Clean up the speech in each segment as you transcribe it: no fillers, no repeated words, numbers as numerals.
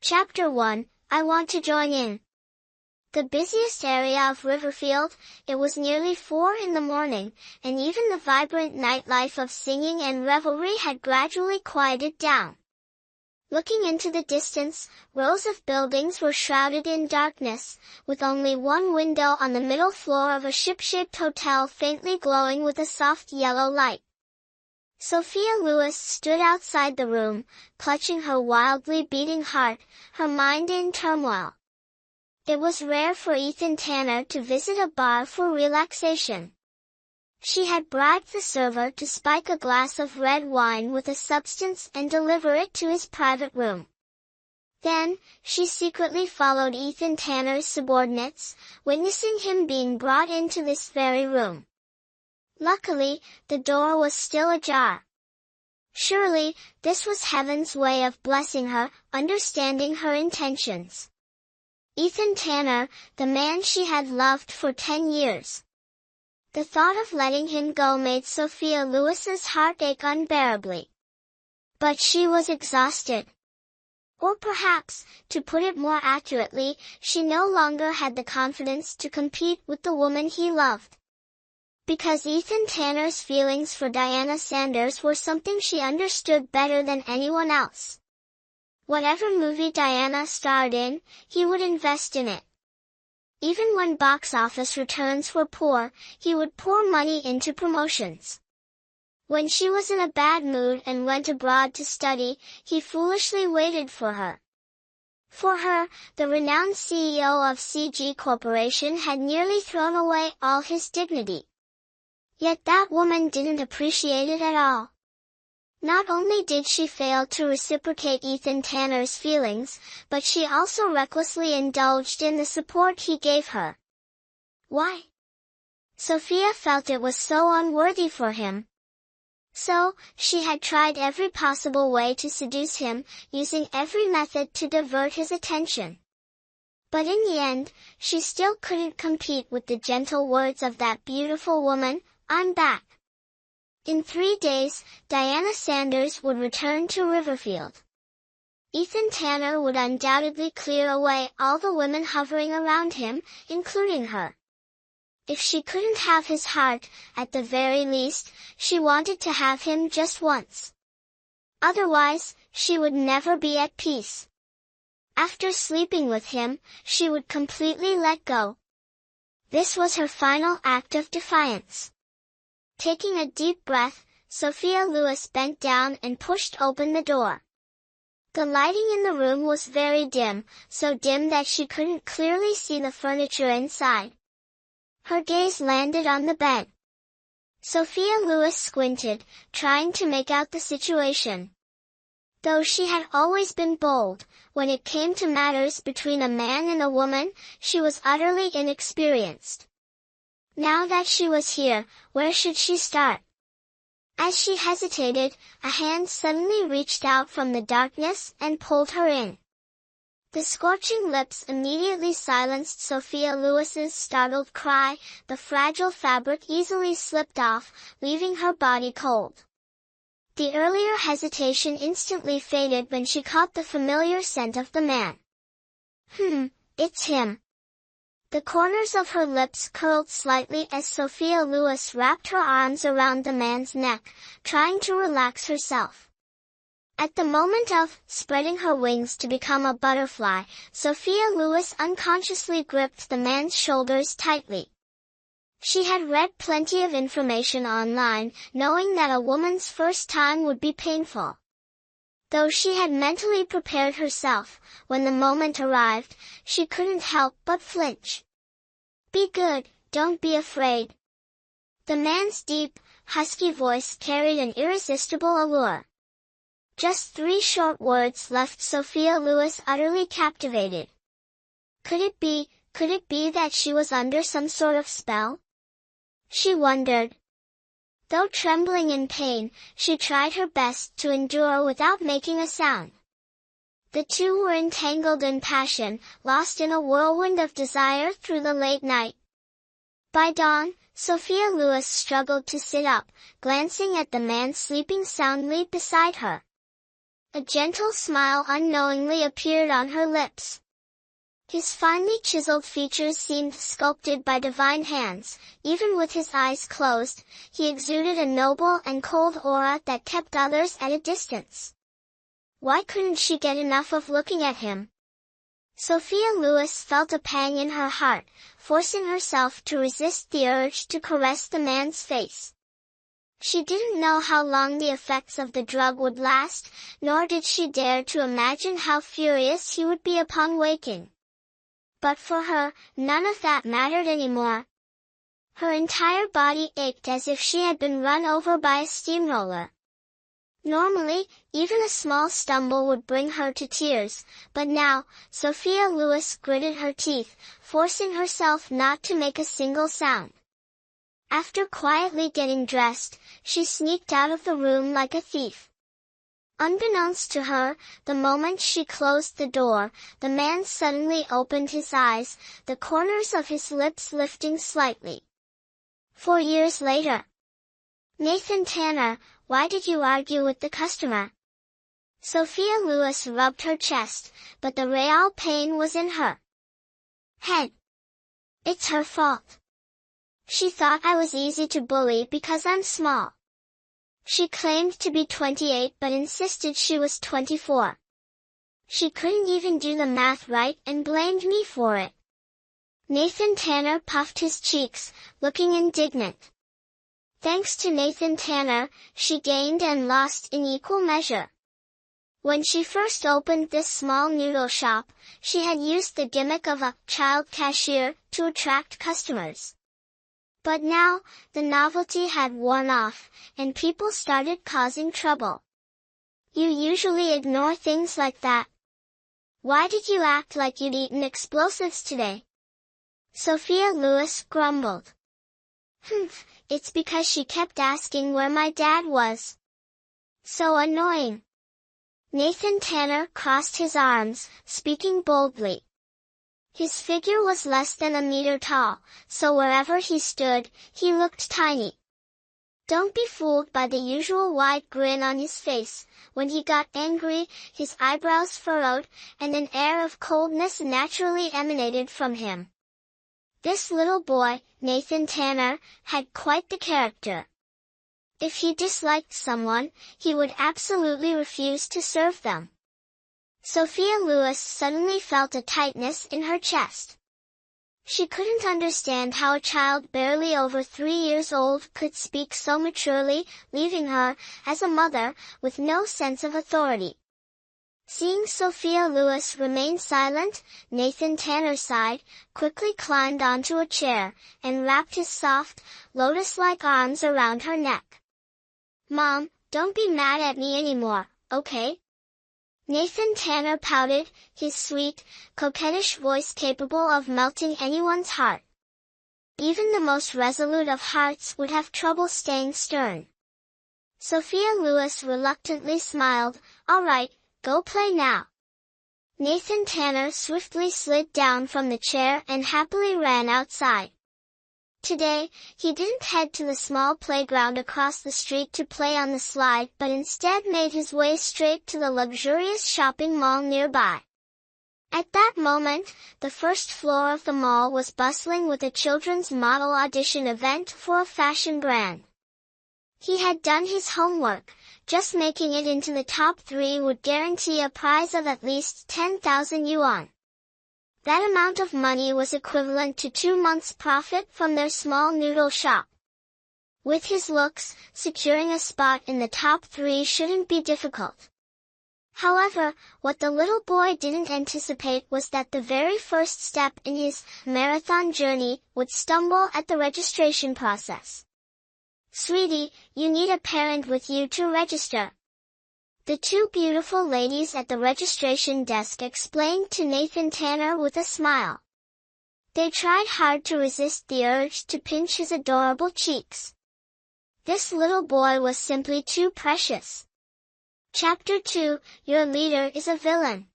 Chapter 1, I Want to Join In. The busiest area of Riverfield, it was nearly 4 in the morning, and even the vibrant nightlife of singing and revelry had gradually quieted down. Looking into the distance, rows of buildings were shrouded in darkness, with only one window on the middle floor of a ship-shaped hotel faintly glowing with a soft yellow light. Sophia Lewis stood outside the room, clutching her wildly beating heart, her mind in turmoil. It was rare for Ethan Tanner to visit a bar for relaxation. She had bribed the server to spike a glass of red wine with a substance and deliver it to his private room. Then, she secretly followed Ethan Tanner's subordinates, witnessing him being brought into this very room. Luckily, the door was still ajar. Surely, this was heaven's way of blessing her, understanding her intentions. Ethan Tanner, the man she had loved for 10 years. The thought of letting him go made Sophia Lewis's heart ache unbearably. But she was exhausted. Or perhaps, to put it more accurately, she no longer had the confidence to compete with the woman he loved. Because Ethan Tanner's feelings for Diana Sanders were something she understood better than anyone else. Whatever movie Diana starred in, he would invest in it. Even when box office returns were poor, he would pour money into promotions. When she was in a bad mood and went abroad to study, he foolishly waited for her. For her, the renowned CEO of CG Corporation had nearly thrown away all his dignity. Yet that woman didn't appreciate it at all. Not only did she fail to reciprocate Ethan Tanner's feelings, but she also recklessly indulged in the support he gave her. Why? Sophia felt it was so unworthy for him. So, she had tried every possible way to seduce him, using every method to divert his attention. But in the end, she still couldn't compete with the gentle words of that beautiful woman, "I'm back." In 3 days, Diana Sanders would return to Riverfield. Ethan Tanner would undoubtedly clear away all the women hovering around him, including her. If she couldn't have his heart, at the very least, she wanted to have him just once. Otherwise, she would never be at peace. After sleeping with him, she would completely let go. This was her final act of defiance. Taking a deep breath, Sophia Lewis bent down and pushed open the door. The lighting in the room was very dim, so dim that she couldn't clearly see the furniture inside. Her gaze landed on the bed. Sophia Lewis squinted, trying to make out the situation. Though she had always been bold, when it came to matters between a man and a woman, she was utterly inexperienced. Now that she was here, where should she start? As she hesitated, a hand suddenly reached out from the darkness and pulled her in. The scorching lips immediately silenced Sophia Lewis's startled cry, the fragile fabric easily slipped off, leaving her body cold. The earlier hesitation instantly faded when she caught the familiar scent of the man. It's him. The corners of her lips curled slightly as Sophia Lewis wrapped her arms around the man's neck, trying to relax herself. At the moment of spreading her wings to become a butterfly, Sophia Lewis unconsciously gripped the man's shoulders tightly. She had read plenty of information online, knowing that a woman's first time would be painful. Though she had mentally prepared herself, when the moment arrived, she couldn't help but flinch. "Be good, don't be afraid." The man's deep, husky voice carried an irresistible allure. Just 3 short words left Sophia Lewis utterly captivated. Could it be that she was under some sort of spell? She wondered. Though trembling in pain, she tried her best to endure without making a sound. The two were entangled in passion, lost in a whirlwind of desire through the late night. By dawn, Sophia Lewis struggled to sit up, glancing at the man sleeping soundly beside her. A gentle smile unknowingly appeared on her lips. His finely chiseled features seemed sculpted by divine hands. Even with his eyes closed, he exuded a noble and cold aura that kept others at a distance. Why couldn't she get enough of looking at him? Sophia Lewis felt a pang in her heart, forcing herself to resist the urge to caress the man's face. She didn't know how long the effects of the drug would last, nor did she dare to imagine how furious he would be upon waking. But for her, none of that mattered anymore. Her entire body ached as if she had been run over by a steamroller. Normally, even a small stumble would bring her to tears, but now, Sophia Lewis gritted her teeth, forcing herself not to make a single sound. After quietly getting dressed, she sneaked out of the room like a thief. Unbeknownst to her, the moment she closed the door, the man suddenly opened his eyes, the corners of his lips lifting slightly. 4 years later. Nathan Tanner, why did you argue with the customer? Sophia Lewis rubbed her chest, but the real pain was in her head. It's her fault. She thought I was easy to bully because I'm small. She claimed to be 28 but insisted she was 24. She couldn't even do the math right and blamed me for it. Nathan Tanner puffed his cheeks, looking indignant. Thanks to Nathan Tanner, she gained and lost in equal measure. When she first opened this small noodle shop, she had used the gimmick of a child cashier to attract customers. But now, the novelty had worn off, and people started causing trouble. You usually ignore things like that. Why did you act like you'd eaten explosives today? Sophia Lewis grumbled. It's because she kept asking where my dad was. So annoying. Nathan Tanner crossed his arms, speaking boldly. His figure was less than a meter tall, so wherever he stood, he looked tiny. Don't be fooled by the usual wide grin on his face. When he got angry, his eyebrows furrowed, and an air of coldness naturally emanated from him. This little boy, Nathan Tanner, had quite the character. If he disliked someone, he would absolutely refuse to serve them. Sophia Lewis suddenly felt a tightness in her chest. She couldn't understand how a child barely over 3 years old could speak so maturely, leaving her, as a mother, with no sense of authority. Seeing Sophia Lewis remain silent, Nathan Tanner sighed, quickly climbed onto a chair, and wrapped his soft, lotus-like arms around her neck. Mom, don't be mad at me anymore, okay? Nathan Tanner pouted, his sweet, coquettish voice capable of melting anyone's heart. Even the most resolute of hearts would have trouble staying stern. Sophia Lewis reluctantly smiled. All right, go play now. Nathan Tanner swiftly slid down from the chair and happily ran outside. Today, he didn't head to the small playground across the street to play on the slide but instead made his way straight to the luxurious shopping mall nearby. At that moment, the first floor of the mall was bustling with a children's model audition event for a fashion brand. He had done his homework. Just making it into the top 3 would guarantee a prize of at least 10,000 yuan. That amount of money was equivalent to 2 months' profit from their small noodle shop. With his looks, securing a spot in the top 3 shouldn't be difficult. However, what the little boy didn't anticipate was that the very first step in his marathon journey would stumble at the registration process. Sweetie, you need a parent with you to register. The 2 beautiful ladies at the registration desk explained to Nathan Tanner with a smile. They tried hard to resist the urge to pinch his adorable cheeks. This little boy was simply too precious. Chapter 2, Your leader is a villain.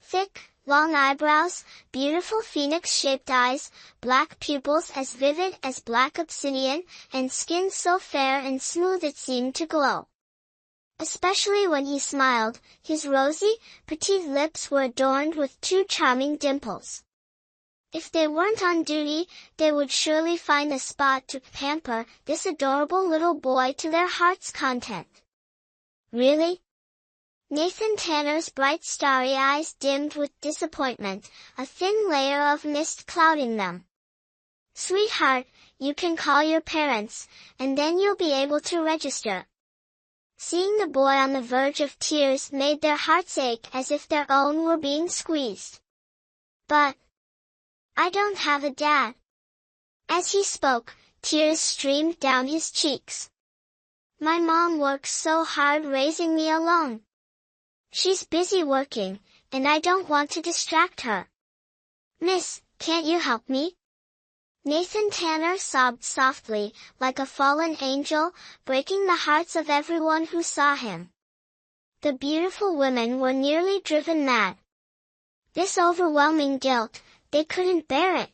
Thick, long eyebrows, beautiful phoenix-shaped eyes, black pupils as vivid as black obsidian, and skin so fair and smooth it seemed to glow. Especially when he smiled, his rosy, petite lips were adorned with two charming dimples. If they weren't on duty, they would surely find a spot to pamper this adorable little boy to their heart's content. Really? Nathan Tanner's bright starry eyes dimmed with disappointment, a thin layer of mist clouding them. Sweetheart, you can call your parents, and then you'll be able to register. Seeing the boy on the verge of tears made their hearts ache as if their own were being squeezed. But I don't have a dad. As he spoke, tears streamed down his cheeks. My mom works so hard raising me alone. She's busy working, and I don't want to distract her. Miss, can't you help me? Nathan Tanner sobbed softly, like a fallen angel, breaking the hearts of everyone who saw him. The beautiful women were nearly driven mad. This overwhelming guilt, they couldn't bear it.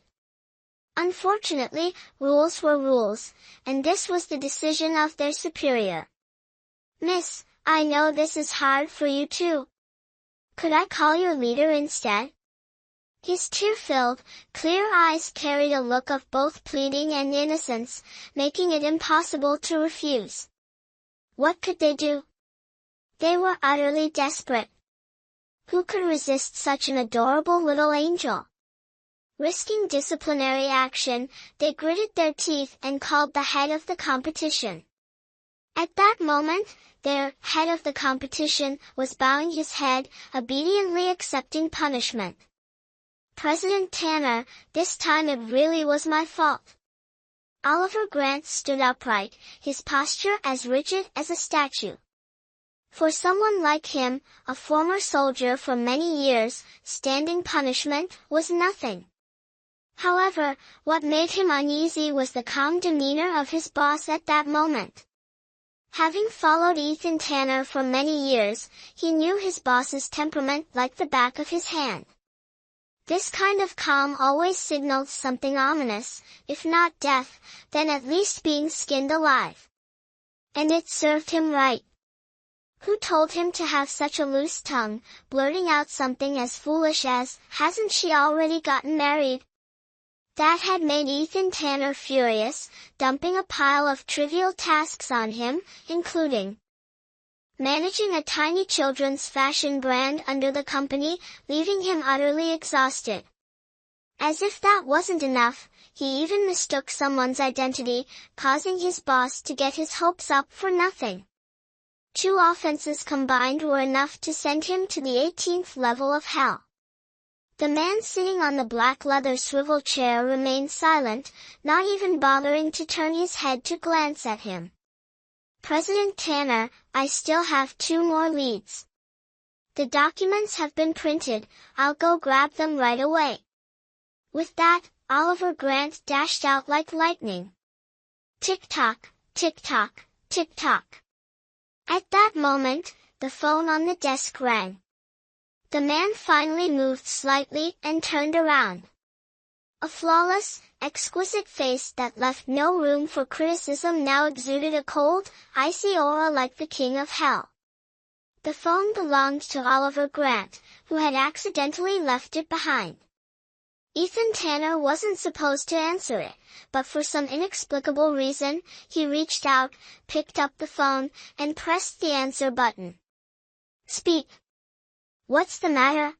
Unfortunately, rules were rules, and this was the decision of their superior. Miss, I know this is hard for you too. Could I call your leader instead? His tear-filled, clear eyes carried a look of both pleading and innocence, making it impossible to refuse. What could they do? They were utterly desperate. Who could resist such an adorable little angel? Risking disciplinary action, they gritted their teeth and called the head of the competition. At that moment, their head of the competition was bowing his head, obediently accepting punishment. President Tanner, this time it really was my fault. Oliver Grant stood upright, his posture as rigid as a statue. For someone like him, a former soldier for many years, standing punishment was nothing. However, what made him uneasy was the calm demeanor of his boss at that moment. Having followed Ethan Tanner for many years, he knew his boss's temperament like the back of his hand. This kind of calm always signaled something ominous, if not death, then at least being skinned alive. And it served him right. Who told him to have such a loose tongue, blurting out something as foolish as, "Hasn't she already gotten married?" That had made Ethan Tanner furious, dumping a pile of trivial tasks on him, including managing a tiny children's fashion brand under the company, leaving him utterly exhausted. As if that wasn't enough, he even mistook someone's identity, causing his boss to get his hopes up for nothing. 2 offenses combined were enough to send him to the 18th level of hell. The man sitting on the black leather swivel chair remained silent, not even bothering to turn his head to glance at him. President Tanner, I still have 2 more leads. The documents have been printed, I'll go grab them right away. With that, Oliver Grant dashed out like lightning. Tick-tock, tick-tock, tick-tock. At that moment, the phone on the desk rang. The man finally moved slightly and turned around. A flawless, exquisite face that left no room for criticism now exuded a cold, icy aura like the king of hell. The phone belonged to Oliver Grant, who had accidentally left it behind. Ethan Tanner wasn't supposed to answer it, but for some inexplicable reason, he reached out, picked up the phone, and pressed the answer button. Speak. What's the matter?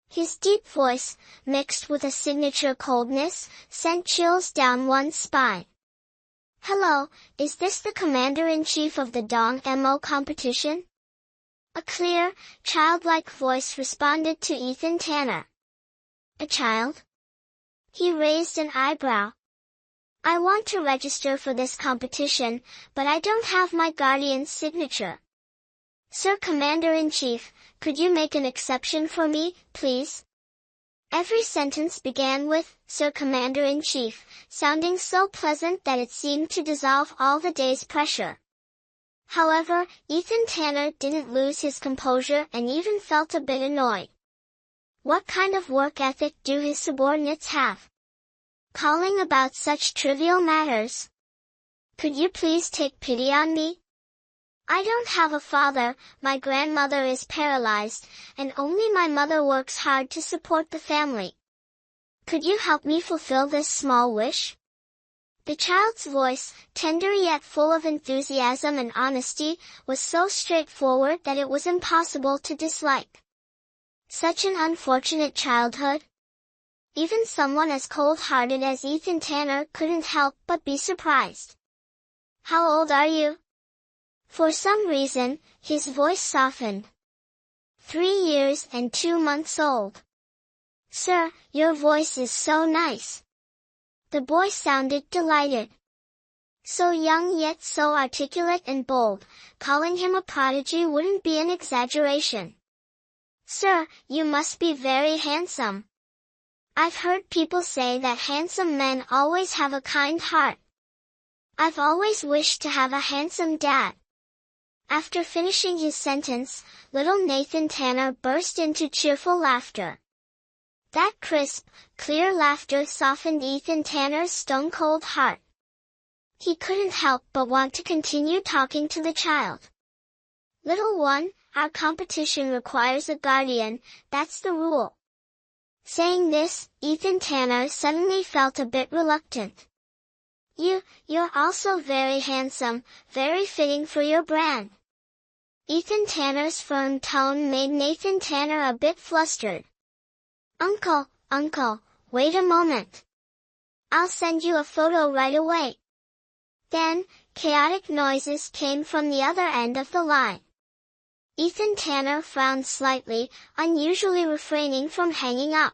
His deep voice, mixed with a signature coldness, sent chills down one's spine. Hello, is this the commander-in-chief of the Dong Mo competition? A clear, childlike voice responded to Ethan Tanner. A child? He raised an eyebrow. I want to register for this competition, but I don't have my guardian's signature. Sir Commander-in-Chief, could you make an exception for me, please? Every sentence began with, Sir Commander-in-Chief, sounding so pleasant that it seemed to dissolve all the day's pressure. However, Ethan Tanner didn't lose his composure and even felt a bit annoyed. What kind of work ethic do his subordinates have? Calling about such trivial matters. Could you please take pity on me? I don't have a father, my grandmother is paralyzed, and only my mother works hard to support the family. Could you help me fulfill this small wish? The child's voice, tender yet full of enthusiasm and honesty, was so straightforward that it was impossible to dislike. Such an unfortunate childhood. Even someone as cold-hearted as Ethan Tanner couldn't help but be surprised. How old are you? For some reason, his voice softened. 3 years and 2 months old. Sir, your voice is so nice. The boy sounded delighted. So young yet so articulate and bold, calling him a prodigy wouldn't be an exaggeration. Sir, you must be very handsome. I've heard people say that handsome men always have a kind heart. I've always wished to have a handsome dad. After finishing his sentence, little Nathan Tanner burst into cheerful laughter. That crisp, clear laughter softened Ethan Tanner's stone-cold heart. He couldn't help but want to continue talking to the child. Little one, our competition requires a guardian, that's the rule. Saying this, Ethan Tanner suddenly felt a bit reluctant. You're also very handsome, very fitting for your brand. Ethan Tanner's firm tone made Nathan Tanner a bit flustered. Uncle, wait a moment. I'll send you a photo right away. Then, chaotic noises came from the other end of the line. Ethan Tanner frowned slightly, unusually refraining from hanging up.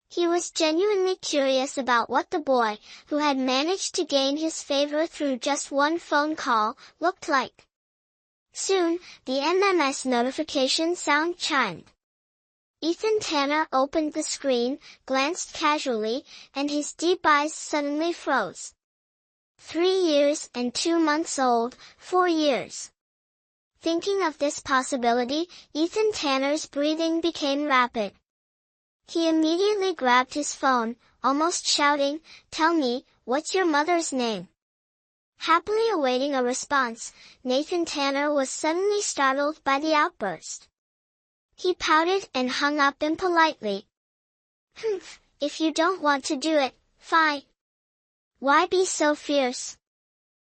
He was genuinely curious about what the boy, who had managed to gain his favor through just one phone call, looked like. Soon, the MMS notification sound chimed. Ethan Tanner opened the screen, glanced casually, and his deep eyes suddenly froze. 3 years and 2 months old, 4 years. Thinking of this possibility, Ethan Tanner's breathing became rapid. He immediately grabbed his phone, almost shouting, "Tell me, what's your mother's name?" Happily awaiting a response, Nathan Tanner was suddenly startled by the outburst. He pouted and hung up impolitely. "Humph, if you don't want to do it, fine. Why be so fierce?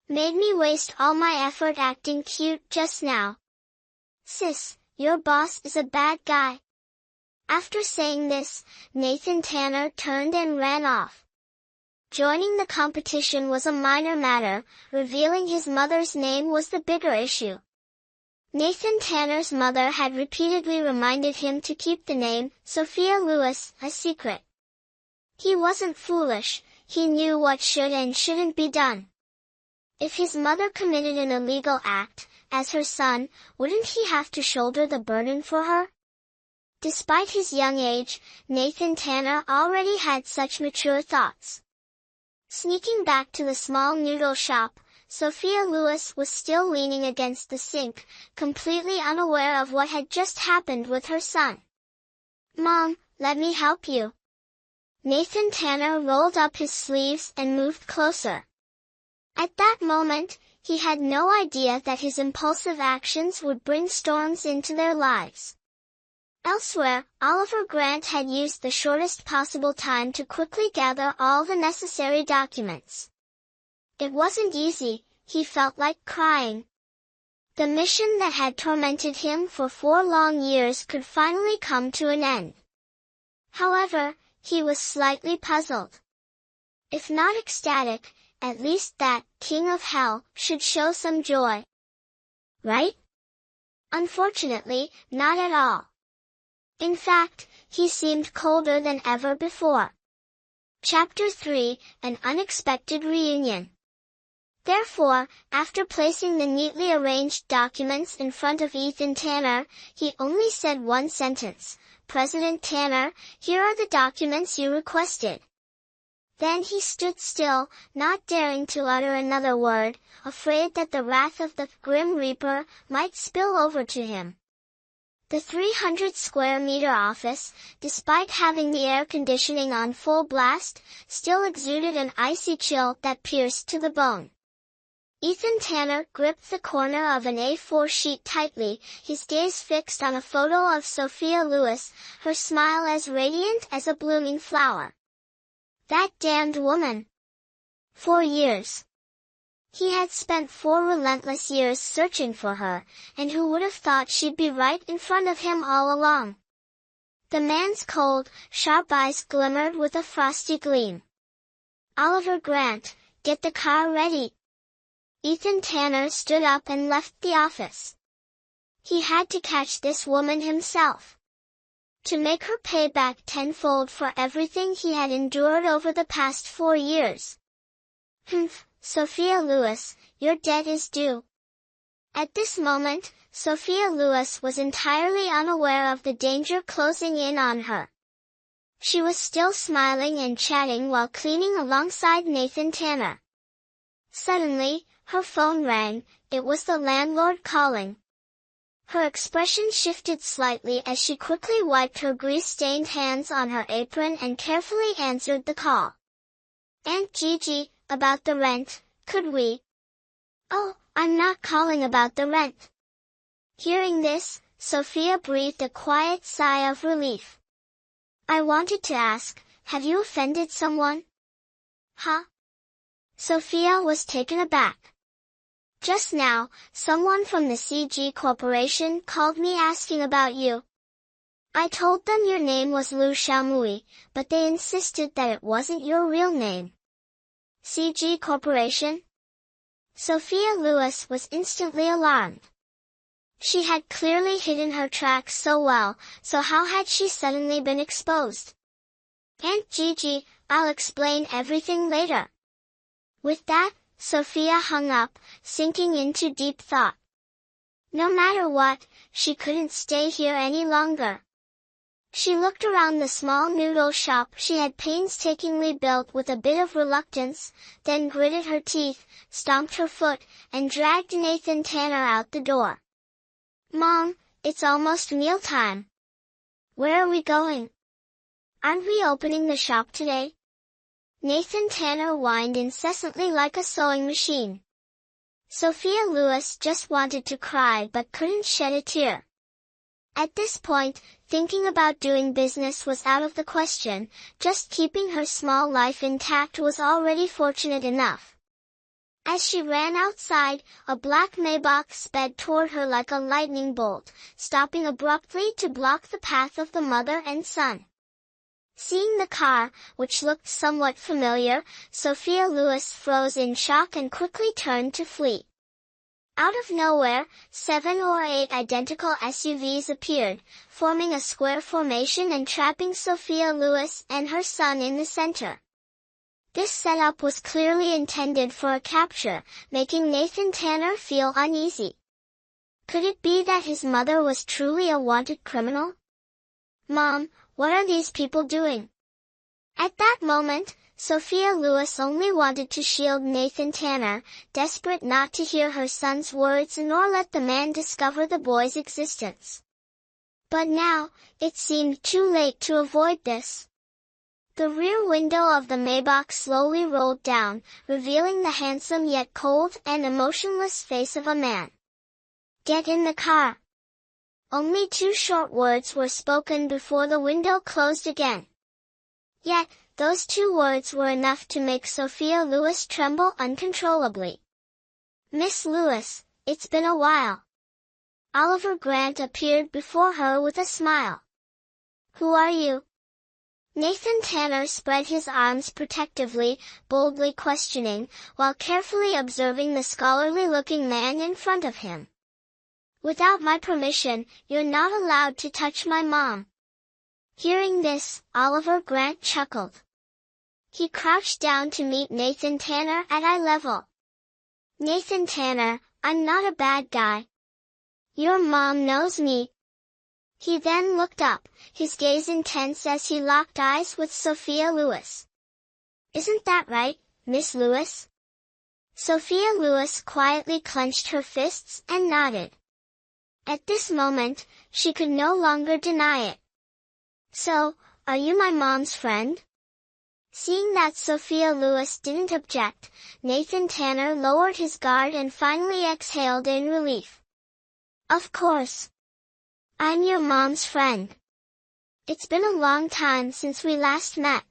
Made me waste all my effort acting cute just now. Sis, your boss is a bad guy." After saying this, Nathan Tanner turned and ran off. Joining the competition was a minor matter, revealing his mother's name was the bigger issue. Nathan Tanner's mother had repeatedly reminded him to keep the name, Sophia Lewis, a secret. He wasn't foolish, he knew what should and shouldn't be done. If his mother committed an illegal act, as her son, wouldn't he have to shoulder the burden for her? Despite his young age, Nathan Tanner already had such mature thoughts. Sneaking back to the small noodle shop, Sophia Lewis was still leaning against the sink, completely unaware of what had just happened with her son. "Mom, let me help you." Nathan Tanner rolled up his sleeves and moved closer. At that moment, he had no idea that his impulsive actions would bring storms into their lives. Elsewhere, Oliver Grant had used the shortest possible time to quickly gather all the necessary documents. It wasn't easy, he felt like crying. The mission that had tormented him for 4 long years could finally come to an end. However, he was slightly puzzled. If not ecstatic, at least that king of hell should show some joy. Right? Unfortunately, not at all. In fact, he seemed colder than ever before. Chapter 3, An Unexpected Reunion. Therefore, after placing the neatly arranged documents in front of Ethan Tanner, he only said one sentence, "President Tanner, here are the documents you requested." Then he stood still, not daring to utter another word, afraid that the wrath of the Grim Reaper might spill over to him. The 300-square-meter office, despite having the air conditioning on full blast, still exuded an icy chill that pierced to the bone. Ethan Tanner gripped the corner of an A4 sheet tightly, his gaze fixed on a photo of Sophia Lewis, her smile as radiant as a blooming flower. That damned woman. 4 years. He had spent 4 relentless years searching for her, and who would have thought she'd be right in front of him all along? The man's cold, sharp eyes glimmered with a frosty gleam. Oliver Grant, get the car ready. Ethan Tanner stood up and left the office. He had to catch this woman himself. To make her pay back tenfold for everything he had endured over the past 4 years. Humph, Sophia Lewis, your debt is due. At this moment, Sophia Lewis was entirely unaware of the danger closing in on her. She was still smiling and chatting while cleaning alongside Nathan Tanner. Suddenly, her phone rang. It was the landlord calling. Her expression shifted slightly as she quickly wiped her grease-stained hands on her apron and carefully answered the call. Aunt Gigi, about the rent, could we? Oh, I'm not calling about the rent. Hearing this, Sophia breathed a quiet sigh of relief. I wanted to ask, have you offended someone? Huh? Sophia was taken aback. Just now, someone from the CG Corporation called me asking about you. I told them your name was Lu Xiaomui, but they insisted that it wasn't your real name. CG Corporation? Sophia Lewis was instantly alarmed. She had clearly hidden her tracks so well, so how had she suddenly been exposed? Aunt Gigi, I'll explain everything later. With that, Sophia hung up, sinking into deep thought. No matter what, she couldn't stay here any longer. She looked around the small noodle shop she had painstakingly built with a bit of reluctance, then gritted her teeth, stomped her foot, and dragged Nathan Tanner out the door. Mom, it's almost mealtime. Where are we going? Aren't we opening the shop today? Nathan Tanner whined incessantly like a sewing machine. Sophia Lewis just wanted to cry but couldn't shed a tear. At this point, thinking about doing business was out of the question, just keeping her small life intact was already fortunate enough. As she ran outside, a black Maybach sped toward her like a lightning bolt, stopping abruptly to block the path of the mother and son. Seeing the car, which looked somewhat familiar, Sophia Lewis froze in shock and quickly turned to flee. Out of nowhere, 7 or 8 identical SUVs appeared, forming a square formation and trapping Sophia Lewis and her son in the center. This setup was clearly intended for a capture, making Nathan Tanner feel uneasy. Could it be that his mother was truly a wanted criminal? Mom, what are these people doing? At that moment, Sophia Lewis only wanted to shield Nathan Tanner, desperate not to hear her son's words nor let the man discover the boy's existence. But now, it seemed too late to avoid this. The rear window of the Maybach slowly rolled down, revealing the handsome yet cold and emotionless face of a man. Get in the car. Only 2 short words were spoken before the window closed again. Yet, those 2 words were enough to make Sophia Lewis tremble uncontrollably. Miss Lewis, it's been a while. Oliver Grant appeared before her with a smile. Who are you? Nathan Tanner spread his arms protectively, boldly questioning, while carefully observing the scholarly-looking man in front of him. Without my permission, you're not allowed to touch my mom. Hearing this, Oliver Grant chuckled. He crouched down to meet Nathan Tanner at eye level. Nathan Tanner, I'm not a bad guy. Your mom knows me. He then looked up, his gaze intense as he locked eyes with Sophia Lewis. Isn't that right, Miss Lewis? Sophia Lewis quietly clenched her fists and nodded. At this moment, she could no longer deny it. So, are you my mom's friend? Seeing that Sophia Lewis didn't object, Nathan Tanner lowered his guard and finally exhaled in relief. Of course. I'm your mom's friend. It's been a long time since we last met.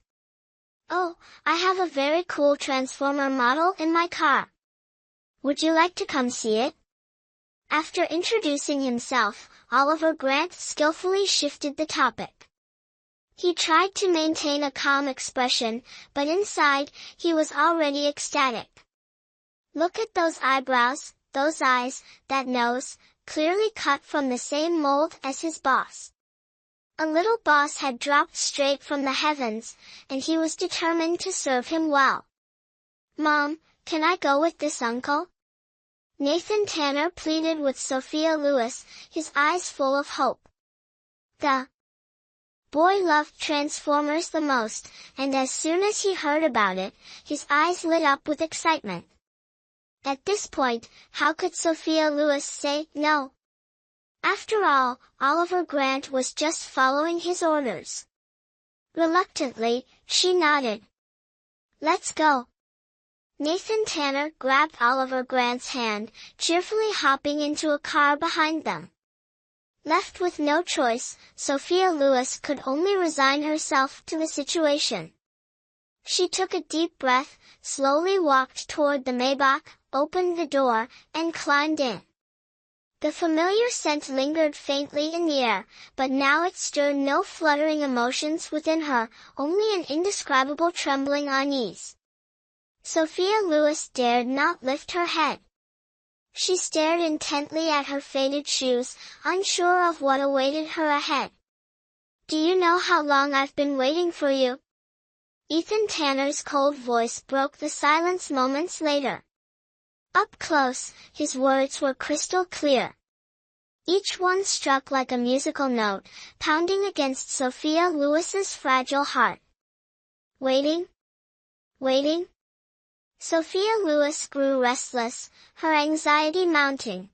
Oh, I have a very cool Transformer model in my car. Would you like to come see it? After introducing himself, Oliver Grant skillfully shifted the topic. He tried to maintain a calm expression, but inside, he was already ecstatic. Look at those eyebrows, those eyes, that nose, clearly cut from the same mold as his boss. A little boss had dropped straight from the heavens, and he was determined to serve him well. Mom, can I go with this uncle? Nathan Tanner pleaded with Sophia Lewis, his eyes full of hope. The boy loved Transformers the most, and as soon as he heard about it, his eyes lit up with excitement. At this point, how could Sophia Lewis say no? After all, Oliver Grant was just following his orders. Reluctantly, she nodded. Let's go. Nathan Tanner grabbed Oliver Grant's hand, cheerfully hopping into a car behind them. Left with no choice, Sophia Lewis could only resign herself to the situation. She took a deep breath, slowly walked toward the Maybach, opened the door, and climbed in. The familiar scent lingered faintly in the air, but now it stirred no fluttering emotions within her, only an indescribable trembling unease. Sophia Lewis dared not lift her head. She stared intently at her faded shoes, unsure of what awaited her ahead. Do you know how long I've been waiting for you? Ethan Tanner's cold voice broke the silence moments later. Up close, his words were crystal clear. Each one struck like a musical note, pounding against Sophia Lewis's fragile heart. Waiting? Waiting? Sophia Lewis grew restless, her anxiety mounting.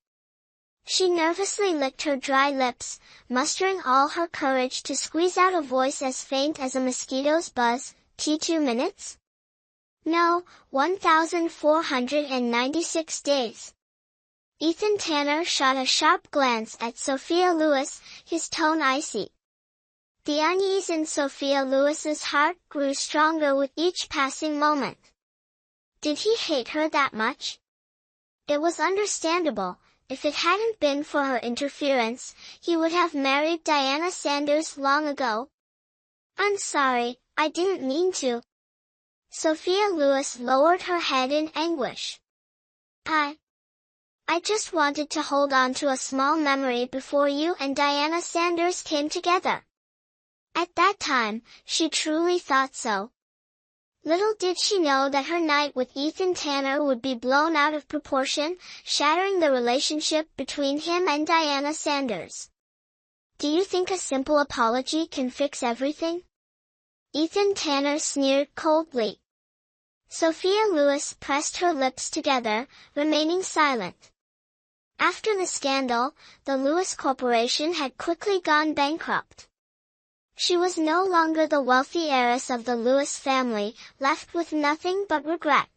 She nervously licked her dry lips, mustering all her courage to squeeze out a voice as faint as a mosquito's buzz. 2 minutes? No, 1,496 days. Ethan Tanner shot a sharp glance at Sophia Lewis, his tone icy. The unease in Sophia Lewis's heart grew stronger with each passing moment. Did he hate her that much? It was understandable. If it hadn't been for her interference, he would have married Diana Sanders long ago. I'm sorry, I didn't mean to. Sophia Lewis lowered her head in anguish. I just wanted to hold on to a small memory before you and Diana Sanders came together. At that time, she truly thought so. Little did she know that her night with Ethan Tanner would be blown out of proportion, shattering the relationship between him and Diana Sanders. Do you think a simple apology can fix everything? Ethan Tanner sneered coldly. Sophia Lewis pressed her lips together, remaining silent. After the scandal, the Lewis Corporation had quickly gone bankrupt. She was no longer the wealthy heiress of the Lewis family, left with nothing but regret.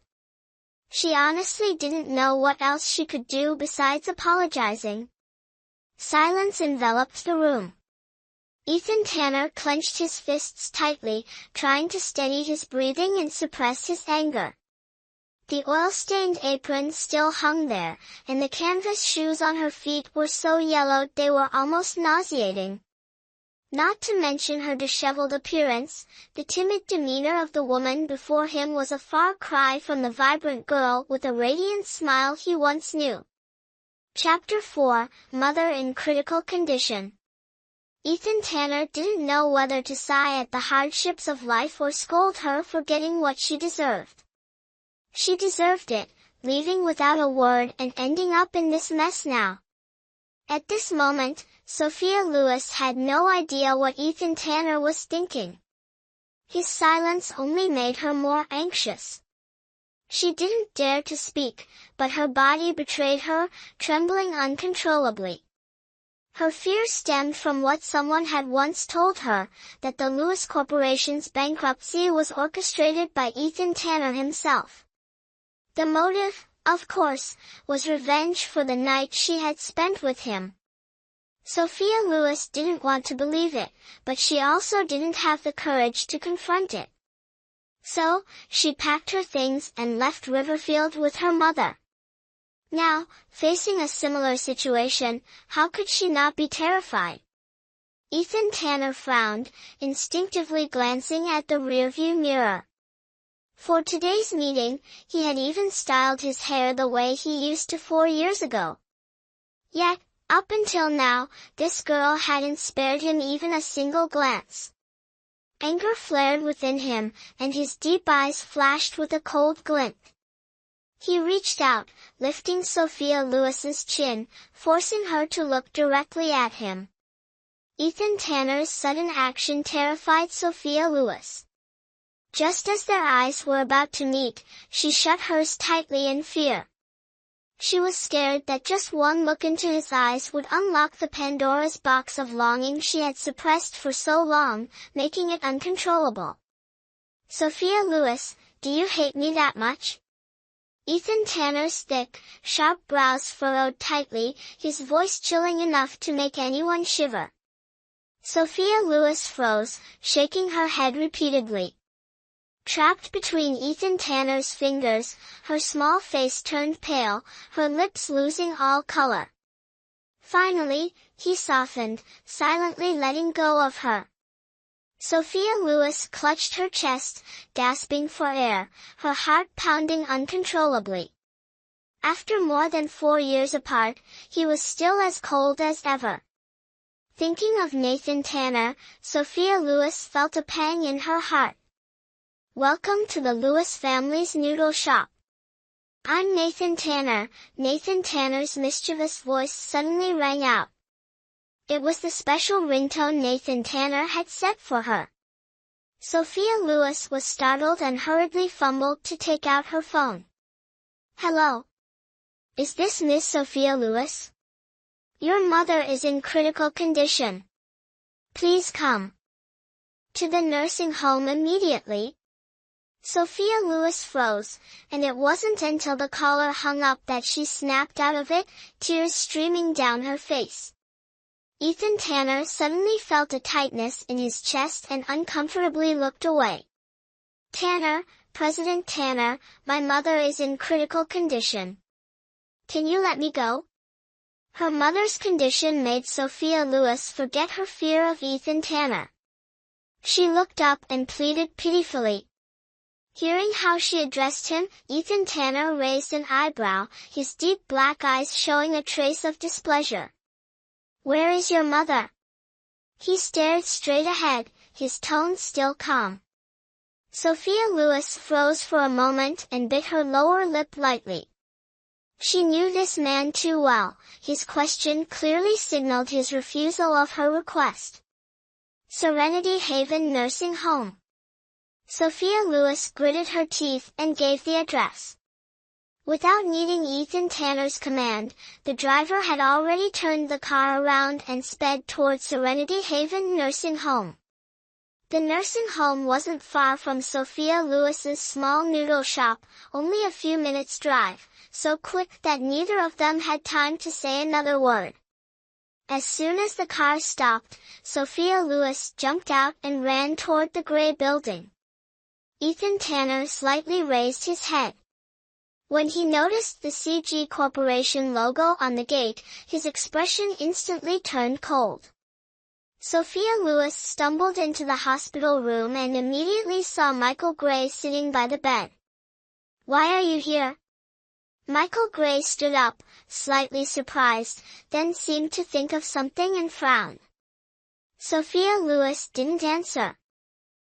She honestly didn't know what else she could do besides apologizing. Silence enveloped the room. Ethan Tanner clenched his fists tightly, trying to steady his breathing and suppress his anger. The oil-stained apron still hung there, and the canvas shoes on her feet were so yellowed they were almost nauseating. Not to mention her disheveled appearance, the timid demeanor of the woman before him was a far cry from the vibrant girl with a radiant smile he once knew. Chapter 4, Mother in Critical Condition. Ethan Tanner didn't know whether to sigh at the hardships of life or scold her for getting what she deserved. She deserved it, leaving without a word and ending up in this mess now. At this moment, Sophia Lewis had no idea what Ethan Tanner was thinking. His silence only made her more anxious. She didn't dare to speak, but her body betrayed her, trembling uncontrollably. Her fear stemmed from what someone had once told her, that the Lewis Corporation's bankruptcy was orchestrated by Ethan Tanner himself. The motive, of course, was revenge for the night she had spent with him. Sophia Lewis didn't want to believe it, but she also didn't have the courage to confront it. So, she packed her things and left Riverfield with her mother. Now, facing a similar situation, how could she not be terrified? Ethan Tanner frowned, instinctively glancing at the rearview mirror. For today's meeting, he had even styled his hair the way he used to 4 years ago. Yet, up until now, this girl hadn't spared him even a single glance. Anger flared within him, and his deep eyes flashed with a cold glint. He reached out, lifting Sophia Lewis's chin, forcing her to look directly at him. Ethan Tanner's sudden action terrified Sophia Lewis. Just as their eyes were about to meet, she shut hers tightly in fear. She was scared that just one look into his eyes would unlock the Pandora's box of longing she had suppressed for so long, making it uncontrollable. "Sophia Lewis, do you hate me that much?" Ethan Tanner's thick, sharp brows furrowed tightly, his voice chilling enough to make anyone shiver. Sophia Lewis froze, shaking her head repeatedly. Trapped between Ethan Tanner's fingers, her small face turned pale, her lips losing all color. Finally, he softened, silently letting go of her. Sophia Lewis clutched her chest, gasping for air, her heart pounding uncontrollably. After more than 4 years apart, he was still as cold as ever. Thinking of Nathan Tanner, Sophia Lewis felt a pang in her heart. "Welcome to the Lewis family's noodle shop. I'm Nathan Tanner." Nathan Tanner's mischievous voice suddenly rang out. It was the special ringtone Nathan Tanner had set for her. Sophia Lewis was startled and hurriedly fumbled to take out her phone. "Hello. Is this Miss Sophia Lewis? Your mother is in critical condition. Please come to the nursing home immediately." Sophia Lewis froze, and it wasn't until the caller hung up that she snapped out of it, tears streaming down her face. Ethan Tanner suddenly felt a tightness in his chest and uncomfortably looked away. "Tanner, President Tanner, my mother is in critical condition. Can you let me go?" Her mother's condition made Sophia Lewis forget her fear of Ethan Tanner. She looked up and pleaded pitifully. Hearing how she addressed him, Ethan Tanner raised an eyebrow, his deep black eyes showing a trace of displeasure. "Where is your mother?" He stared straight ahead, his tone still calm. Sophia Lewis froze for a moment and bit her lower lip lightly. She knew this man too well, his question clearly signaled his refusal of her request. Serenity Haven Nursing Home. Sophia Lewis gritted her teeth and gave the address. Without needing Ethan Tanner's command, the driver had already turned the car around and sped toward Serenity Haven Nursing Home. The nursing home wasn't far from Sophia Lewis's small noodle shop, only a few minutes' drive, so quick that neither of them had time to say another word. As soon as the car stopped, Sophia Lewis jumped out and ran toward the gray building. Ethan Tanner slightly raised his head. When he noticed the CG Corporation logo on the gate, his expression instantly turned cold. Sophia Lewis stumbled into the hospital room and immediately saw Michael Gray sitting by the bed. "Why are you here?" Michael Gray stood up, slightly surprised, then seemed to think of something and frowned. Sophia Lewis didn't answer.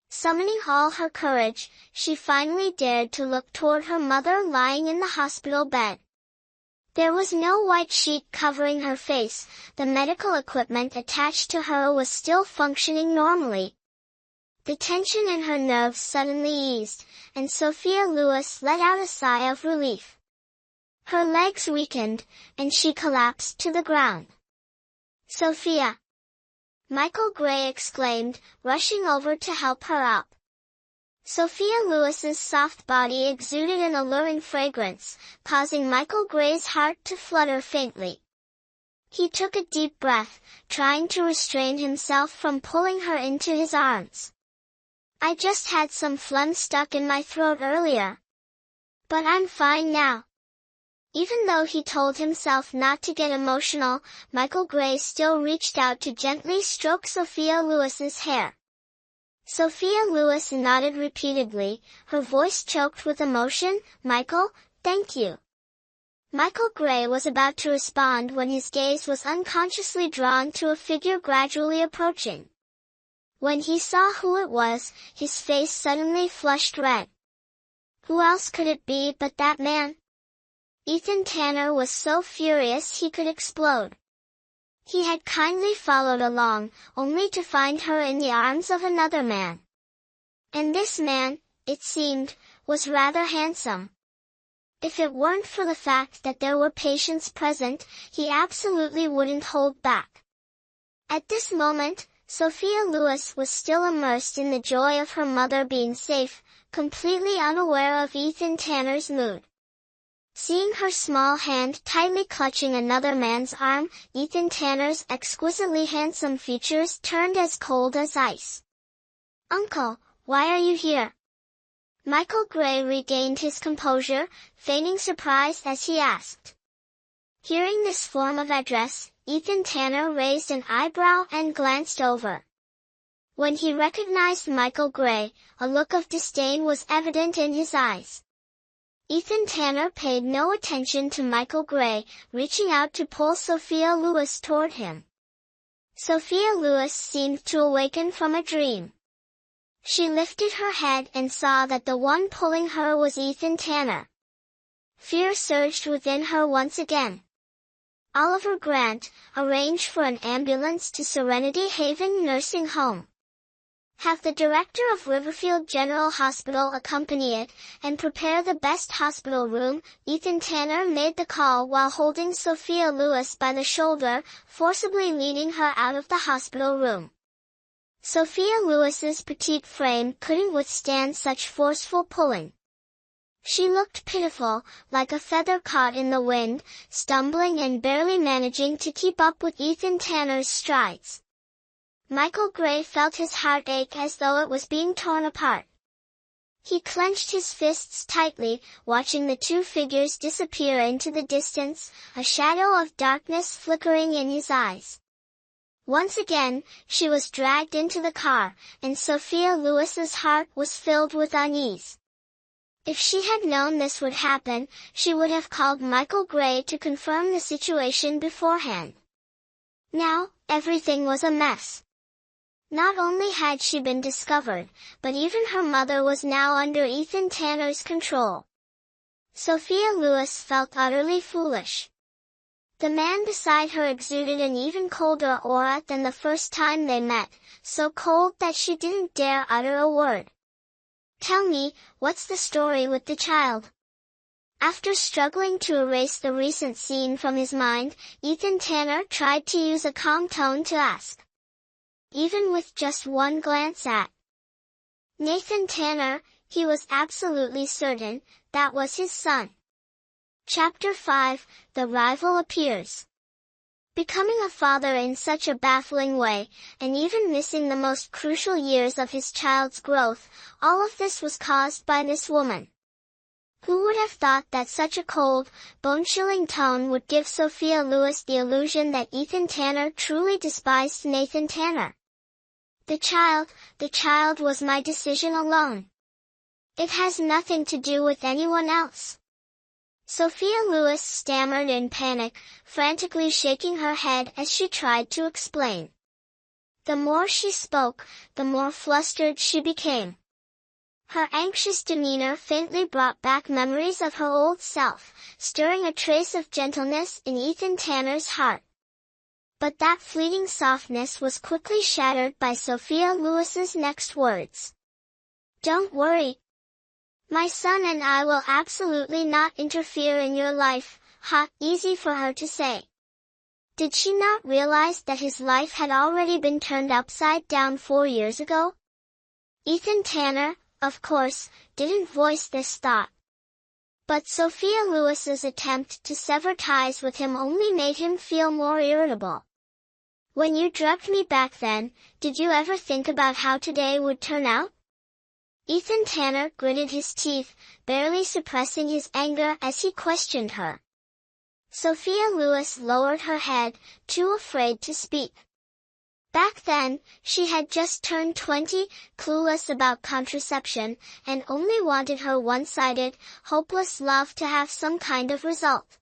Summoning all her courage, she finally dared to look toward her mother lying in the hospital bed. There was no white sheet covering her face, the medical equipment attached to her was still functioning normally. The tension in her nerves suddenly eased, and Sophia Lewis let out a sigh of relief. Her legs weakened, and she collapsed to the ground. Sophia! Michael Gray exclaimed, rushing over to help her up. Sophia Lewis's soft body exuded an alluring fragrance, causing Michael Gray's heart to flutter faintly. He took a deep breath, trying to restrain himself from pulling her into his arms. I just had some phlegm stuck in my throat earlier. But I'm fine now. Even though he told himself not to get emotional, Michael Gray still reached out to gently stroke Sophia Lewis's hair. Sophia Lewis nodded repeatedly, her voice choked with emotion. Michael, thank you. Michael Gray was about to respond when his gaze was unconsciously drawn to a figure gradually approaching. When he saw who it was, his face suddenly flushed red. Who else could it be but that man? Ethan Tanner was so furious he could explode. He had kindly followed along, only to find her in the arms of another man. And this man, it seemed, was rather handsome. If it weren't for the fact that there were patients present, he absolutely wouldn't hold back. At this moment, Sophia Lewis was still immersed in the joy of her mother being safe, completely unaware of Ethan Tanner's mood. Seeing her small hand tightly clutching another man's arm, Ethan Tanner's exquisitely handsome features turned as cold as ice. Uncle, why are you here? Michael Gray regained his composure, feigning surprise as he asked. Hearing this form of address, Ethan Tanner raised an eyebrow and glanced over. When he recognized Michael Gray, a look of disdain was evident in his eyes. Ethan Tanner paid no attention to Michael Gray, reaching out to pull Sophia Lewis toward him. Sophia Lewis seemed to awaken from a dream. She lifted her head and saw that the one pulling her was Ethan Tanner. Fear surged within her once again. Oliver Grant, arrange for an ambulance to Serenity Haven Nursing Home. Have the director of Riverfield General Hospital accompany it, and prepare the best hospital room. Ethan Tanner made the call while holding Sophia Lewis by the shoulder, forcibly leading her out of the hospital room. Sophia Lewis's petite frame couldn't withstand such forceful pulling. She looked pitiful, like a feather caught in the wind, stumbling and barely managing to keep up with Ethan Tanner's strides. Michael Gray felt his heart ache as though it was being torn apart. He clenched his fists tightly, watching the two figures disappear into the distance, a shadow of darkness flickering in his eyes. Once again, she was dragged into the car, and Sophia Lewis's heart was filled with unease. If she had known this would happen, she would have called Michael Gray to confirm the situation beforehand. Now, everything was a mess. Not only had she been discovered, but even her mother was now under Ethan Tanner's control. Sophia Lewis felt utterly foolish. The man beside her exuded an even colder aura than the first time they met, so cold that she didn't dare utter a word. Tell me, what's the story with the child? After struggling to erase the recent scene from his mind, Ethan Tanner tried to use a calm tone to ask. Even with just one glance at Nathan Tanner, he was absolutely certain that was his son. Chapter 5, The Rival Appears. Becoming a father in such a baffling way, and even missing the most crucial years of his child's growth, all of this was caused by this woman. Who would have thought that such a cold, bone-chilling tone would give Sophia Lewis the illusion that Ethan Tanner truly despised Nathan Tanner? The child was my decision alone. It has nothing to do with anyone else. Sophia Lewis stammered in panic, frantically shaking her head as she tried to explain. The more she spoke, the more flustered she became. Her anxious demeanor faintly brought back memories of her old self, stirring a trace of gentleness in Ethan Tanner's heart. But that fleeting softness was quickly shattered by Sophia Lewis's next words. Don't worry. My son and I will absolutely not interfere in your life. Ha, easy for her to say. Did she not realize that his life had already been turned upside down 4 years ago? Ethan Tanner, of course, didn't voice this thought. But Sophia Lewis's attempt to sever ties with him only made him feel more irritable. When you drugged me back then, did you ever think about how today would turn out? Ethan Tanner gritted his teeth, barely suppressing his anger as he questioned her. Sophia Lewis lowered her head, too afraid to speak. Back then, she had just turned 20, clueless about contraception, and only wanted her one-sided, hopeless love to have some kind of result.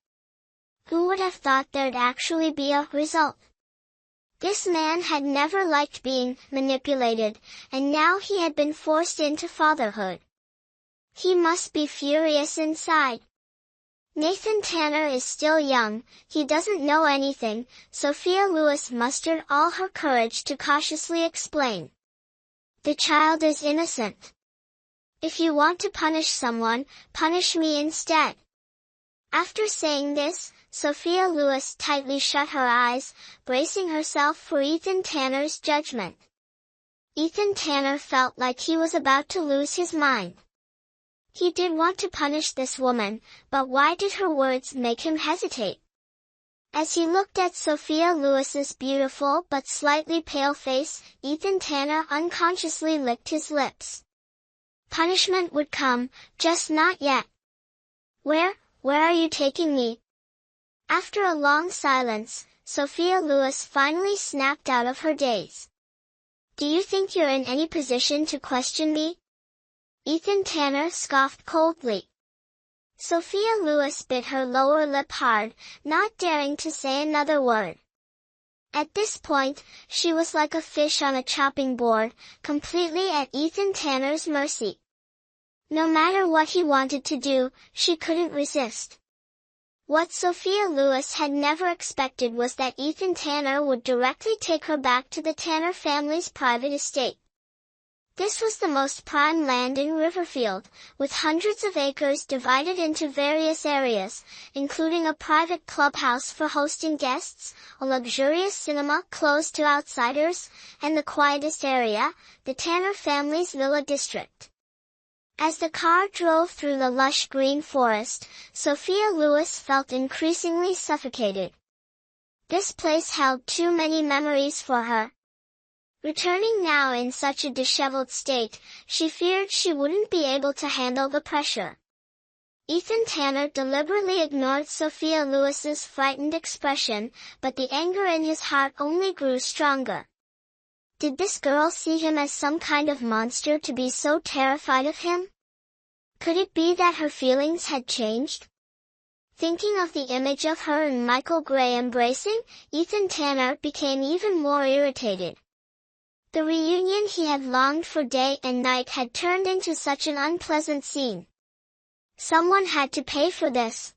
Who would have thought there'd actually be a result? This man had never liked being manipulated, and now he had been forced into fatherhood. He must be furious inside. Nathan Tanner is still young, he doesn't know anything, Sophia Lewis mustered all her courage to cautiously explain. The child is innocent. If you want to punish someone, punish me instead. After saying this, Sophia Lewis tightly shut her eyes, bracing herself for Ethan Tanner's judgment. Ethan Tanner felt like he was about to lose his mind. He did want to punish this woman, but why did her words make him hesitate? As he looked at Sophia Lewis's beautiful but slightly pale face, Ethan Tanner unconsciously licked his lips. Punishment would come, just not yet. Where are you taking me? After a long silence, Sophia Lewis finally snapped out of her daze. Do you think you're in any position to question me? Ethan Tanner scoffed coldly. Sophia Lewis bit her lower lip hard, not daring to say another word. At this point, she was like a fish on a chopping board, completely at Ethan Tanner's mercy. No matter what he wanted to do, she couldn't resist. What Sophia Lewis had never expected was that Ethan Tanner would directly take her back to the Tanner family's private estate. This was the most prime land in Riverfield, with hundreds of acres divided into various areas, including a private clubhouse for hosting guests, a luxurious cinema closed to outsiders, and the quietest area, the Tanner family's villa district. As the car drove through the lush green forest, Sophia Lewis felt increasingly suffocated. This place held too many memories for her. Returning now in such a disheveled state, she feared she wouldn't be able to handle the pressure. Ethan Tanner deliberately ignored Sophia Lewis's frightened expression, but the anger in his heart only grew stronger. Did this girl see him as some kind of monster to be so terrified of him? Could it be that her feelings had changed? Thinking of the image of her and Michael Gray embracing, Ethan Tanner became even more irritated. The reunion he had longed for day and night had turned into such an unpleasant scene. Someone had to pay for this.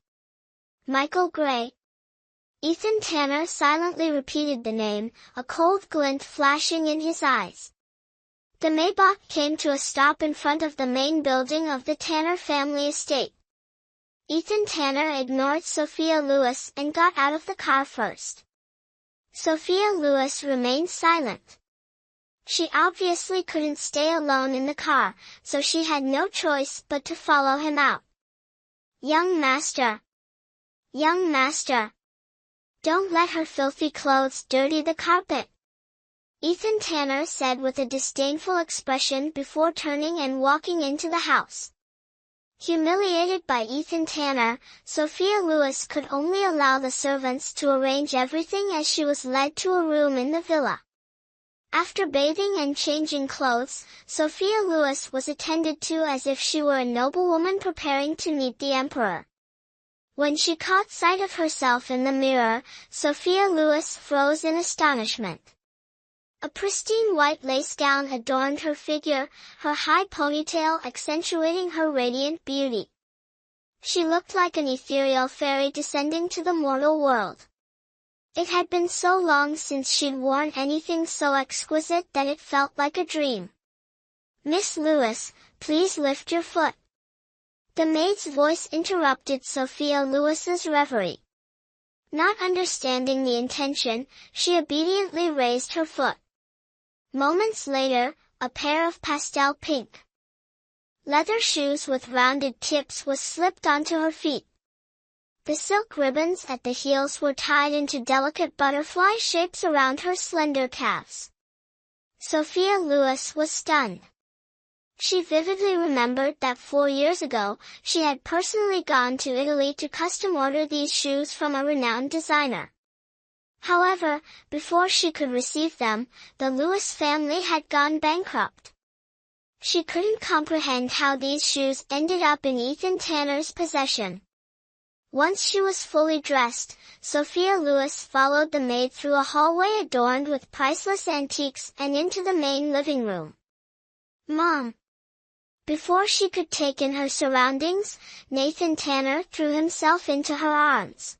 Michael Gray. Ethan Tanner silently repeated the name, a cold glint flashing in his eyes. The Maybach came to a stop in front of the main building of the Tanner family estate. Ethan Tanner ignored Sophia Lewis and got out of the car first. Sophia Lewis remained silent. She obviously couldn't stay alone in the car, so she had no choice but to follow him out. Young master! Young master! Don't let her filthy clothes dirty the carpet! Ethan Tanner said with a disdainful expression before turning and walking into the house. Humiliated by Ethan Tanner, Sophia Lewis could only allow the servants to arrange everything as she was led to a room in the villa. After bathing and changing clothes, Sophia Lewis was attended to as if she were a noblewoman preparing to meet the emperor. When she caught sight of herself in the mirror, Sophia Lewis froze in astonishment. A pristine white lace gown adorned her figure, her high ponytail accentuating her radiant beauty. She looked like an ethereal fairy descending to the mortal world. It had been so long since she'd worn anything so exquisite that it felt like a dream. Miss Lewis, please lift your foot. The maid's voice interrupted Sophia Lewis's reverie. Not understanding the intention, she obediently raised her foot. Moments later, a pair of pastel pink leather shoes with rounded tips was slipped onto her feet. The silk ribbons at the heels were tied into delicate butterfly shapes around her slender calves. Sophia Lewis was stunned. She vividly remembered that 4 years ago, she had personally gone to Italy to custom order these shoes from a renowned designer. However, before she could receive them, the Lewis family had gone bankrupt. She couldn't comprehend how these shoes ended up in Ethan Tanner's possession. Once she was fully dressed, Sophia Lewis followed the maid through a hallway adorned with priceless antiques and into the main living room. "Mom!" Before she could take in her surroundings, Nathan Tanner threw himself into her arms.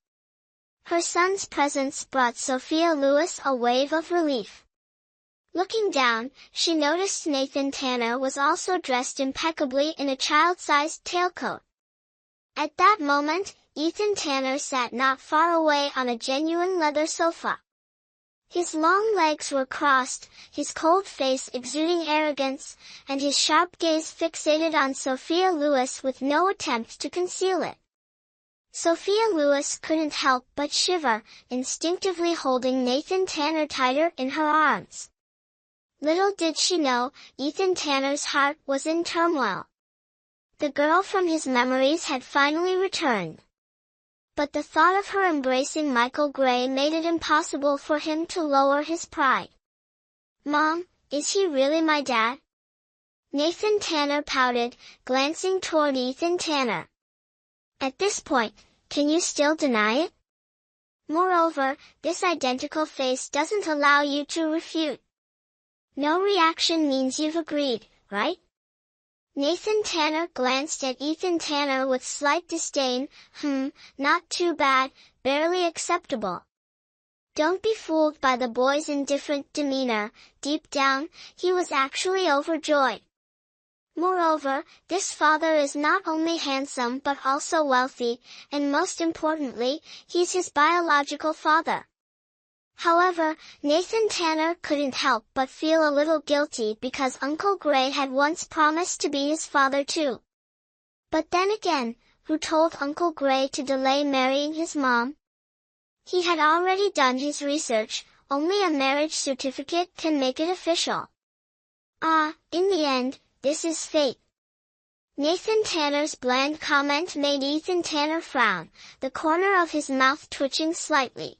Her son's presence brought Sophia Lewis a wave of relief. Looking down, she noticed Nathan Tanner was also dressed impeccably in a child-sized tailcoat. At that moment, Ethan Tanner sat not far away on a genuine leather sofa. His long legs were crossed, his cold face exuding arrogance, and his sharp gaze fixated on Sophia Lewis with no attempt to conceal it. Sophia Lewis couldn't help but shiver, instinctively holding Nathan Tanner tighter in her arms. Little did she know, Ethan Tanner's heart was in turmoil. The girl from his memories had finally returned. But the thought of her embracing Michael Gray made it impossible for him to lower his pride. "Mom, is he really my dad?" Nathan Tanner pouted, glancing toward Ethan Tanner. "At this point, can you still deny it? Moreover, this identical face doesn't allow you to refute. No reaction means you've agreed, right?" Nathan Tanner glanced at Ethan Tanner with slight disdain. Not too bad, barely acceptable." Don't be fooled by the boy's indifferent demeanor. Deep down, he was actually overjoyed. Moreover, this father is not only handsome but also wealthy, and most importantly, he's his biological father. However, Nathan Tanner couldn't help but feel a little guilty because Uncle Gray had once promised to be his father too. But then again, who told Uncle Gray to delay marrying his mom? He had already done his research, only a marriage certificate can make it official. In the end, this is fate. Nathan Tanner's bland comment made Ethan Tanner frown, the corner of his mouth twitching slightly.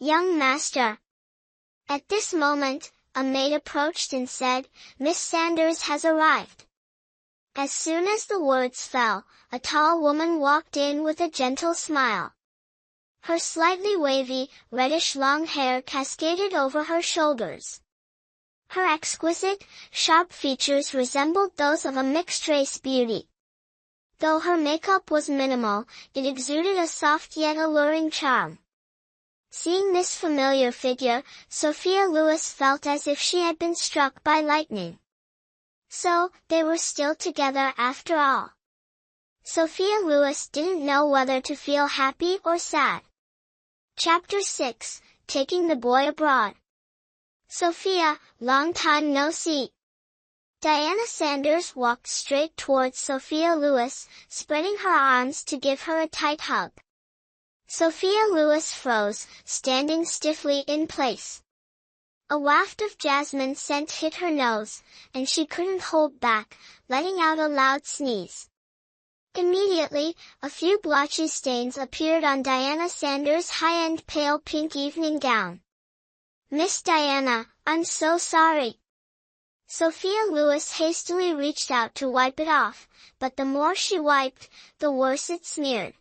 "Young master." At this moment, a maid approached and said, "Miss Sanders has arrived." As soon as the words fell, a tall woman walked in with a gentle smile. Her slightly wavy, reddish long hair cascaded over her shoulders. Her exquisite, sharp features resembled those of a mixed-race beauty. Though her makeup was minimal, it exuded a soft yet alluring charm. Seeing this familiar figure, Sophia Lewis felt as if she had been struck by lightning. So, they were still together after all. Sophia Lewis didn't know whether to feel happy or sad. Chapter 6, Taking the Boy Abroad. "Sophia, long time no see." Diana Sanders walked straight towards Sophia Lewis, spreading her arms to give her a tight hug. Sophia Lewis froze, standing stiffly in place. A waft of jasmine scent hit her nose, and she couldn't hold back, letting out a loud sneeze. Immediately, a few blotchy stains appeared on Diana Sanders' high-end pale pink evening gown. "Miss Diana, I'm so sorry." Sophia Lewis hastily reached out to wipe it off, but the more she wiped, the worse it smeared.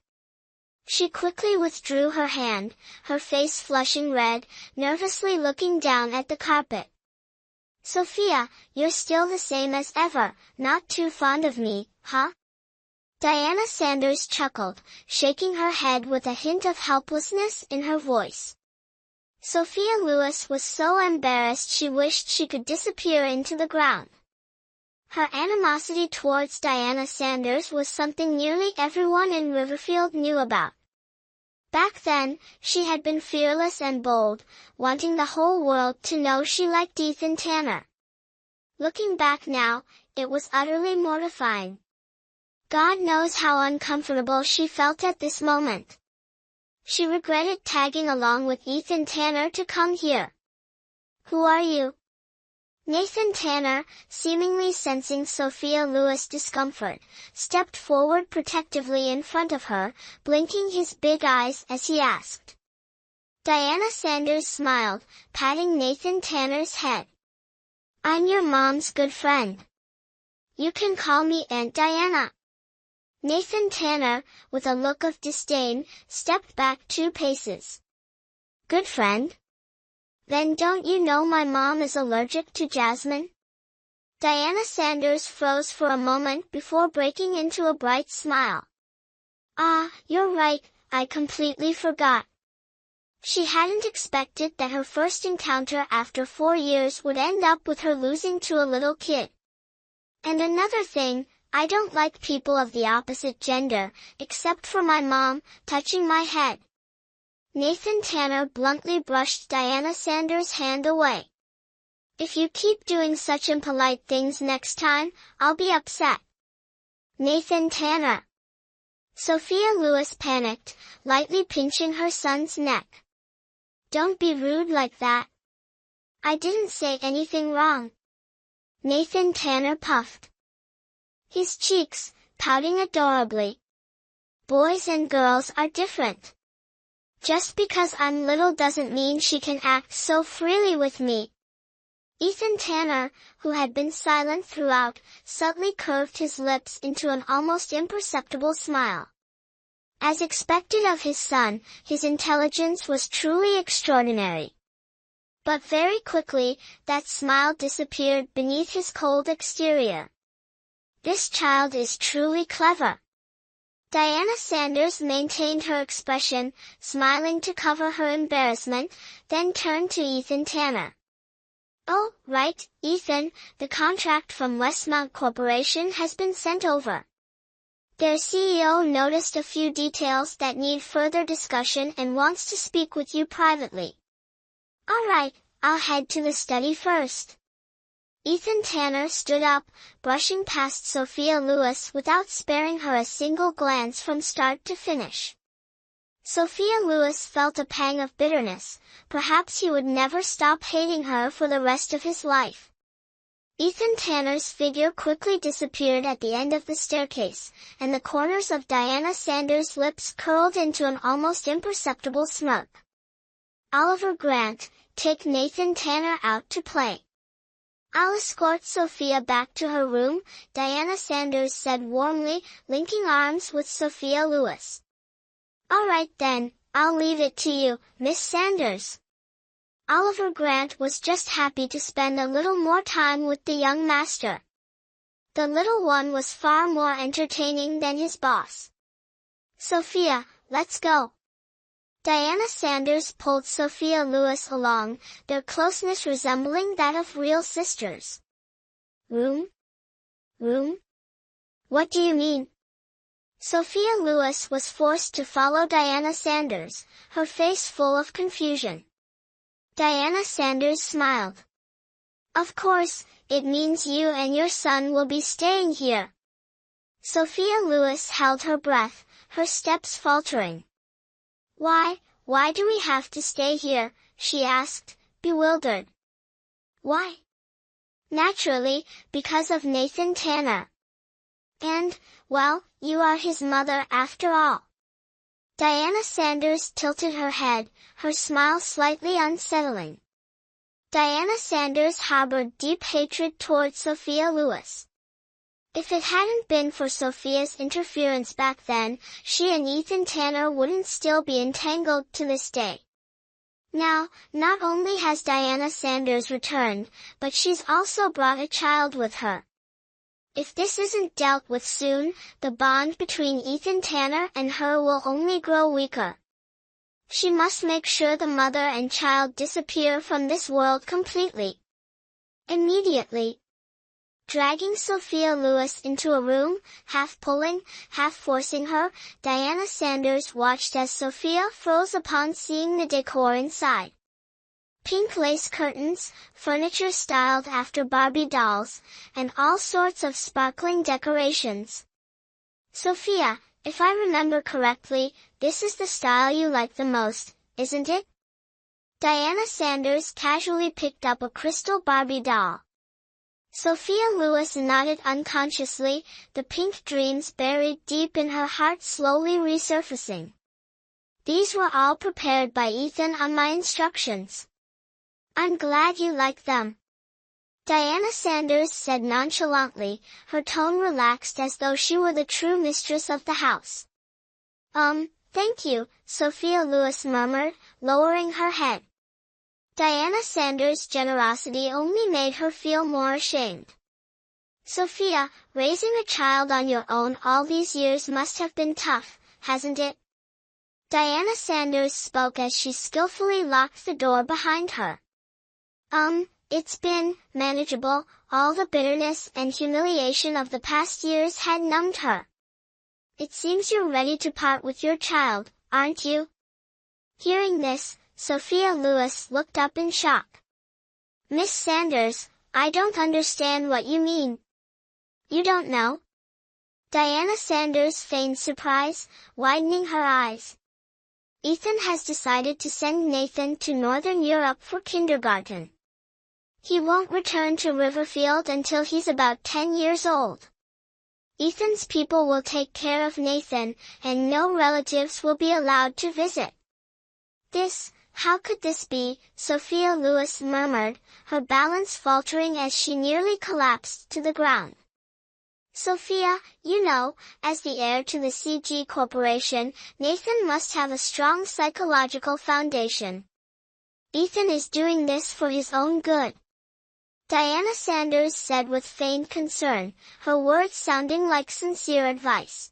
She quickly withdrew her hand, her face flushing red, nervously looking down at the carpet. "Sophia, you're still the same as ever, not too fond of me, huh?" Diana Sanders chuckled, shaking her head with a hint of helplessness in her voice. Sophia Lewis was so embarrassed she wished she could disappear into the ground. Her animosity towards Diana Sanders was something nearly everyone in Riverfield knew about. Back then, she had been fearless and bold, wanting the whole world to know she liked Ethan Tanner. Looking back now, it was utterly mortifying. God knows how uncomfortable she felt at this moment. She regretted tagging along with Ethan Tanner to come here. "Who are you?" Nathan Tanner, seemingly sensing Sophia Lewis' discomfort, stepped forward protectively in front of her, blinking his big eyes as he asked. Diana Sanders smiled, patting Nathan Tanner's head. "I'm your mom's good friend. You can call me Aunt Diana." Nathan Tanner, with a look of disdain, stepped back 2 paces. "Good friend? Then don't you know my mom is allergic to jasmine?" Diana Sanders froze for a moment before breaking into a bright smile. "Ah, you're right, I completely forgot." She hadn't expected that her first encounter after 4 years would end up with her losing to a little kid. "And another thing, I don't like people of the opposite gender, except for my mom," touching my head. Nathan Tanner bluntly brushed Diana Sanders' hand away. "If you keep doing such impolite things next time, I'll be upset." Nathan Tanner. Sophia Lewis panicked, lightly pinching her son's neck. "Don't be rude like that. I didn't say anything wrong." Nathan Tanner puffed his cheeks, pouting adorably. "Boys and girls are different. Just because I'm little doesn't mean she can act so freely with me." Ethan Tanner, who had been silent throughout, subtly curved his lips into an almost imperceptible smile. As expected of his son, his intelligence was truly extraordinary. But very quickly, that smile disappeared beneath his cold exterior. "This child is truly clever." Diana Sanders maintained her expression, smiling to cover her embarrassment, then turned to Ethan Tanner. "Oh, right, Ethan, the contract from Westmount Corporation has been sent over. Their CEO noticed a few details that need further discussion and wants to speak with you privately." "All right, I'll head to the study first." Ethan Tanner stood up, brushing past Sophia Lewis without sparing her a single glance from start to finish. Sophia Lewis felt a pang of bitterness. Perhaps he would never stop hating her for the rest of his life. Ethan Tanner's figure quickly disappeared at the end of the staircase, and the corners of Diana Sanders' lips curled into an almost imperceptible smirk. "Oliver Grant, take Nathan Tanner out to play." "I'll escort Sophia back to her room," Diana Sanders said warmly, linking arms with Sophia Lewis. "All right then, I'll leave it to you, Miss Sanders." Oliver Grant was just happy to spend a little more time with the young master. The little one was far more entertaining than his boss. "Sophia, let's go." Diana Sanders pulled Sophia Lewis along, their closeness resembling that of real sisters. "Room? Room? What do you mean?" Sophia Lewis was forced to follow Diana Sanders, her face full of confusion. Diana Sanders smiled. "Of course, it means you and your son will be staying here." Sophia Lewis held her breath, her steps faltering. Why do we have to stay here?" she asked, bewildered. "Why?" "Naturally, because of Nathan Tanner. And, well, you are his mother after all." Diana Sanders tilted her head, her smile slightly unsettling. Diana Sanders harbored deep hatred toward Sophia Lewis. If it hadn't been for Sophia's interference back then, she and Ethan Tanner wouldn't still be entangled to this day. Now, not only has Diana Sanders returned, but she's also brought a child with her. If this isn't dealt with soon, the bond between Ethan Tanner and her will only grow weaker. She must make sure the mother and child disappear from this world completely. Immediately. Dragging Sophia Lewis into a room, half pulling, half forcing her, Diana Sanders watched as Sophia froze upon seeing the decor inside. Pink lace curtains, furniture styled after Barbie dolls, and all sorts of sparkling decorations. Sophia, if I remember correctly, this is the style you like the most, isn't it? Diana Sanders casually picked up a crystal Barbie doll. Sophia Lewis nodded unconsciously, the pink dreams buried deep in her heart slowly resurfacing. These were all prepared by Ethan on my instructions. I'm glad you like them. Diana Sanders said nonchalantly, her tone relaxed as though she were the true mistress of the house. Thank you, Sophia Lewis murmured, lowering her head. Diana Sanders' generosity only made her feel more ashamed. Sophia, raising a child on your own all these years must have been tough, hasn't it? Diana Sanders spoke as she skillfully locked the door behind her. It's been manageable. All the bitterness and humiliation of the past years had numbed her. It seems you're ready to part with your child, aren't you? Hearing this, Sophia Lewis looked up in shock. Miss Sanders, I don't understand what you mean. You don't know? Diana Sanders feigned surprise, widening her eyes. Ethan has decided to send Nathan to Northern Europe for kindergarten. He won't return to Riverfield until he's about 10 years old. Ethan's people will take care of Nathan, and no relatives will be allowed to visit. How could this be? Sophia Lewis murmured, her balance faltering as she nearly collapsed to the ground. Sophia, you know, as the heir to the CG Corporation, Nathan must have a strong psychological foundation. Ethan is doing this for his own good. Diana Sanders said with feigned concern, her words sounding like sincere advice.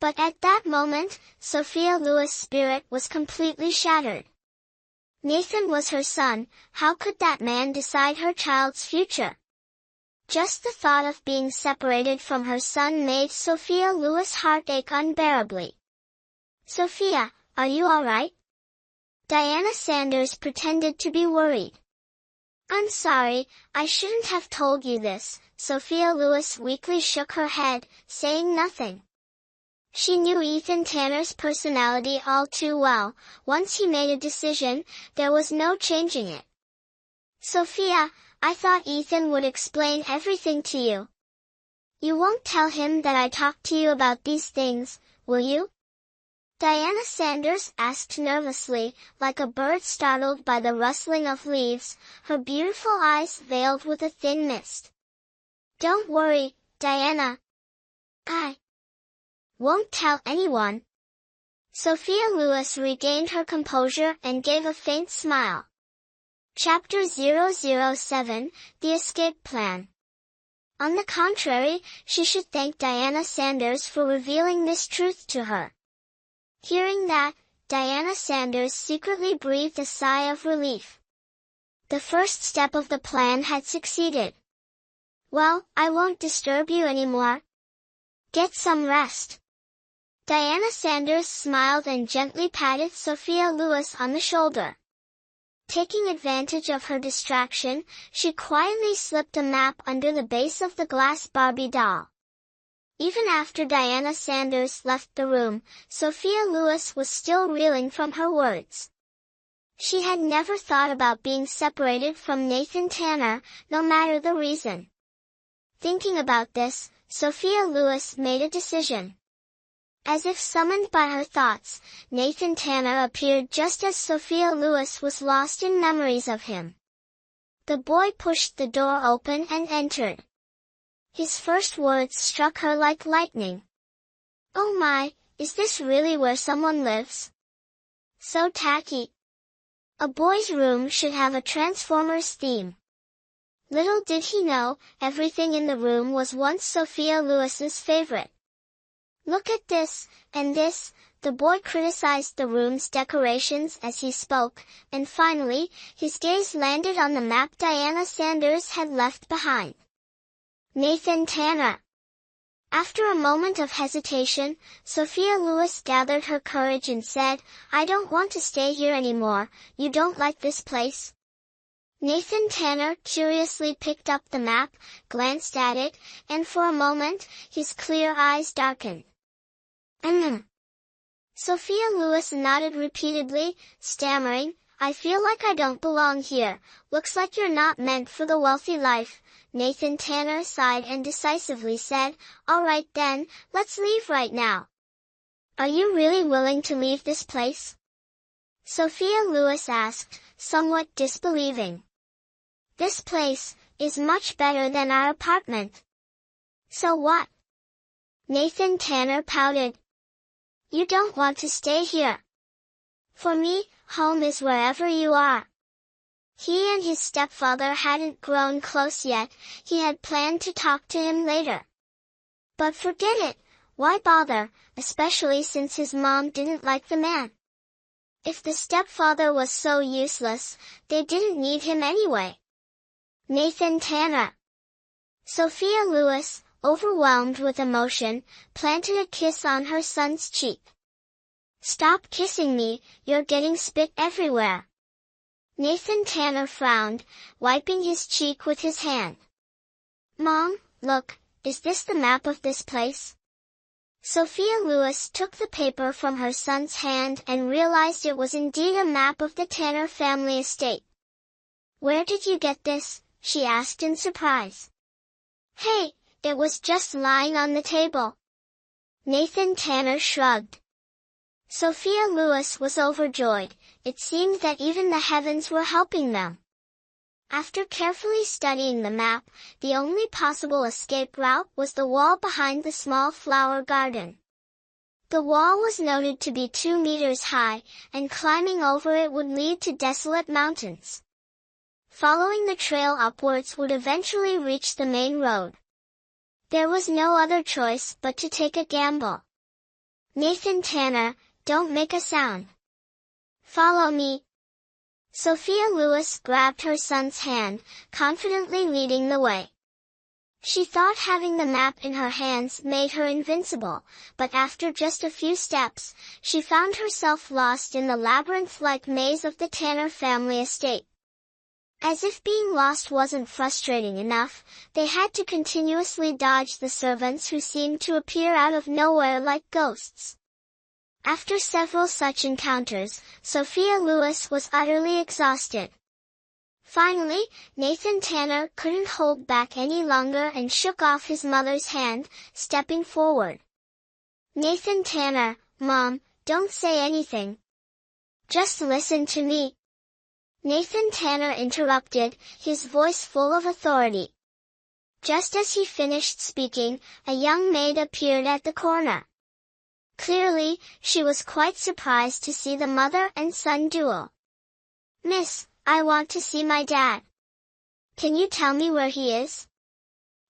But at that moment, Sophia Lewis' spirit was completely shattered. Nathan was her son, how could that man decide her child's future? Just the thought of being separated from her son made Sophia Lewis' heart ache unbearably. Sophia, are you all right? Diana Sanders pretended to be worried. I'm sorry, I shouldn't have told you this. Sophia Lewis weakly shook her head, saying nothing. She knew Ethan Tanner's personality all too well. Once he made a decision, there was no changing it. Sophia, I thought Ethan would explain everything to you. You won't tell him that I talked to you about these things, will you? Diana Sanders asked nervously, like a bird startled by the rustling of leaves, her beautiful eyes veiled with a thin mist. Don't worry, Diana. I won't tell anyone. Sophia Lewis regained her composure and gave a faint smile. Chapter 007, The Escape Plan. On the contrary, she should thank Diana Sanders for revealing this truth to her. Hearing that, Diana Sanders secretly breathed a sigh of relief. The first step of the plan had succeeded. Well, I won't disturb you anymore. Get some rest. Diana Sanders smiled and gently patted Sophia Lewis on the shoulder. Taking advantage of her distraction, she quietly slipped a map under the base of the glass Barbie doll. Even after Diana Sanders left the room, Sophia Lewis was still reeling from her words. She had never thought about being separated from Nathan Tanner, no matter the reason. Thinking about this, Sophia Lewis made a decision. As if summoned by her thoughts, Nathan Tanner appeared just as Sophia Lewis was lost in memories of him. The boy pushed the door open and entered. His first words struck her like lightning. Oh my, is this really where someone lives? So tacky. A boy's room should have a Transformers theme. Little did he know, everything in the room was once Sophia Lewis's favorite. Look at this, and this, the boy criticized the room's decorations as he spoke, and finally, his gaze landed on the map Diana Sanders had left behind. Nathan Tanner. After a moment of hesitation, Sophia Lewis gathered her courage and said, I don't want to stay here anymore. You don't like this place? Nathan Tanner curiously picked up the map, glanced at it, and for a moment, his clear eyes darkened. Sophia Lewis nodded repeatedly, stammering, I feel like I don't belong here. Looks like you're not meant for the wealthy life. Nathan Tanner sighed and decisively said, All right then, let's leave right now. Are you really willing to leave this place? Sophia Lewis asked, somewhat disbelieving. This place is much better than our apartment. So what? Nathan Tanner pouted. You don't want to stay here. For me, home is wherever you are. He and his stepfather hadn't grown close yet. He had planned to talk to him later. But forget it. Why bother, especially since his mom didn't like the man? If the stepfather was so useless, they didn't need him anyway. Nathan Tanner. Sophia Lewis, overwhelmed with emotion, planted a kiss on her son's cheek. Stop kissing me, you're getting spit everywhere. Nathan Tanner frowned, wiping his cheek with his hand. Mom, look, is this the map of this place? Sophia Lewis took the paper from her son's hand and realized it was indeed a map of the Tanner family estate. Where did you get this? She asked in surprise. Hey, it was just lying on the table. Nathan Tanner shrugged. Sophia Lewis was overjoyed. It seemed that even the heavens were helping them. After carefully studying the map, the only possible escape route was the wall behind the small flower garden. The wall was noted to be 2 meters high, and climbing over it would lead to desolate mountains. Following the trail upwards would eventually reach the main road. There was no other choice but to take a gamble. Nathan Tanner, don't make a sound. Follow me. Sophia Lewis grabbed her son's hand, confidently leading the way. She thought having the map in her hands made her invincible, but after just a few steps, she found herself lost in the labyrinth-like maze of the Tanner family estate. As if being lost wasn't frustrating enough, they had to continuously dodge the servants who seemed to appear out of nowhere like ghosts. After several such encounters, Sophia Lewis was utterly exhausted. Finally, Nathan Tanner couldn't hold back any longer and shook off his mother's hand, stepping forward. Nathan Tanner, Mom, don't say anything. Just listen to me. Nathan Tanner interrupted, his voice full of authority. Just as he finished speaking, a young maid appeared at the corner. Clearly, she was quite surprised to see the mother and son duo. Miss, I want to see my dad. Can you tell me where he is?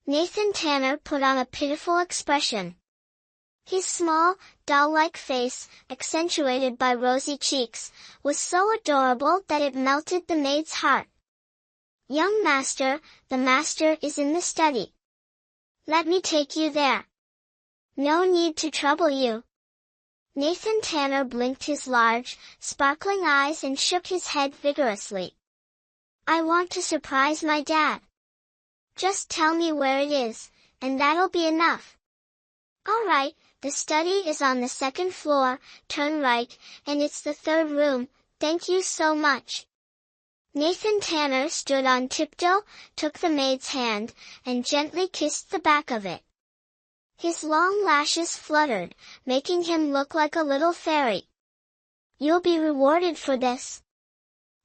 Nathan Tanner put on a pitiful expression. His small, doll-like face, accentuated by rosy cheeks, was so adorable that it melted the maid's heart. Young master, the master is in the study. Let me take you there. No need to trouble you. Nathan Tanner blinked his large, sparkling eyes and shook his head vigorously. I want to surprise my dad. Just tell me where it is, and that'll be enough. All right, the study is on the 2nd floor, turn right, and it's the 3rd room, thank you so much. Nathan Tanner stood on tiptoe, took the maid's hand, and gently kissed the back of it. His long lashes fluttered, making him look like a little fairy. You'll be rewarded for this.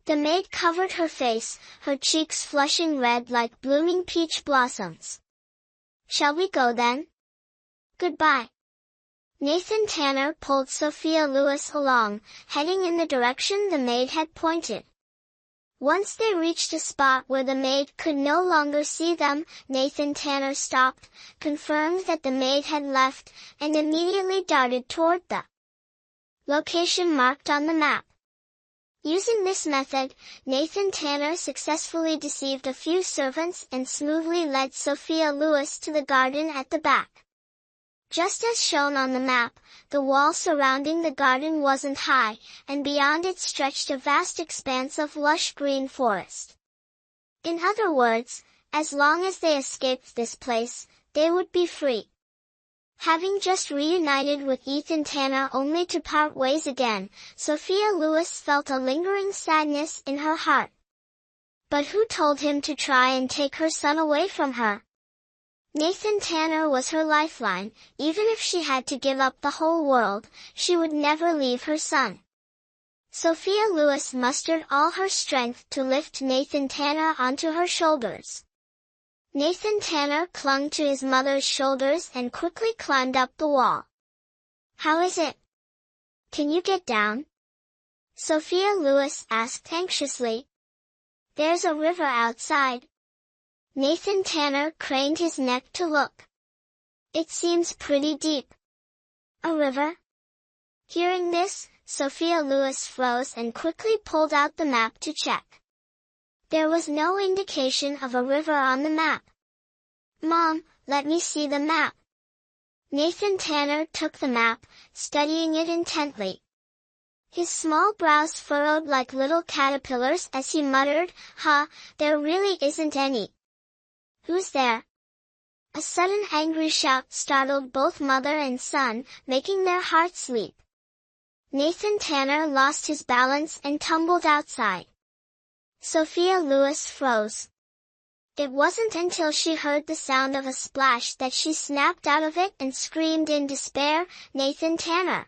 The maid covered her face, her cheeks flushing red like blooming peach blossoms. Shall we go then? Goodbye. Nathan Tanner pulled Sophia Lewis along, heading in the direction the maid had pointed. Once they reached a spot where the maid could no longer see them, Nathan Tanner stopped, confirmed that the maid had left, and immediately darted toward the location marked on the map. Using this method, Nathan Tanner successfully deceived a few servants and smoothly led Sophia Lewis to the garden at the back. Just as shown on the map, the wall surrounding the garden wasn't high, and beyond it stretched a vast expanse of lush green forest. In other words, as long as they escaped this place, they would be free. Having just reunited with Ethan Tanner only to part ways again, Sophia Lewis felt a lingering sadness in her heart. But who told him to try and take her son away from her? Nathan Tanner was her lifeline. Even if she had to give up the whole world, she would never leave her son. Sophia Lewis mustered all her strength to lift Nathan Tanner onto her shoulders. Nathan Tanner clung to his mother's shoulders and quickly climbed up the wall. "How is it? Can you get down?" Sophia Lewis asked anxiously. "There's a river outside." Nathan Tanner craned his neck to look. "It seems pretty deep." "A river?" Hearing this, Sophia Lewis froze and quickly pulled out the map to check. There was no indication of a river on the map. "Mom, let me see the map." Nathan Tanner took the map, studying it intently. His small brows furrowed like little caterpillars as he muttered, there really isn't any." "Who's there?" A sudden angry shout startled both mother and son, making their hearts leap. Nathan Tanner lost his balance and tumbled outside. Sophia Lewis froze. It wasn't until she heard the sound of a splash that she snapped out of it and screamed in despair, "Nathan Tanner!"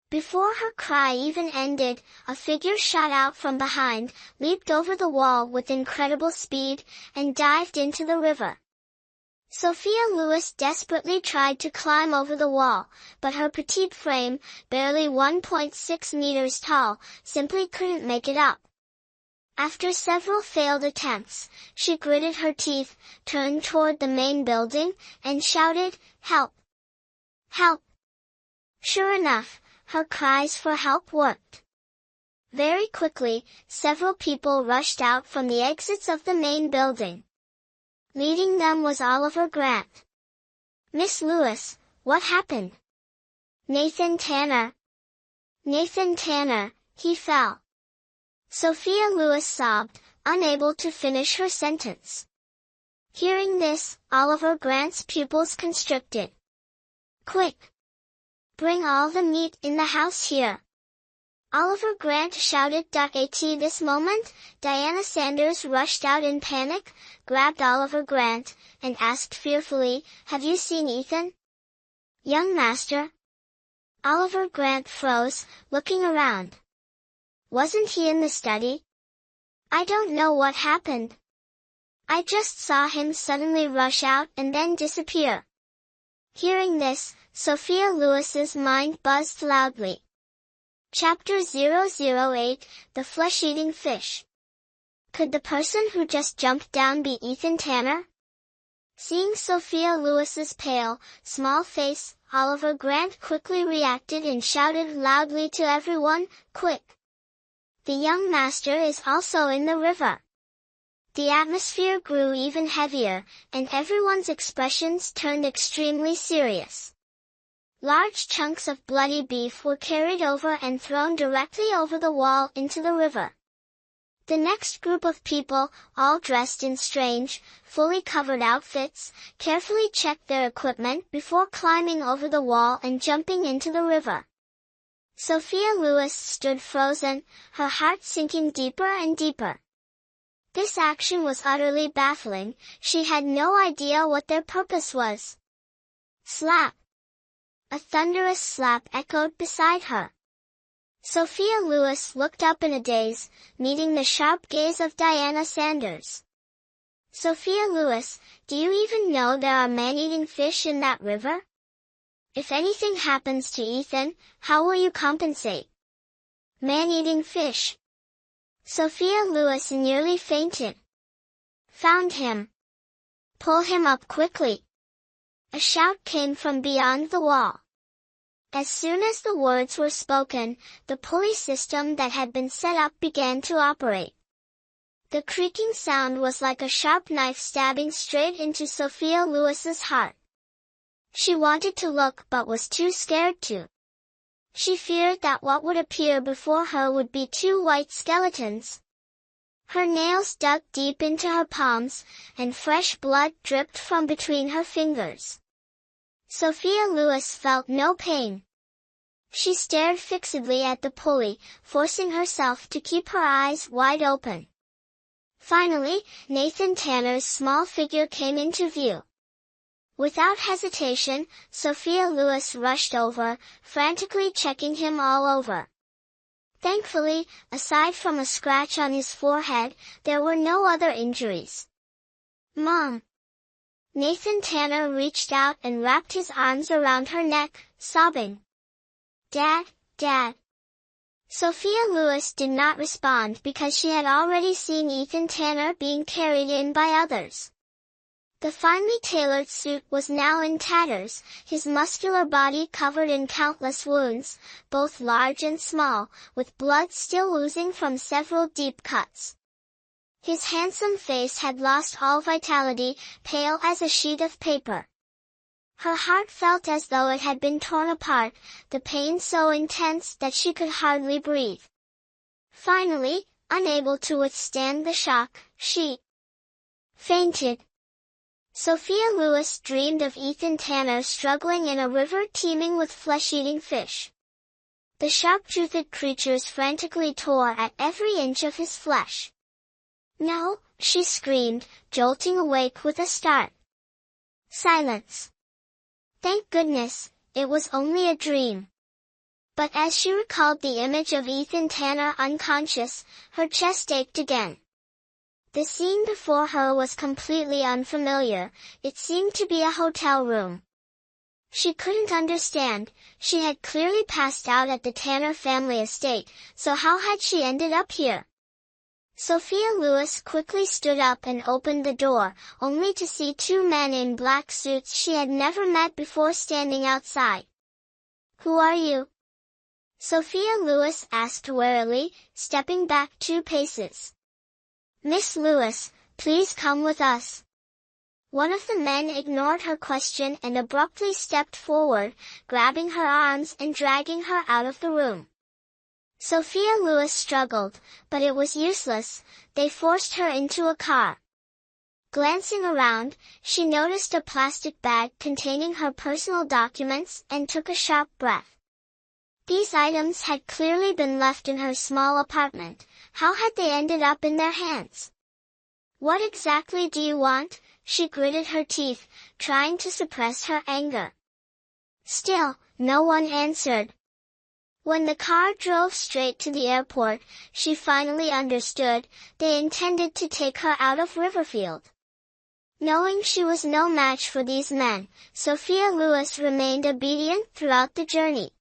Before her cry even ended, a figure shot out from behind, leaped over the wall with incredible speed, and dived into the river. Sophia Lewis desperately tried to climb over the wall, but her petite frame, barely 1.6 meters tall, simply couldn't make it up. After several failed attempts, she gritted her teeth, turned toward the main building, and shouted, "Help! Help!" Sure enough, her cries for help worked. Very quickly, several people rushed out from the exits of the main building. Leading them was Oliver Grant. "Miss Lewis, what happened?" "Nathan Tanner. Nathan Tanner, he fell." Sophia Lewis sobbed, unable to finish her sentence. Hearing this, Oliver Grant's pupils constricted. "Quick! Bring all the meat in the house here." Oliver Grant shouted. At this moment, Diana Sanders rushed out in panic, grabbed Oliver Grant, and asked fearfully, "Have you seen Ethan?" "Young master?" Oliver Grant froze, looking around. "Wasn't he in the study?" "I don't know what happened. I just saw him suddenly rush out and then disappear." Hearing this, Sophia Lewis's mind buzzed loudly. Chapter 008, The Flesh-Eating Fish. Could the person who just jumped down be Ethan Tanner? Seeing Sophia Lewis's pale, small face, Oliver Grant quickly reacted and shouted loudly to everyone, "Quick! The young master is also in the river." The atmosphere grew even heavier, and everyone's expressions turned extremely serious. Large chunks of bloody beef were carried over and thrown directly over the wall into the river. The next group of people, all dressed in strange, fully covered outfits, carefully checked their equipment before climbing over the wall and jumping into the river. Sophia Lewis stood frozen, her heart sinking deeper and deeper. This action was utterly baffling. She had no idea what their purpose was. Slap! A thunderous slap echoed beside her. Sophia Lewis looked up in a daze, meeting the sharp gaze of Diana Sanders. "Sophia Lewis, do you even know there are man-eating fish in that river? If anything happens to Ethan, how will you compensate?" "Man-eating fish." Sophia Lewis nearly fainted. "Found him. Pull him up quickly." A shout came from beyond the wall. As soon as the words were spoken, the pulley system that had been set up began to operate. The creaking sound was like a sharp knife stabbing straight into Sophia Lewis's heart. She wanted to look but was too scared to. She feared that what would appear before her would be two white skeletons. Her nails dug deep into her palms, and fresh blood dripped from between her fingers. Sophia Lewis felt no pain. She stared fixedly at the pulley, forcing herself to keep her eyes wide open. Finally, Nathan Tanner's small figure came into view. Without hesitation, Sophia Lewis rushed over, frantically checking him all over. Thankfully, aside from a scratch on his forehead, there were no other injuries. "Mom!" Nathan Tanner reached out and wrapped his arms around her neck, sobbing. "Dad, Dad." Sophia Lewis did not respond because she had already seen Ethan Tanner being carried in by others. The finely tailored suit was now in tatters, his muscular body covered in countless wounds, both large and small, with blood still oozing from several deep cuts. His handsome face had lost all vitality, pale as a sheet of paper. Her heart felt as though it had been torn apart, the pain so intense that she could hardly breathe. Finally, unable to withstand the shock, she fainted. Sophia Lewis dreamed of Ethan Tanner struggling in a river teeming with flesh-eating fish. The sharp-toothed creatures frantically tore at every inch of his flesh. "No," she screamed, jolting awake with a start. Silence. Thank goodness, it was only a dream. But as she recalled the image of Ethan Tanner unconscious, her chest ached again. The scene before her was completely unfamiliar, it seemed to be a hotel room. She couldn't understand, she had clearly passed out at the Tanner family estate, so how had she ended up here? Sophia Lewis quickly stood up and opened the door, only to see two men in black suits she had never met before standing outside. "Who are you?" Sophia Lewis asked warily, stepping back 2 paces. "Miss Lewis, please come with us." One of the men ignored her question and abruptly stepped forward, grabbing her arms and dragging her out of the room. Sophia Lewis struggled, but it was useless, they forced her into a car. Glancing around, she noticed a plastic bag containing her personal documents and took a sharp breath. These items had clearly been left in her small apartment. How had they ended up in their hands? "What exactly do you want?" she gritted her teeth, trying to suppress her anger. Still, no one answered. When the car drove straight to the airport, she finally understood, they intended to take her out of Riverfield. Knowing she was no match for these men, Sophia Lewis remained obedient throughout the journey.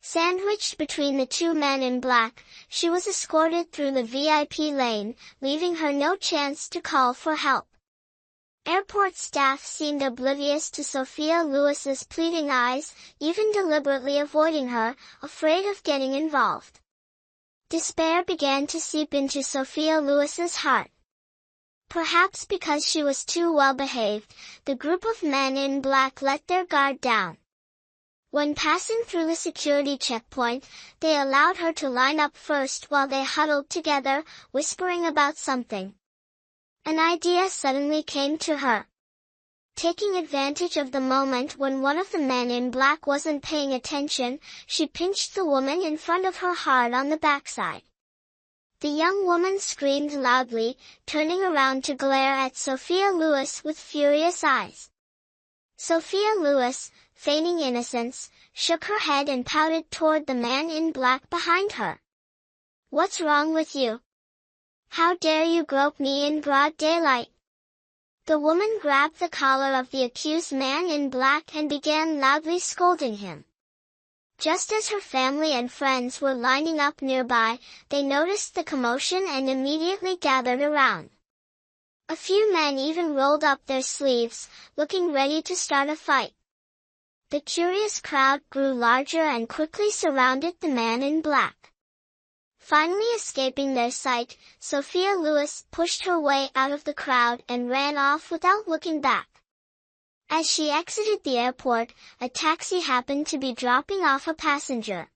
Sandwiched between the two men in black, she was escorted through the VIP lane, leaving her no chance to call for help. Airport staff seemed oblivious to Sophia Lewis's pleading eyes, even deliberately avoiding her, afraid of getting involved. Despair began to seep into Sophia Lewis's heart. Perhaps because she was too well behaved, the group of men in black let their guard down. When passing through the security checkpoint, they allowed her to line up first while they huddled together, whispering about something. An idea suddenly came to her. Taking advantage of the moment when one of the men in black wasn't paying attention, she pinched the woman in front of her hard on the backside. The young woman screamed loudly, turning around to glare at Sophia Lewis with furious eyes. Sophia Lewis, feigning innocence, shook her head and pouted toward the man in black behind her. "What's wrong with you? How dare you grope me in broad daylight?" The woman grabbed the collar of the accused man in black and began loudly scolding him. Just as her family and friends were lining up nearby, they noticed the commotion and immediately gathered around. A few men even rolled up their sleeves, looking ready to start a fight. The curious crowd grew larger and quickly surrounded the man in black. Finally escaping their sight, Sophia Lewis pushed her way out of the crowd and ran off without looking back. As she exited the airport, a taxi happened to be dropping off a passenger.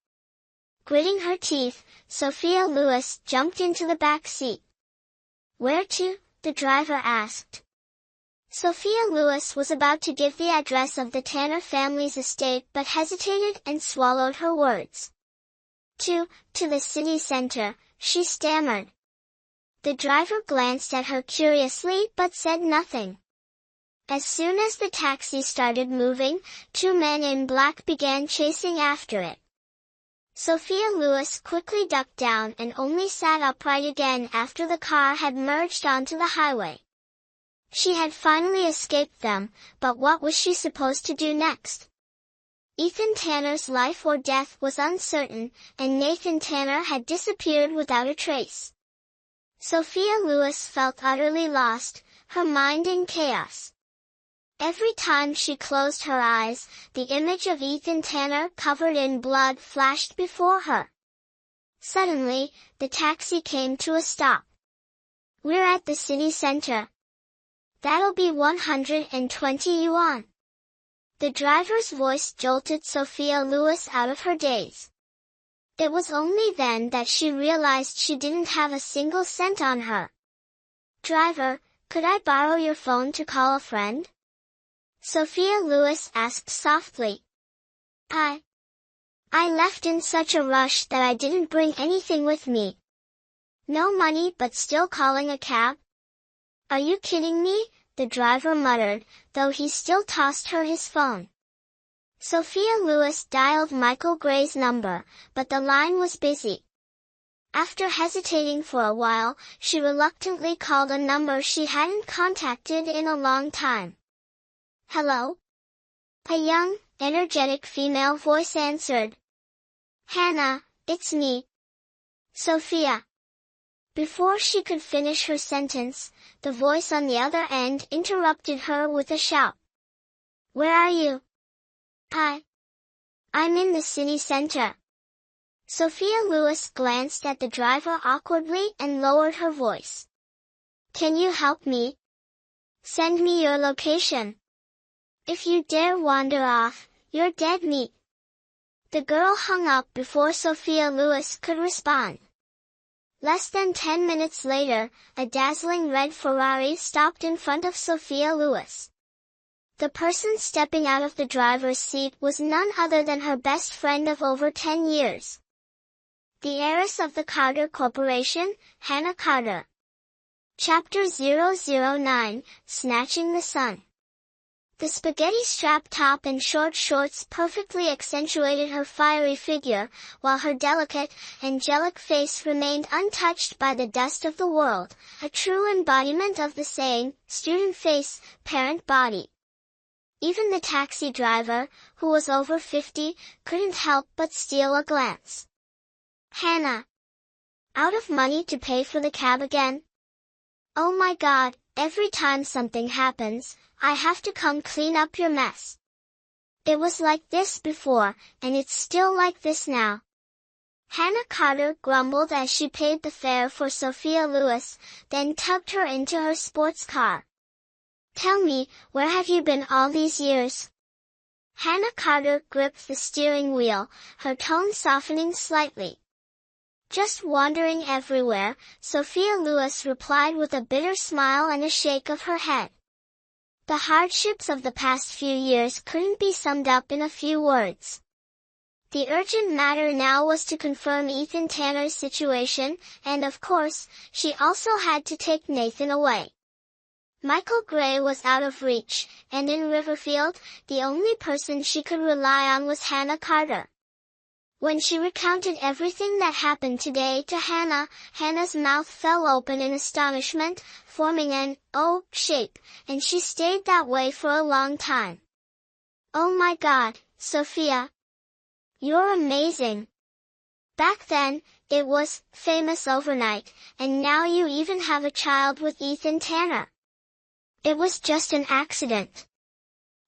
Gritting her teeth, Sophia Lewis jumped into the back seat. "Where to?" the driver asked. Sophia Lewis was about to give the address of the Tanner family's estate but hesitated and swallowed her words. To the city center," she stammered. The driver glanced at her curiously but said nothing. As soon as the taxi started moving, two men in black began chasing after it. Sophia Lewis quickly ducked down and only sat upright again after the car had merged onto the highway. She had finally escaped them, but what was she supposed to do next? Ethan Tanner's life or death was uncertain, and Nathan Tanner had disappeared without a trace. Sophia Lewis felt utterly lost, her mind in chaos. Every time she closed her eyes, the image of Ethan Tanner covered in blood flashed before her. Suddenly, the taxi came to a stop. "We're at the city center. That'll be 120 yuan. The driver's voice jolted Sophia Lewis out of her daze. It was only then that she realized she didn't have a single cent on her. "Driver, could I borrow your phone to call a friend?" Sophia Lewis asked softly. I left in such a rush that I didn't bring anything with me." "No money but still calling a cab? Are you kidding me?" the driver muttered, though he still tossed her his phone. Sophia Lewis dialed Michael Gray's number, but the line was busy. After hesitating for a while, she reluctantly called a number she hadn't contacted in a long time. "Hello?" A young, energetic female voice answered. "Hannah, it's me. Sophia." Before she could finish her sentence, the voice on the other end interrupted her with a shout. "Where are you?" I'm in the city center." Sophia Lewis glanced at the driver awkwardly and lowered her voice. "Can you help me? Send me your location. If you dare wander off, you're dead meat." The girl hung up before Sophia Lewis could respond. Less than 10 minutes later, a dazzling red Ferrari stopped in front of Sophia Lewis. The person stepping out of the driver's seat was none other than her best friend of over 10 years. The heiress of the Carter Corporation, Hannah Carter. Chapter 009, Snatching the Sun. The spaghetti strap top and short shorts perfectly accentuated her fiery figure, while her delicate, angelic face remained untouched by the dust of the world, a true embodiment of the saying, "Student face, parent body." Even the taxi driver, who was over 50, couldn't help but steal a glance. "Hannah. Out of money to pay for the cab again? Oh my God, every time something happens, I have to come clean up your mess. It was like this before, and it's still like this now." Hannah Carter grumbled as she paid the fare for Sophia Lewis, then tugged her into her sports car. "Tell me, where have you been all these years?" Hannah Carter gripped the steering wheel, her tone softening slightly. "Just wandering everywhere," Sophia Lewis replied with a bitter smile and a shake of her head. The hardships of the past few years couldn't be summed up in a few words. The urgent matter now was to confirm Ethan Tanner's situation, and of course, she also had to take Nathan away. Michael Gray was out of reach, and in Riverfield, the only person she could rely on was Hannah Carter. When she recounted everything that happened today to Hannah, Hannah's mouth fell open in astonishment, forming an O shape, and she stayed that way for a long time. "Oh my God, Sophia. You're amazing. Back then, it was famous overnight, and now you even have a child with Ethan Tanner. It was just an accident."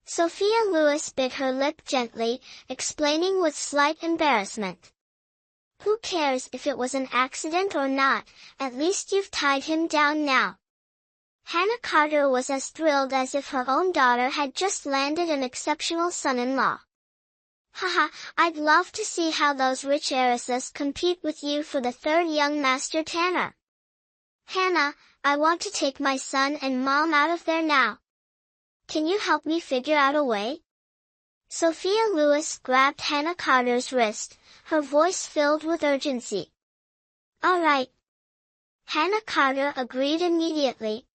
Sophia Lewis bit her lip gently, explaining with slight embarrassment. Who cares if it was an accident or not, at least you've tied him down now. Hannah Carter was as thrilled as if her own daughter had just landed an exceptional son-in-law. Haha, I'd love to see how those rich heiresses compete with you for the third young master Tanner. Hannah, I want to take my son and mom out of there now. Can you help me figure out a way? Sophia Lewis grabbed Hannah Carter's wrist, her voice filled with urgency. All right. Hannah Carter agreed immediately.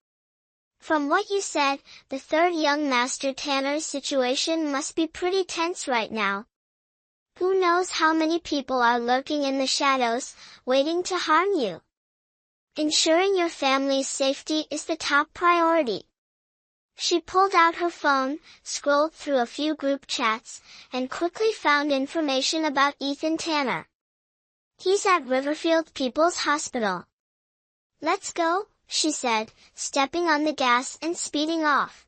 From what you said, the third young master Tanner's situation must be pretty tense right now. Who knows how many people are lurking in the shadows, waiting to harm you. Ensuring your family's safety is the top priority. She pulled out her phone, scrolled through a few group chats, and quickly found information about Ethan Tanner. He's at Riverfield People's Hospital. Let's go, she said, stepping on the gas and speeding off.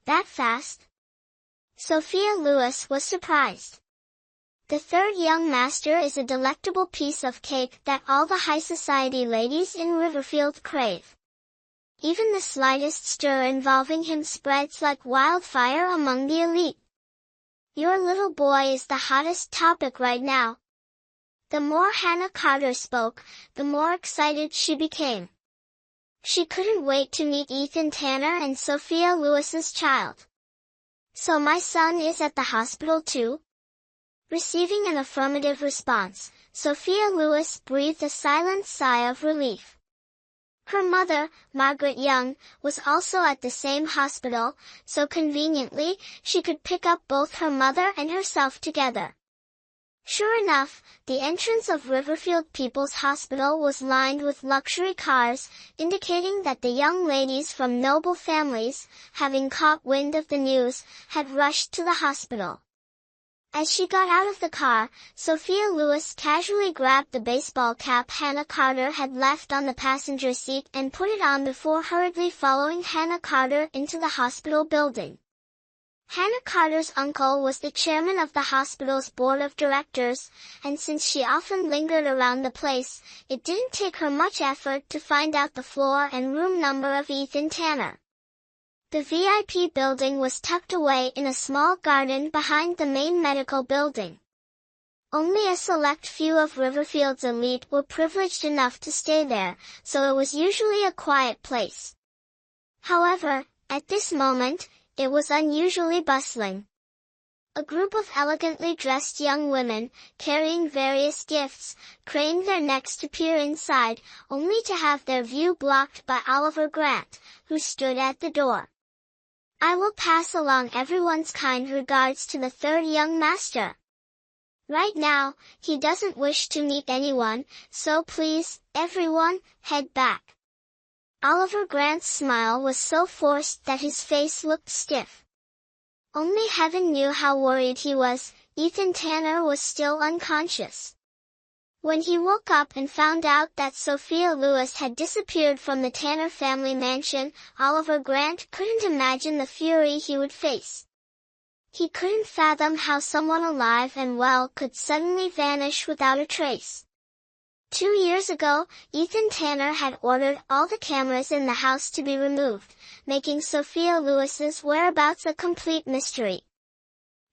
That fast? Sophia Lewis was surprised. The third young master is a delectable piece of cake that all the high society ladies in Riverfield crave. Even the slightest stir involving him spreads like wildfire among the elite. Your little boy is the hottest topic right now. The more Hannah Carter spoke, the more excited she became. She couldn't wait to meet Ethan Tanner and Sophia Lewis's child. So my son is at the hospital too? Receiving an affirmative response, Sophia Lewis breathed a silent sigh of relief. Her mother, Margaret Young, was also at the same hospital, so conveniently, she could pick up both her mother and herself together. Sure enough, the entrance of Riverfield People's Hospital was lined with luxury cars, indicating that the young ladies from noble families, having caught wind of the news, had rushed to the hospital. As she got out of the car, Sophia Lewis casually grabbed the baseball cap Hannah Carter had left on the passenger seat and put it on before hurriedly following Hannah Carter into the hospital building. Hannah Carter's uncle was the chairman of the hospital's board of directors, and since she often lingered around the place, it didn't take her much effort to find out the floor and room number of Ethan Tanner. The VIP building was tucked away in a small garden behind the main medical building. Only a select few of Riverfield's elite were privileged enough to stay there, so it was usually a quiet place. However, at this moment, it was unusually bustling. A group of elegantly dressed young women, carrying various gifts, craned their necks to peer inside, only to have their view blocked by Oliver Grant, who stood at the door. I will pass along everyone's kind regards to the third young master. Right now, he doesn't wish to meet anyone, so please, everyone, head back. Oliver Grant's smile was so forced that his face looked stiff. Only heaven knew how worried he was. Ethan Tanner was still unconscious. When he woke up and found out that Sophia Lewis had disappeared from the Tanner family mansion, Oliver Grant couldn't imagine the fury he would face. He couldn't fathom how someone alive and well could suddenly vanish without a trace. 2 years ago, Ethan Tanner had ordered all the cameras in the house to be removed, making Sophia Lewis's whereabouts a complete mystery.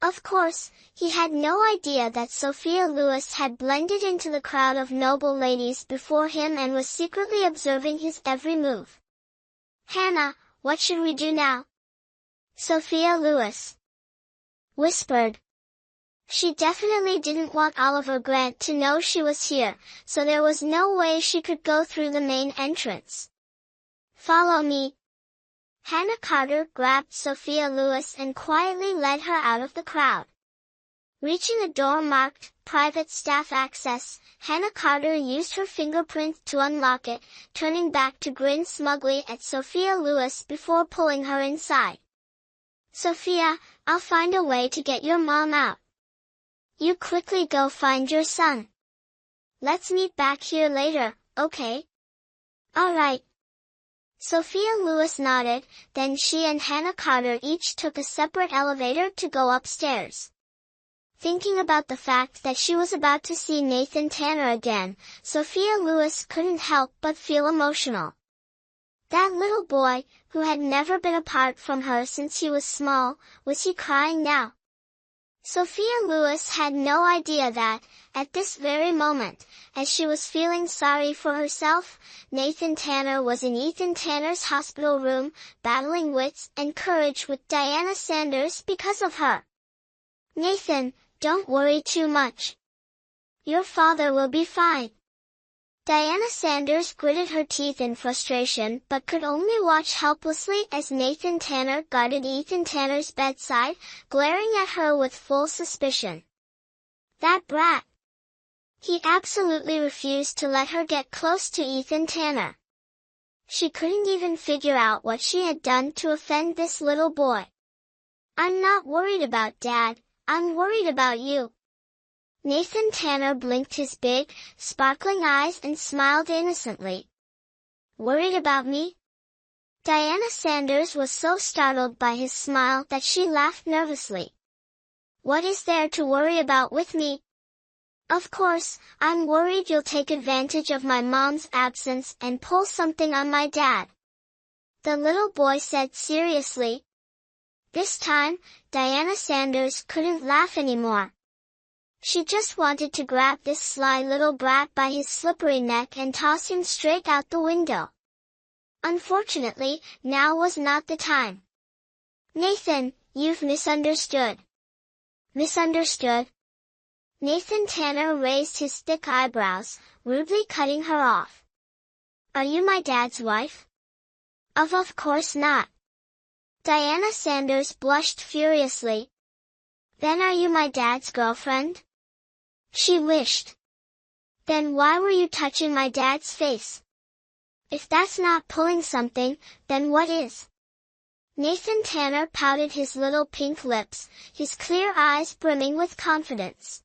Of course, he had no idea that Sophia Lewis had blended into the crowd of noble ladies before him and was secretly observing his every move. Hannah, what should we do now? Sophia Lewis whispered. She definitely didn't want Oliver Grant to know she was here, so there was no way she could go through the main entrance. Follow me. Hannah Carter grabbed Sophia Lewis and quietly led her out of the crowd. Reaching a door marked, Private Staff Access, Hannah Carter used her fingerprint to unlock it, turning back to grin smugly at Sophia Lewis before pulling her inside. Sophia, I'll find a way to get your mom out. You quickly go find your son. Let's meet back here later, okay? All right. Sophia Lewis nodded, then she and Hannah Carter each took a separate elevator to go upstairs. Thinking about the fact that she was about to see Nathan Tanner again, Sophia Lewis couldn't help but feel emotional. That little boy, who had never been apart from her since he was small, was he crying now? Sophia Lewis had no idea that, at this very moment, as she was feeling sorry for herself, Nathan Tanner was in Ethan Tanner's hospital room, battling wits and courage with Diana Sanders because of her. "Nathan, don't worry too much. Your father will be fine." Diana Sanders gritted her teeth in frustration but could only watch helplessly as Nathan Tanner guarded Ethan Tanner's bedside, glaring at her with full suspicion. That brat! He absolutely refused to let her get close to Ethan Tanner. She couldn't even figure out what she had done to offend this little boy. "I'm not worried about Dad, I'm worried about you." Nathan Tanner blinked his big, sparkling eyes and smiled innocently. "Worried about me?" Diana Sanders was so startled by his smile that she laughed nervously. "What is there to worry about with me? Of course, I'm worried you'll take advantage of my mom's absence and pull something on my dad," the little boy said seriously. This time, Diana Sanders couldn't laugh anymore. She just wanted to grab this sly little brat by his slippery neck and toss him straight out the window. Unfortunately, now was not the time. "Nathan, you've misunderstood." "Misunderstood?" Nathan Tanner raised his thick eyebrows, rudely cutting her off. "Are you my dad's wife?" Of course not." Diana Sanders blushed furiously. "Then are you my dad's girlfriend?" She wished. "Then why were you touching my dad's face? If that's not pulling something, then what is?" Nathan Tanner pouted his little pink lips, his clear eyes brimming with confidence.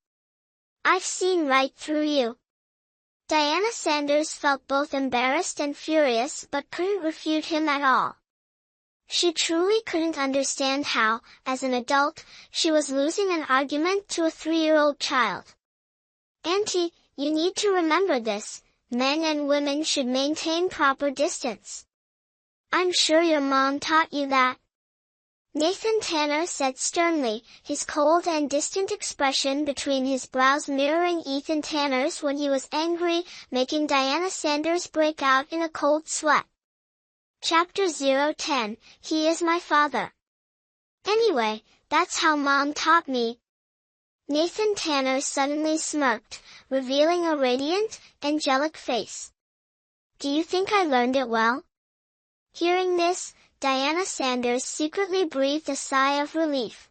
"I've seen right through you." Diana Sanders felt both embarrassed and furious but couldn't refute him at all. She truly couldn't understand how, as an adult, she was losing an argument to a 3-year-old child. "Auntie, you need to remember this, men and women should maintain proper distance. I'm sure your mom taught you that." Nathan Tanner said sternly, his cold and distant expression between his brows mirroring Ethan Tanner's when he was angry, making Diana Sanders break out in a cold sweat. Chapter 010, He is my father. "Anyway, that's how Mom taught me." Nathan Tanner suddenly smirked, revealing a radiant, angelic face. "Do you think I learned it well?" Hearing this, Diana Sanders secretly breathed a sigh of relief.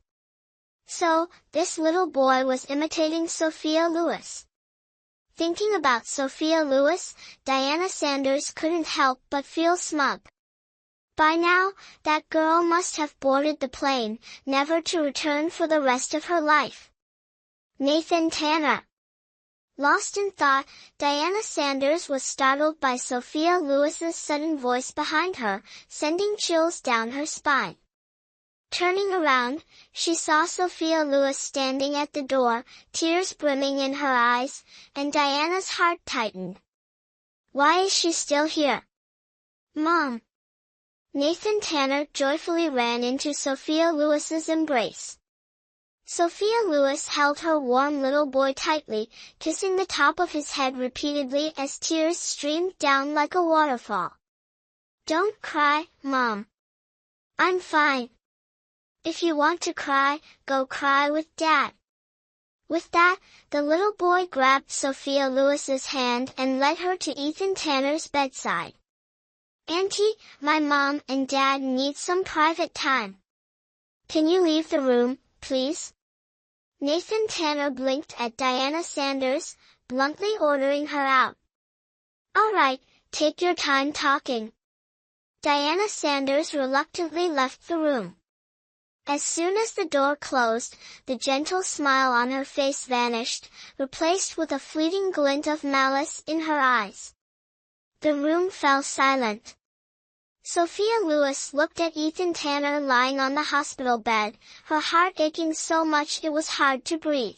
So, this little boy was imitating Sophia Lewis. Thinking about Sophia Lewis, Diana Sanders couldn't help but feel smug. By now, that girl must have boarded the plane, never to return for the rest of her life. Nathan Tanner. Lost in thought, Diana Sanders was startled by Sophia Lewis's sudden voice behind her, sending chills down her spine. Turning around, she saw Sophia Lewis standing at the door, tears brimming in her eyes, and Diana's heart tightened. "Why is she still here?" "Mom!" Nathan Tanner joyfully ran into Sophia Lewis's embrace. Sophia Lewis held her warm little boy tightly, kissing the top of his head repeatedly as tears streamed down like a waterfall. "Don't cry, Mom. I'm fine. If you want to cry, go cry with Dad." With that, the little boy grabbed Sophia Lewis's hand and led her to Ethan Tanner's bedside. "Auntie, my mom and Dad need some private time. Can you leave the room, please?" Nathan Tanner blinked at Diana Sanders, bluntly ordering her out. "All right, take your time talking." Diana Sanders reluctantly left the room. As soon as the door closed, the gentle smile on her face vanished, replaced with a fleeting glint of malice in her eyes. The room fell silent. Sophia Lewis looked at Ethan Tanner lying on the hospital bed, her heart aching so much it was hard to breathe.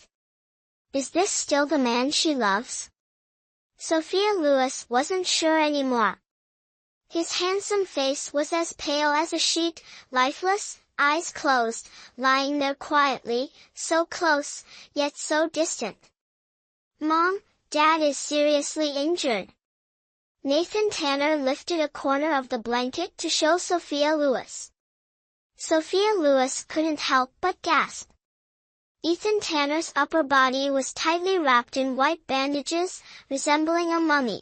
Is this still the man she loves? Sophia Lewis wasn't sure anymore. His handsome face was as pale as a sheet, lifeless, eyes closed, lying there quietly, so close, yet so distant. Mom, Dad is seriously injured. Nathan Tanner lifted a corner of the blanket to show Sophia Lewis. Sophia Lewis couldn't help but gasp. Ethan Tanner's upper body was tightly wrapped in white bandages, resembling a mummy.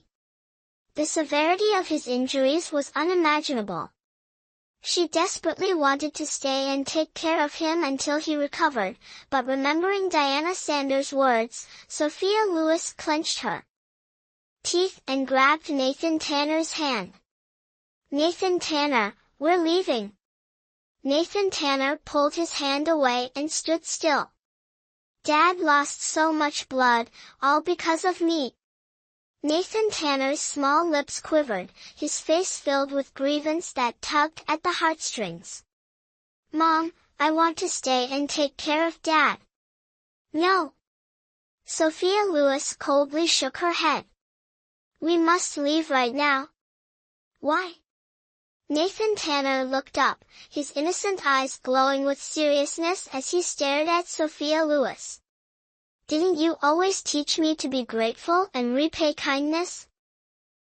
The severity of his injuries was unimaginable. She desperately wanted to stay and take care of him until he recovered, but remembering Diana Sanders' words, Sophia Lewis clenched her teeth and grabbed Nathan Tanner's hand. Nathan Tanner, we're leaving. Nathan Tanner pulled his hand away and stood still. Dad lost so much blood, all because of me. Nathan Tanner's small lips quivered, his face filled with grievance that tugged at the heartstrings. Mom, I want to stay and take care of Dad. No. Sophia Lewis coldly shook her head. We must leave right now. Why? Nathan Tanner looked up, his innocent eyes glowing with seriousness as he stared at Sophia Lewis. Didn't you always teach me to be grateful and repay kindness?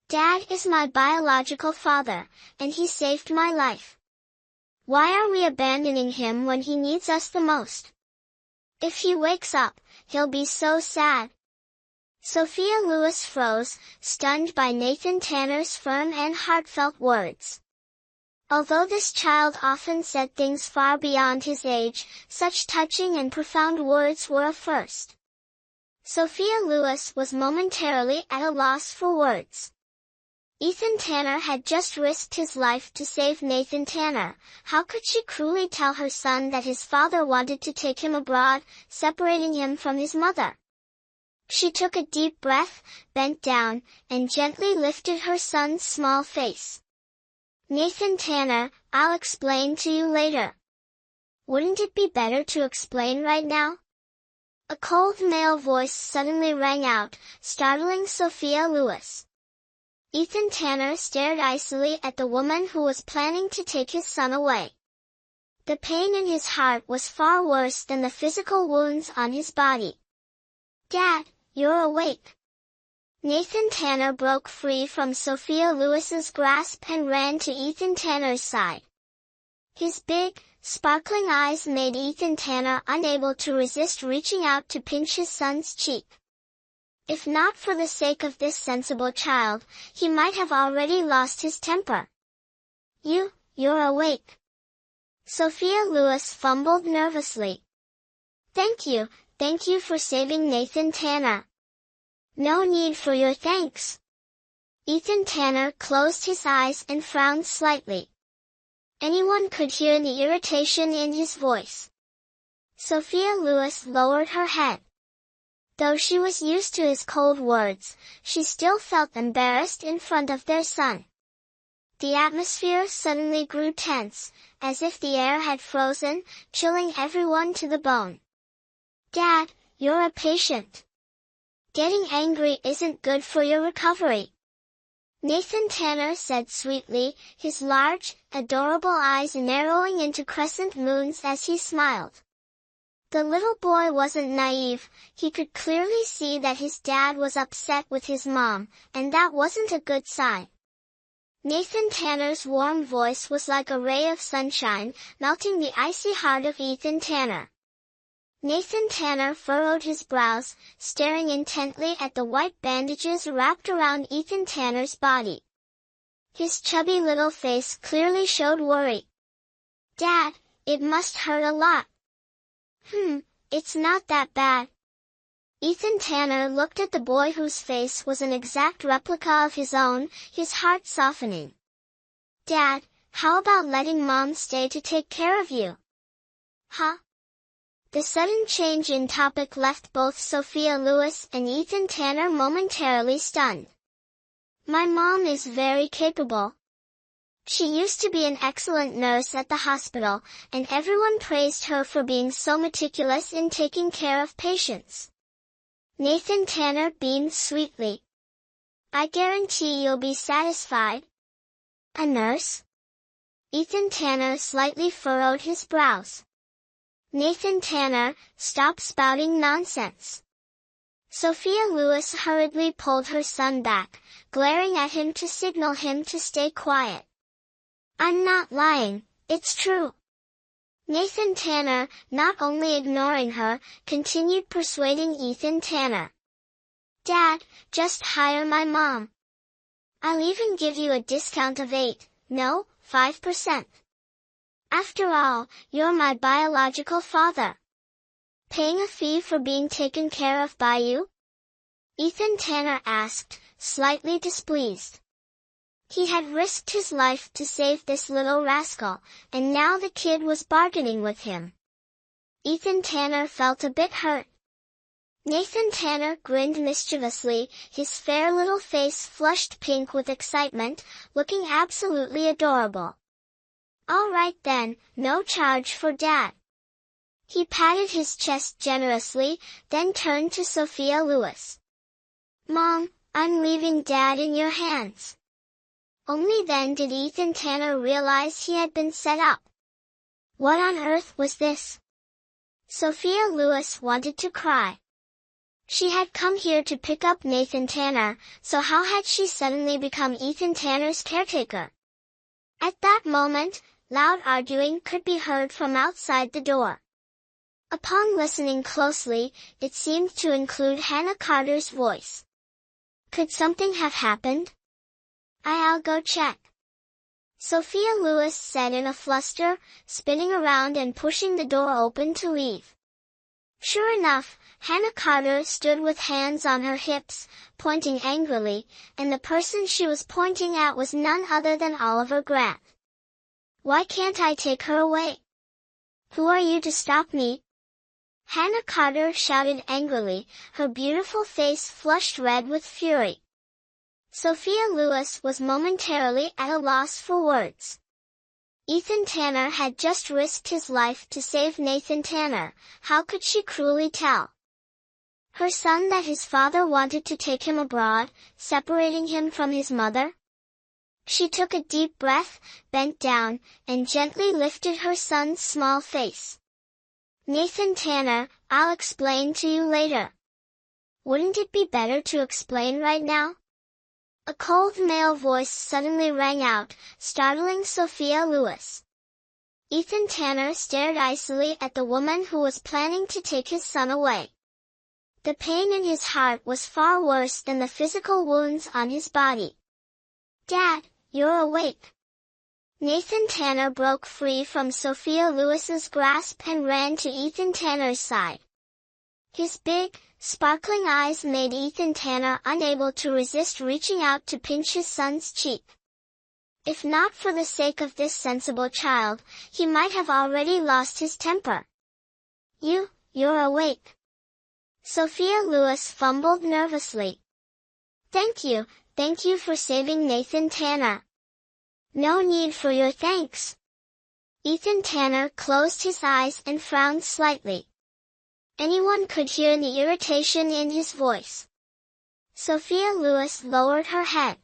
Dad is my biological father, and he saved my life. Why are we abandoning him when he needs us the most? If he wakes up, he'll be so sad. Sophia Lewis froze, stunned by Nathan Tanner's firm and heartfelt words. Although this child often said things far beyond his age, such touching and profound words were a first. Sophia Lewis was momentarily at a loss for words. Ethan Tanner had just risked his life to save Nathan Tanner. How could she cruelly tell her son that his father wanted to take him abroad, separating him from his mother? She took a deep breath, bent down, and gently lifted her son's small face. Nathan Tanner, I'll explain to you later. Wouldn't it be better to explain right now? A cold male voice suddenly rang out, startling Sophia Lewis. Ethan Tanner stared icily at the woman who was planning to take his son away. The pain in his heart was far worse than the physical wounds on his body. Dad, you're awake. Nathan Tanner broke free from Sophia Lewis's grasp and ran to Ethan Tanner's side. His big, sparkling eyes made Ethan Tanner unable to resist reaching out to pinch his son's cheek. If not for the sake of this sensible child, he might have already lost his temper. You're awake. Sophia Lewis fumbled nervously. Thank you for saving Nathan Tanner. No need for your thanks. Ethan Tanner closed his eyes and frowned slightly. Anyone could hear the irritation in his voice. Sophia Lewis lowered her head. Though she was used to his cold words, she still felt embarrassed in front of their son. The atmosphere suddenly grew tense, as if the air had frozen, chilling everyone to the bone. Dad, you're a patient. Getting angry isn't good for your recovery. Nathan Tanner said sweetly, his large, adorable eyes narrowing into crescent moons as he smiled. The little boy wasn't naive, he could clearly see that his dad was upset with his mom, and that wasn't a good sign. Nathan Tanner's warm voice was like a ray of sunshine, melting the icy heart of Ethan Tanner. Nathan Tanner furrowed his brows, staring intently at the white bandages wrapped around Ethan Tanner's body. His chubby little face clearly showed worry. Dad, it must hurt a lot. It's not that bad. Ethan Tanner looked at the boy whose face was an exact replica of his own, his heart softening. Dad, how about letting Mom stay to take care of you? Huh? The sudden change in topic left both Sophia Lewis and Ethan Tanner momentarily stunned. My mom is very capable. She used to be an excellent nurse at the hospital, and everyone praised her for being so meticulous in taking care of patients. Nathan Tanner beamed sweetly. I guarantee you'll be satisfied. A nurse? Ethan Tanner slightly furrowed his brows. Nathan Tanner, stop spouting nonsense. Sophia Lewis hurriedly pulled her son back, glaring at him to signal him to stay quiet. I'm not lying, it's true. Nathan Tanner, not only ignoring her, continued persuading Ethan Tanner. Dad, just hire my mom. I'll even give you a discount of 5%. After all, you're my biological father. Paying a fee for being taken care of by you? Ethan Tanner asked, slightly displeased. He had risked his life to save this little rascal, and now the kid was bargaining with him. Ethan Tanner felt a bit hurt. Nathan Tanner grinned mischievously, his fair little face flushed pink with excitement, looking absolutely adorable. All right then, no charge for Dad. He patted his chest generously, then turned to Sophia Lewis. Mom, I'm leaving Dad in your hands. Only then did Ethan Tanner realize he had been set up. What on earth was this? Sophia Lewis wanted to cry. She had come here to pick up Nathan Tanner, so how had she suddenly become Ethan Tanner's caretaker? At that moment, loud arguing could be heard from outside the door. Upon listening closely, it seemed to include Hannah Carter's voice. Could something have happened? I'll go check. Sophia Lewis said in a fluster, spinning around and pushing the door open to leave. Sure enough, Hannah Carter stood with hands on her hips, pointing angrily, and the person she was pointing at was none other than Oliver Grant. Why can't I take her away? Who are you to stop me? Hannah Carter shouted angrily, her beautiful face flushed red with fury. Sophia Lewis was momentarily at a loss for words. Ethan Tanner had just risked his life to save Nathan Tanner, how could she cruelly tell her son that his father wanted to take him abroad, separating him from his mother? She took a deep breath, bent down, and gently lifted her son's small face. Nathan Tanner, I'll explain to you later. Wouldn't it be better to explain right now? A cold male voice suddenly rang out, startling Sophia Lewis. Ethan Tanner stared icily at the woman who was planning to take his son away. The pain in his heart was far worse than the physical wounds on his body. Dad, you're awake. Nathan Tanner broke free from Sophia Lewis's grasp and ran to Ethan Tanner's side. His big, sparkling eyes made Ethan Tanner unable to resist reaching out to pinch his son's cheek. If not for the sake of this sensible child, he might have already lost his temper. You're awake. Sophia Lewis fumbled nervously. Thank you for saving Nathan Tanner. No need for your thanks. Ethan Tanner closed his eyes and frowned slightly. Anyone could hear the irritation in his voice. Sophia Lewis lowered her head.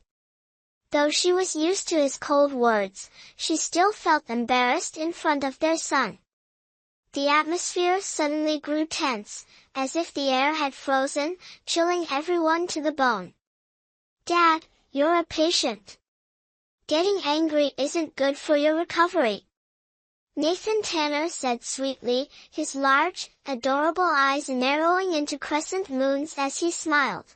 Though she was used to his cold words, she still felt embarrassed in front of their son. The atmosphere suddenly grew tense, as if the air had frozen, chilling everyone to the bone. Dad, you're a patient. Getting angry isn't good for your recovery. Nathan Tanner said sweetly, his large, adorable eyes narrowing into crescent moons as he smiled.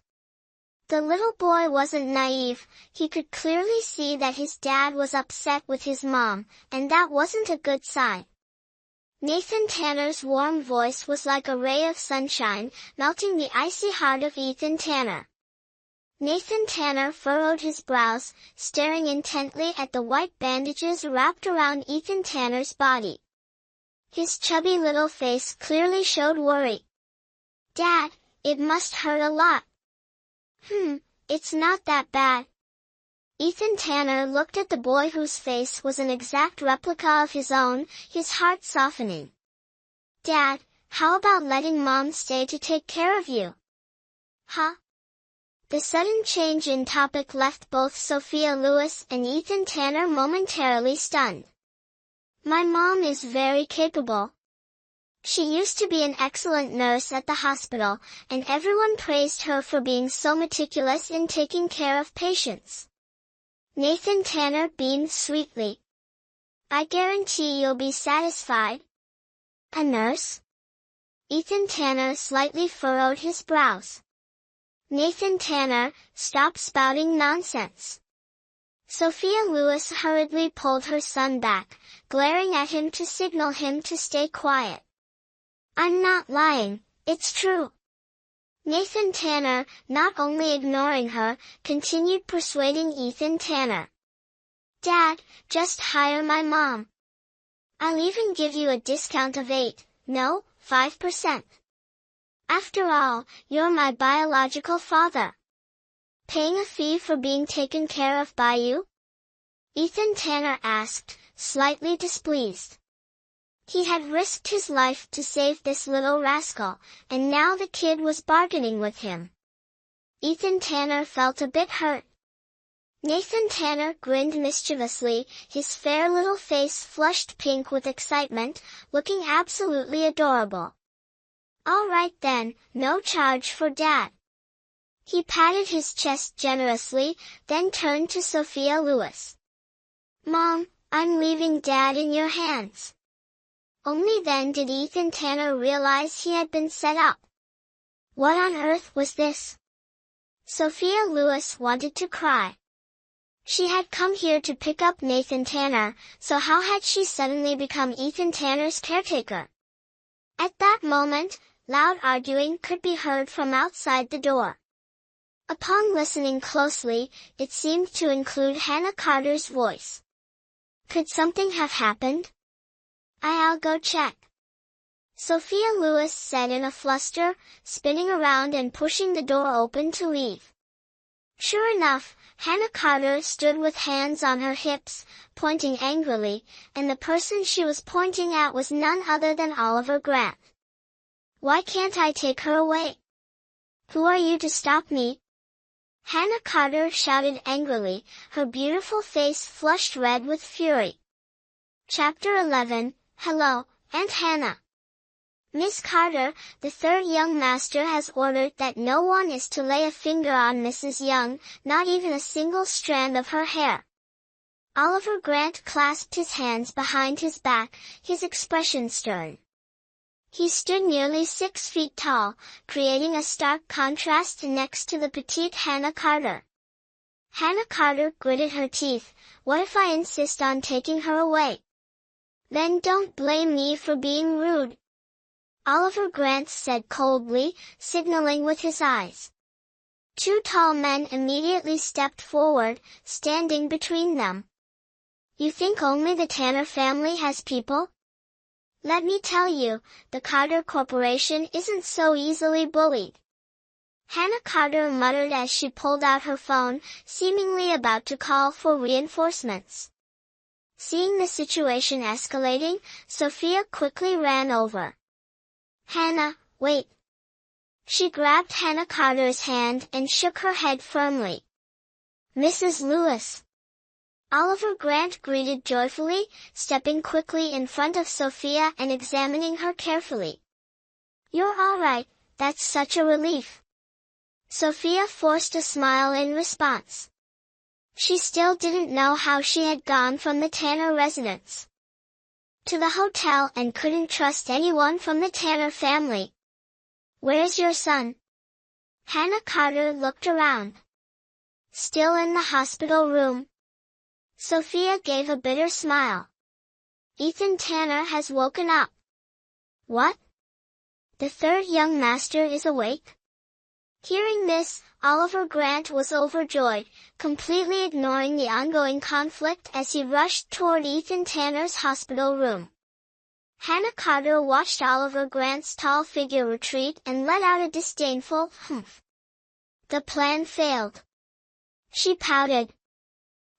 The little boy wasn't naive, he could clearly see that his dad was upset with his mom, and that wasn't a good sign. Nathan Tanner's warm voice was like a ray of sunshine, melting the icy heart of Ethan Tanner. Nathan Tanner furrowed his brows, staring intently at the white bandages wrapped around Ethan Tanner's body. His chubby little face clearly showed worry. Dad, it must hurt a lot. It's not that bad. Ethan Tanner looked at the boy whose face was an exact replica of his own, his heart softening. "Dad, how about letting Mom stay to take care of you?" "Huh?" The sudden change in topic left both Sophia Lewis and Ethan Tanner momentarily stunned. "My mom is very capable. She used to be an excellent nurse at the hospital, and everyone praised her for being so meticulous in taking care of patients." Nathan Tanner beamed sweetly. "I guarantee you'll be satisfied." "A nurse?" Ethan Tanner slightly furrowed his brows. "Nathan Tanner, stop spouting nonsense." Sophia Lewis hurriedly pulled her son back, glaring at him to signal him to stay quiet. "I'm not lying, it's true." Nathan Tanner, not only ignoring her, continued persuading Ethan Tanner. "Dad, just hire my mom. I'll even give you a discount of 5%. After all, you're my biological father. Paying a fee for being taken care of by you?" Ethan Tanner asked, slightly displeased. He had risked his life to save this little rascal, and now the kid was bargaining with him. Ethan Tanner felt a bit hurt. Nathan Tanner grinned mischievously, his fair little face flushed pink with excitement, looking absolutely adorable. "All right then, no charge for Dad." He patted his chest generously, then turned to Sophia Lewis. "Mom, I'm leaving Dad in your hands." Only then did Ethan Tanner realize he had been set up. What on earth was this? Sophia Lewis wanted to cry. She had come here to pick up Nathan Tanner, so how had she suddenly become Ethan Tanner's caretaker? At that moment, loud arguing could be heard from outside the door. Upon listening closely, it seemed to include Hannah Carter's voice. Could something have happened? "I'll go check," Sophia Lewis said in a fluster, spinning around and pushing the door open to leave. Sure enough, Hannah Carter stood with hands on her hips, pointing angrily, and the person she was pointing at was none other than Oliver Grant. "Why can't I take her away? Who are you to stop me?" Hannah Carter shouted angrily, her beautiful face flushed red with fury. Chapter 11, Hello, Aunt Hannah. "Miss Carter, the third young master has ordered that no one is to lay a finger on Mrs. Young, not even a single strand of her hair." Oliver Grant clasped his hands behind his back, his expression stern. He stood nearly 6 feet tall, creating a stark contrast next to the petite Hannah Carter. Hannah Carter gritted her teeth. "What if I insist on taking her away?" "Then don't blame me for being rude," Oliver Grant said coldly, signaling with his eyes. 2 tall men immediately stepped forward, standing between them. "You think only the Tanner family has people? Let me tell you, the Carter Corporation isn't so easily bullied." Hannah Carter muttered as she pulled out her phone, seemingly about to call for reinforcements. Seeing the situation escalating, Sophia quickly ran over. "Hannah, wait." She grabbed Hannah Carter's hand and shook her head firmly. "Mrs. Lewis." Oliver Grant greeted joyfully, stepping quickly in front of Sophia and examining her carefully. "You're all right, that's such a relief." Sophia forced a smile in response. She still didn't know how she had gone from the Tanner residence to the hotel and couldn't trust anyone from the Tanner family. "Where's your son?" Hannah Carter looked around. "Still in the hospital room." Sophia gave a bitter smile. "Ethan Tanner has woken up." "What? The third young master is awake?" Hearing this, Oliver Grant was overjoyed, completely ignoring the ongoing conflict as he rushed toward Ethan Tanner's hospital room. Hannah Carter watched Oliver Grant's tall figure retreat and let out a disdainful humph. The plan failed. She pouted.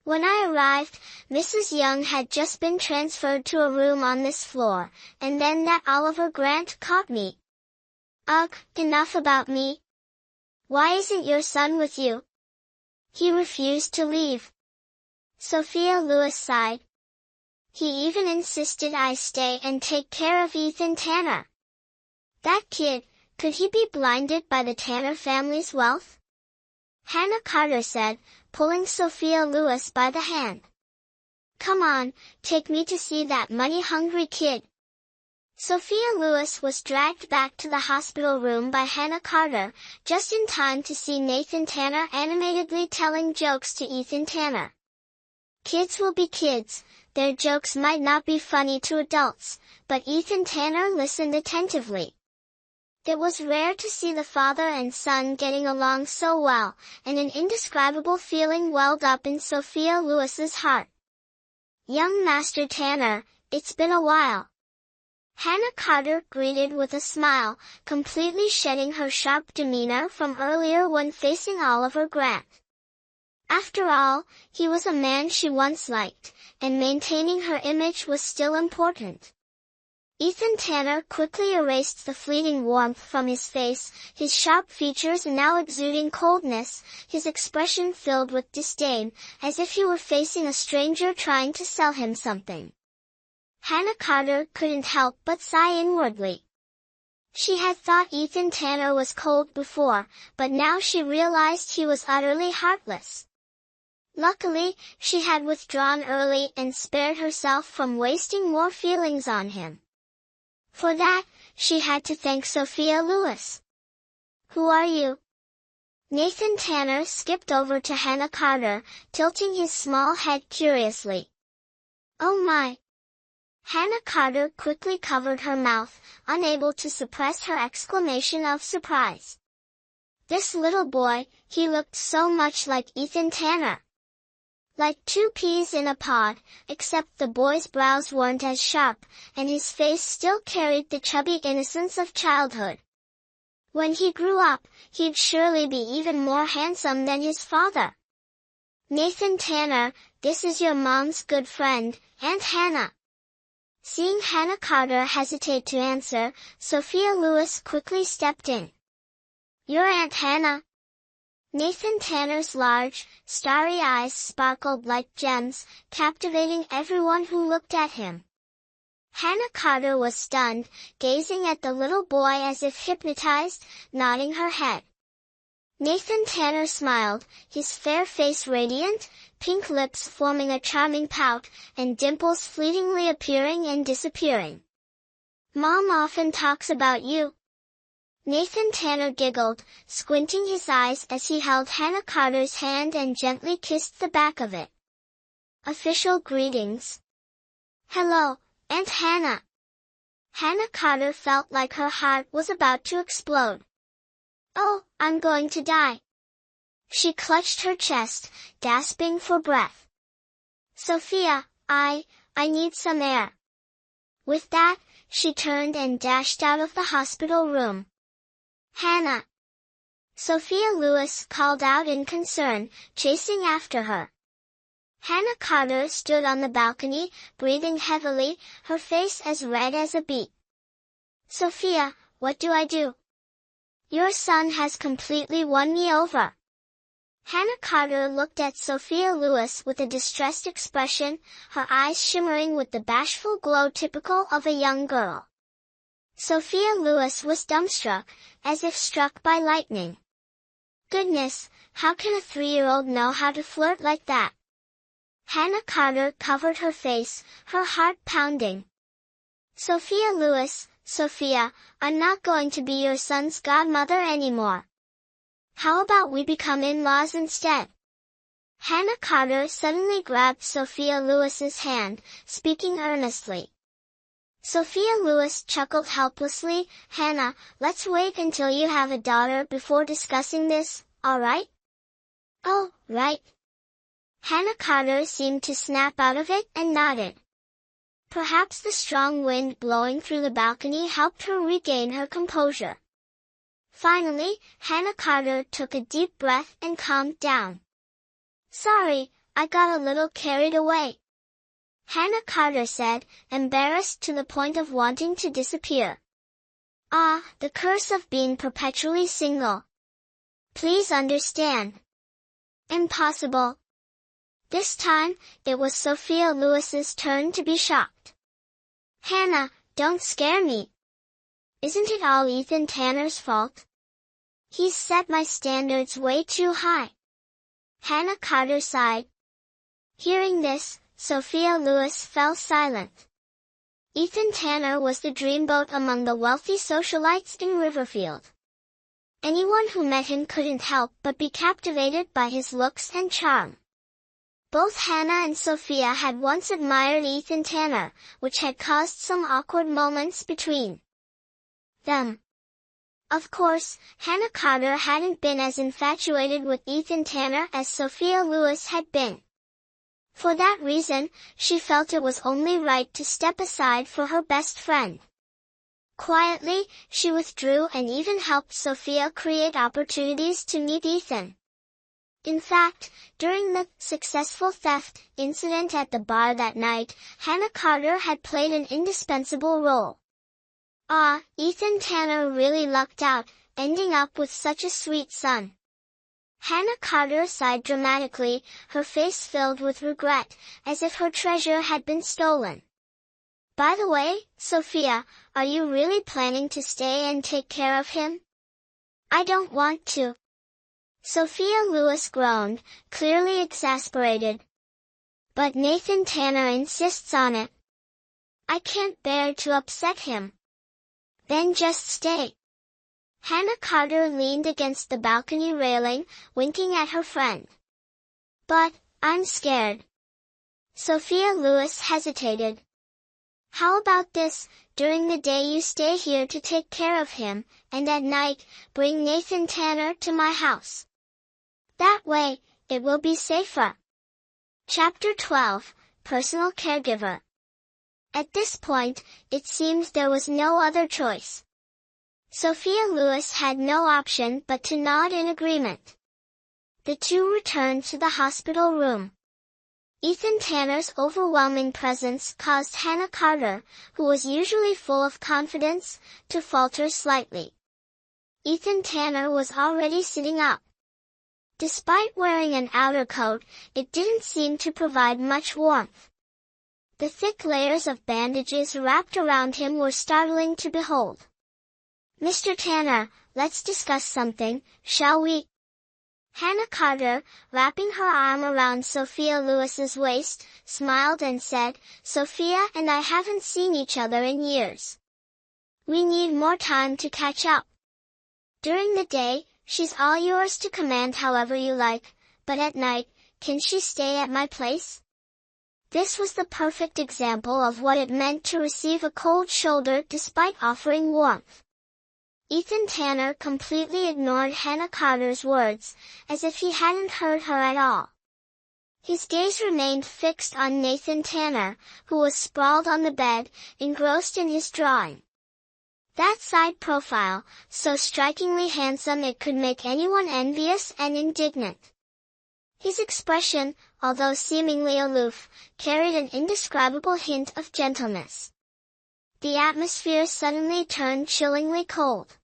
When I arrived, Mrs. Young had just been transferred to a room on this floor, and then that Oliver Grant caught me. Ugh, enough about me. Why isn't your son with you? He refused to leave. Sophia Lewis sighed. He even insisted I stay and take care of Ethan Tanner. That kid, could he be blinded by the Tanner family's wealth? Hannah Carter said, pulling Sophia Lewis by the hand. Come on, take me to see that money-hungry kid. Sophia Lewis was dragged back to the hospital room by Hannah Carter, just in time to see Nathan Tanner animatedly telling jokes to Ethan Tanner. Kids will be kids, their jokes might not be funny to adults, but Ethan Tanner listened attentively. It was rare to see the father and son getting along so well, and an indescribable feeling welled up in Sophia Lewis's heart. Young Master Tanner, it's been a while. Hannah Carter greeted with a smile, completely shedding her sharp demeanor from earlier when facing Oliver Grant. After all, he was a man she once liked, and maintaining her image was still important. Ethan Tanner quickly erased the fleeting warmth from his face, his sharp features now exuding coldness, his expression filled with disdain, as if he were facing a stranger trying to sell him something. Hannah Carter couldn't help but sigh inwardly. She had thought Ethan Tanner was cold before, but now she realized he was utterly heartless. Luckily, she had withdrawn early and spared herself from wasting more feelings on him. For that, she had to thank Sophia Lewis. Who are you? Nathan Tanner skipped over to Hannah Carter, tilting his small head curiously. Oh my! Hannah Carter quickly covered her mouth, unable to suppress her exclamation of surprise. This little boy, he looked so much like Ethan Tanner. Like two peas in a pod, except the boy's brows weren't as sharp, and his face still carried the chubby innocence of childhood. When he grew up, he'd surely be even more handsome than his father. Nathan Tanner, this is your mom's good friend, Aunt Hannah. Seeing Hannah Carter hesitate to answer, Sophia Lewis quickly stepped in. Your Aunt Hannah? Nathan Tanner's large, starry eyes sparkled like gems, captivating everyone who looked at him. Hannah Carter was stunned, gazing at the little boy as if hypnotized, nodding her head. Nathan Tanner smiled, his fair face radiant, pink lips forming a charming pout, and dimples fleetingly appearing and disappearing. Mom often talks about you. Nathan Tanner giggled, squinting his eyes as he held Hannah Carter's hand and gently kissed the back of it. Official greetings. Hello, Aunt Hannah. Hannah Carter felt like her heart was about to explode. Oh, I'm going to die. She clutched her chest, gasping for breath. Sophia, I need some air. With that, she turned and dashed out of the hospital room. Hannah! Sophia Lewis called out in concern, chasing after her. Hannah Carter stood on the balcony, breathing heavily, her face as red as a beet. Sophia, what do I do? Your son has completely won me over. Hannah Carter looked at Sophia Lewis with a distressed expression, her eyes shimmering with the bashful glow typical of a young girl. Sophia Lewis was dumbstruck, as if struck by lightning. Goodness, how can a 3-year-old know how to flirt like that? Hannah Carter covered her face, her heart pounding. Sophia Lewis, Sophia, I'm not going to be your son's godmother anymore. How about we become in-laws instead? Hannah Carter suddenly grabbed Sophia Lewis's hand, speaking earnestly. Sophia Lewis chuckled helplessly. Hannah, let's wait until you have a daughter before discussing this, all right? Oh, right. Hannah Carter seemed to snap out of it and nodded. Perhaps the strong wind blowing through the balcony helped her regain her composure. Finally, Hannah Carter took a deep breath and calmed down. Sorry, I got a little carried away," Hannah Carter said, embarrassed to the point of wanting to disappear. "Ah, the curse of being perpetually single. Please understand." "Impossible." This time, it was Sophia Lewis's turn to be shocked. "Hannah, don't scare me. Isn't it all Ethan Tanner's fault? He's set my standards way too high." Hannah Carter sighed. Hearing this, Sophia Lewis fell silent. Ethan Tanner was the dreamboat among the wealthy socialites in Riverfield. Anyone who met him couldn't help but be captivated by his looks and charm. Both Hannah and Sophia had once admired Ethan Tanner, which had caused some awkward moments between them. Of course, Hannah Carter hadn't been as infatuated with Ethan Tanner as Sophia Lewis had been. For that reason, she felt it was only right to step aside for her best friend. Quietly, she withdrew and even helped Sophia create opportunities to meet Ethan. In fact, during the successful theft incident at the bar that night, Hannah Carter had played an indispensable role. Ah, Ethan Tanner really lucked out, ending up with such a sweet son. Hannah Carter sighed dramatically, her face filled with regret, as if her treasure had been stolen. "By the way, Sophia, are you really planning to stay and take care of him?" "I don't want to." Sophia Lewis groaned, clearly exasperated. "But Nathan Tanner insists on it. I can't bear to upset him." "Then just stay." Hannah Carter leaned against the balcony railing, winking at her friend. "But, I'm scared." Sophia Lewis hesitated. "How about this, during the day you stay here to take care of him, and at night, bring Nathan Tanner to my house. That way, it will be safer." Chapter 12, Personal Caregiver. At this point, it seems there was no other choice. Sophia Lewis had no option but to nod in agreement. The two returned to the hospital room. Ethan Tanner's overwhelming presence caused Hannah Carter, who was usually full of confidence, to falter slightly. Ethan Tanner was already sitting up. Despite wearing an outer coat, it didn't seem to provide much warmth. The thick layers of bandages wrapped around him were startling to behold. "Mr. Tanner, let's discuss something, shall we?" Hannah Carter, wrapping her arm around Sophia Lewis's waist, smiled and said, "Sophia and I haven't seen each other in years. We need more time to catch up. During the day, she's all yours to command however you like, but at night, can she stay at my place?" This was the perfect example of what it meant to receive a cold shoulder despite offering warmth. Ethan Tanner completely ignored Hannah Carter's words, as if he hadn't heard her at all. His gaze remained fixed on Nathan Tanner, who was sprawled on the bed, engrossed in his drawing. That side profile, so strikingly handsome it could make anyone envious and indignant. His expression, although seemingly aloof, carried an indescribable hint of gentleness. The atmosphere suddenly turned chillingly cold.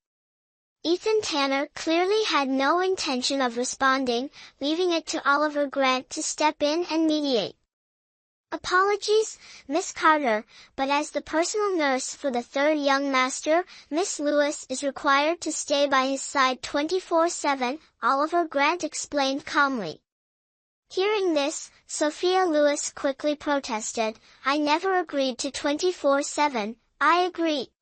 Ethan Tanner clearly had no intention of responding, leaving it to Oliver Grant to step in and mediate. "Apologies, Miss Carter, but as the personal nurse for the third young master, Miss Lewis is required to stay by his side 24/7, Oliver Grant explained calmly. Hearing this, Sophia Lewis quickly protested, "I never agreed to 24/7, I agree."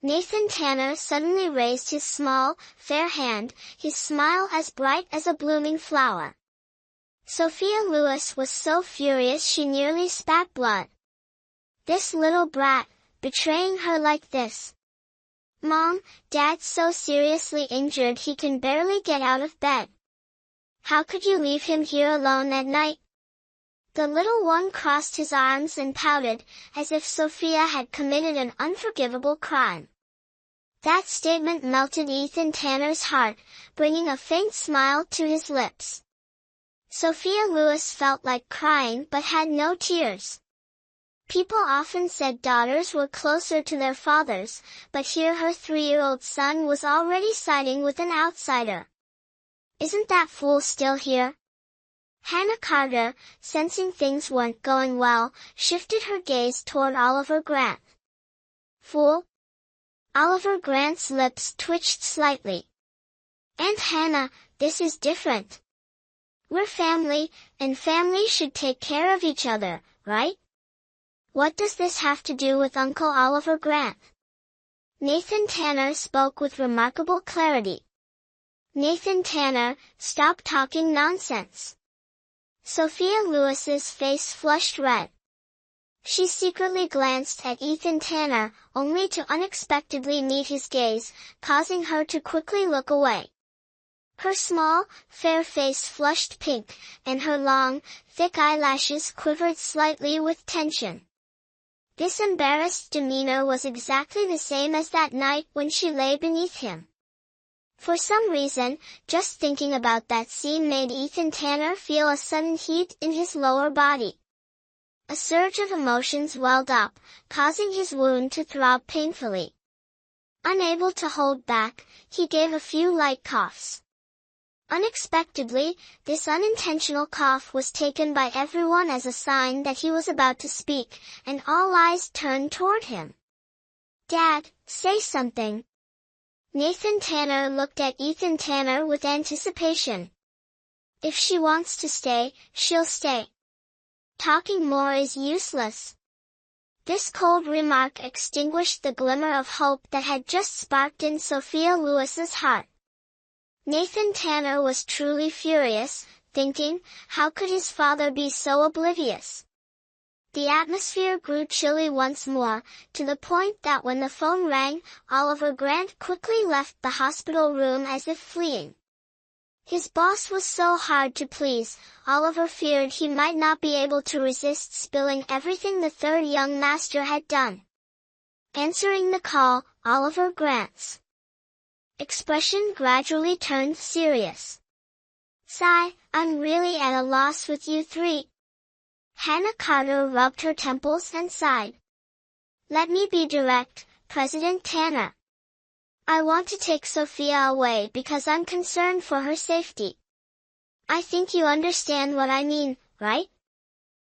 Nathan Tanner suddenly raised his small, fair hand, his smile as bright as a blooming flower. Sophia Lewis was so furious she nearly spat blood. This little brat, betraying her like this. "Mom, Dad's so seriously injured he can barely get out of bed. How could you leave him here alone at night?" The little one crossed his arms and pouted, as if Sophia had committed an unforgivable crime. That statement melted Ethan Tanner's heart, bringing a faint smile to his lips. Sophia Lewis felt like crying but had no tears. People often said daughters were closer to their fathers, but here her 3-year-old son was already siding with an outsider. Isn't that fool still here? Hannah Carter, sensing things weren't going well, shifted her gaze toward Oliver Grant. Fool? Oliver Grant's lips twitched slightly. Aunt Hannah, this is different. We're family, and family should take care of each other, right? What does this have to do with Uncle Oliver Grant? Nathan Tanner spoke with remarkable clarity. Nathan Tanner, stop talking nonsense. Sophia Lewis's face flushed red. She secretly glanced at Ethan Tanner, only to unexpectedly meet his gaze, causing her to quickly look away. Her small, fair face flushed pink, and her long, thick eyelashes quivered slightly with tension. This embarrassed demeanor was exactly the same as that night when she lay beneath him. For some reason, just thinking about that scene made Ethan Tanner feel a sudden heat in his lower body. A surge of emotions welled up, causing his wound to throb painfully. Unable to hold back, he gave a few light coughs. Unexpectedly, this unintentional cough was taken by everyone as a sign that he was about to speak, and all eyes turned toward him. Dad, say something. Nathan Tanner looked at Ethan Tanner with anticipation. If she wants to stay, she'll stay. Talking more is useless. This cold remark extinguished the glimmer of hope that had just sparked in Sophia Lewis's heart. Nathan Tanner was truly furious, thinking, how could his father be so oblivious? The atmosphere grew chilly once more, to the point that when the phone rang, Oliver Grant quickly left the hospital room as if fleeing. His boss was so hard to please, Oliver feared he might not be able to resist spilling everything the third young master had done. Answering the call, Oliver Grant's expression gradually turned serious. Sigh, I'm really at a loss with you three. Hannah Carter rubbed her temples and sighed. Let me be direct, President Tanner. I want to take Sophia away because I'm concerned for her safety. I think you understand what I mean, right?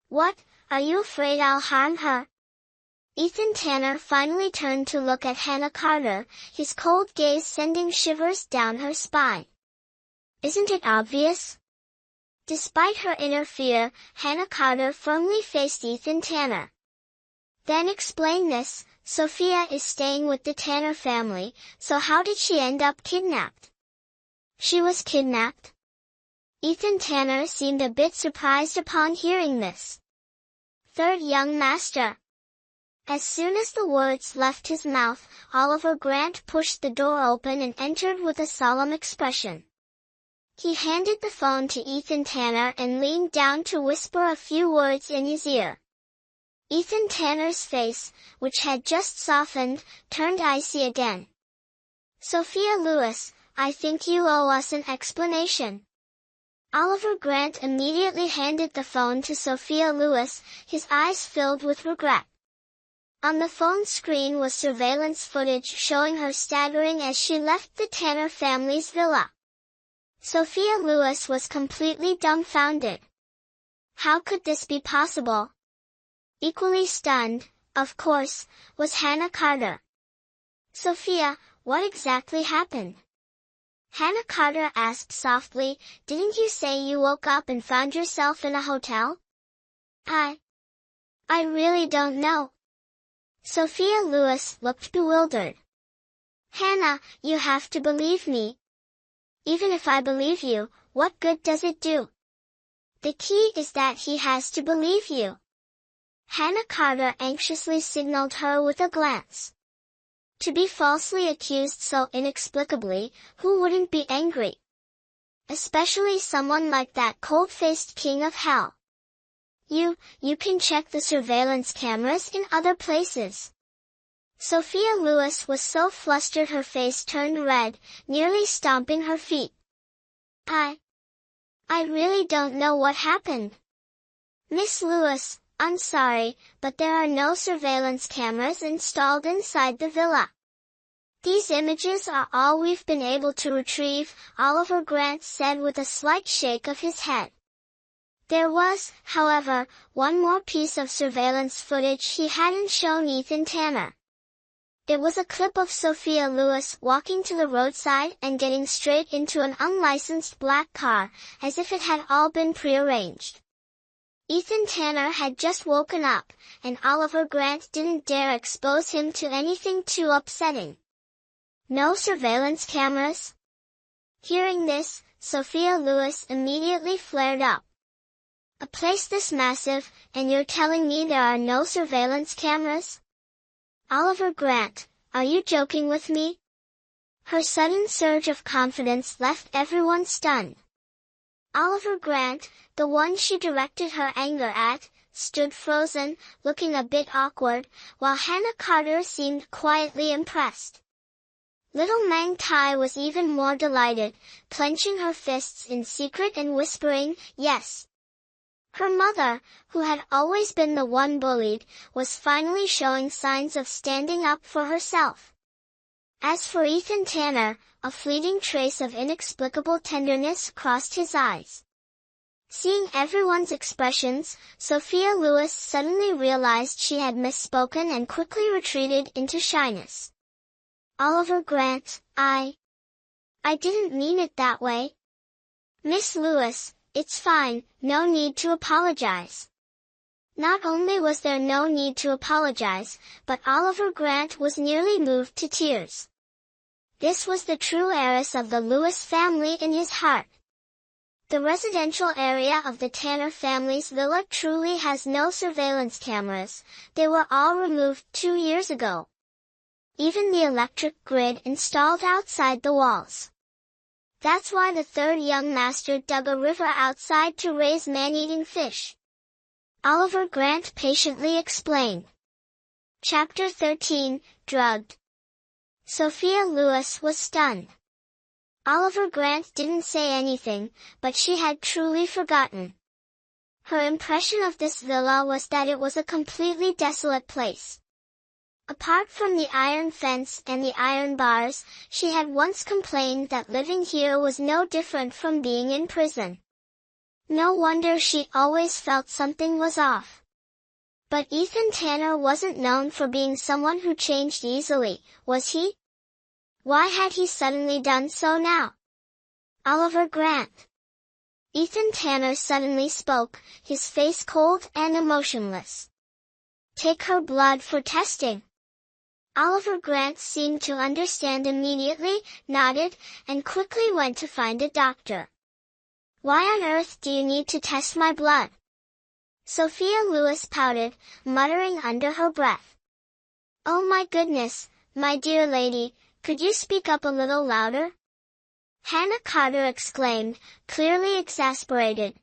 What, are you afraid I'll harm her? Ethan Tanner finally turned to look at Hannah Carter, his cold gaze sending shivers down her spine. Isn't it obvious? Despite her inner fear, Hannah Carter firmly faced Ethan Tanner. Then explain this, Sophia is staying with the Tanner family, so how did she end up kidnapped? She was kidnapped? Ethan Tanner seemed a bit surprised upon hearing this. Third young master. As soon as the words left his mouth, Oliver Grant pushed the door open and entered with a solemn expression. He handed the phone to Ethan Tanner and leaned down to whisper a few words in his ear. Ethan Tanner's face, which had just softened, turned icy again. Sophia Lewis, I think you owe us an explanation. Oliver Grant immediately handed the phone to Sophia Lewis, his eyes filled with regret. On the phone screen was surveillance footage showing her staggering as she left the Tanner family's villa. Sophia Lewis was completely dumbfounded. How could this be possible? Equally stunned, of course, was Hannah Carter. Sophia, what exactly happened? Hannah Carter asked softly, didn't you say you woke up and found yourself in a hotel? I really don't know. Sophia Lewis looked bewildered. Hannah, you have to believe me. Even if I believe you, what good does it do? The key is that he has to believe you. Hannah Carter anxiously signaled her with a glance. To be falsely accused so inexplicably, who wouldn't be angry? Especially someone like that cold-faced king of hell. You can check the surveillance cameras in other places. Sophia Lewis was so flustered her face turned red, nearly stomping her feet. I really don't know what happened. Miss Lewis, I'm sorry, but there are no surveillance cameras installed inside the villa. These images are all we've been able to retrieve, Oliver Grant said with a slight shake of his head. There was, however, one more piece of surveillance footage he hadn't shown Ethan Tanner. It was a clip of Sophia Lewis walking to the roadside and getting straight into an unlicensed black car, as if it had all been prearranged. Ethan Tanner had just woken up, and Oliver Grant didn't dare expose him to anything too upsetting. No surveillance cameras? Hearing this, Sophia Lewis immediately flared up. A place this massive, and you're telling me there are no surveillance cameras? Oliver Grant, are you joking with me? Her sudden surge of confidence left everyone stunned. Oliver Grant, the one she directed her anger at, stood frozen, looking a bit awkward, while Hannah Carter seemed quietly impressed. Little Mang Tai was even more delighted, clenching her fists in secret and whispering, yes. Her mother, who had always been the one bullied, was finally showing signs of standing up for herself. As for Ethan Tanner, a fleeting trace of inexplicable tenderness crossed his eyes. Seeing everyone's expressions, Sophia Lewis suddenly realized she had misspoken and quickly retreated into shyness. Oliver Grant, I didn't mean it that way. Miss Lewis, it's fine, no need to apologize. Not only was there no need to apologize, but Oliver Grant was nearly moved to tears. This was the true heiress of the Lewis family in his heart. The residential area of the Tanner family's villa truly has no surveillance cameras. They were all removed 2 years ago. Even the electric grid installed outside the walls. That's why the third young master dug a river outside to raise man-eating fish. Oliver Grant patiently explained. Chapter 13, Drugged. Sophia Lewis was stunned. Oliver Grant didn't say anything, but she had truly forgotten. Her impression of this villa was that it was a completely desolate place. Apart from the iron fence and the iron bars, she had once complained that living here was no different from being in prison. No wonder she always felt something was off. But Ethan Tanner wasn't known for being someone who changed easily, was he? Why had he suddenly done so now? Oliver Grant. Ethan Tanner suddenly spoke, his face cold and emotionless. Take her blood for testing. Oliver Grant seemed to understand immediately, nodded, and quickly went to find a doctor. Why on earth do you need to test my blood? Sophia Lewis pouted, muttering under her breath. Oh my goodness, my dear lady, could you speak up a little louder? Hannah Carter exclaimed, clearly exasperated.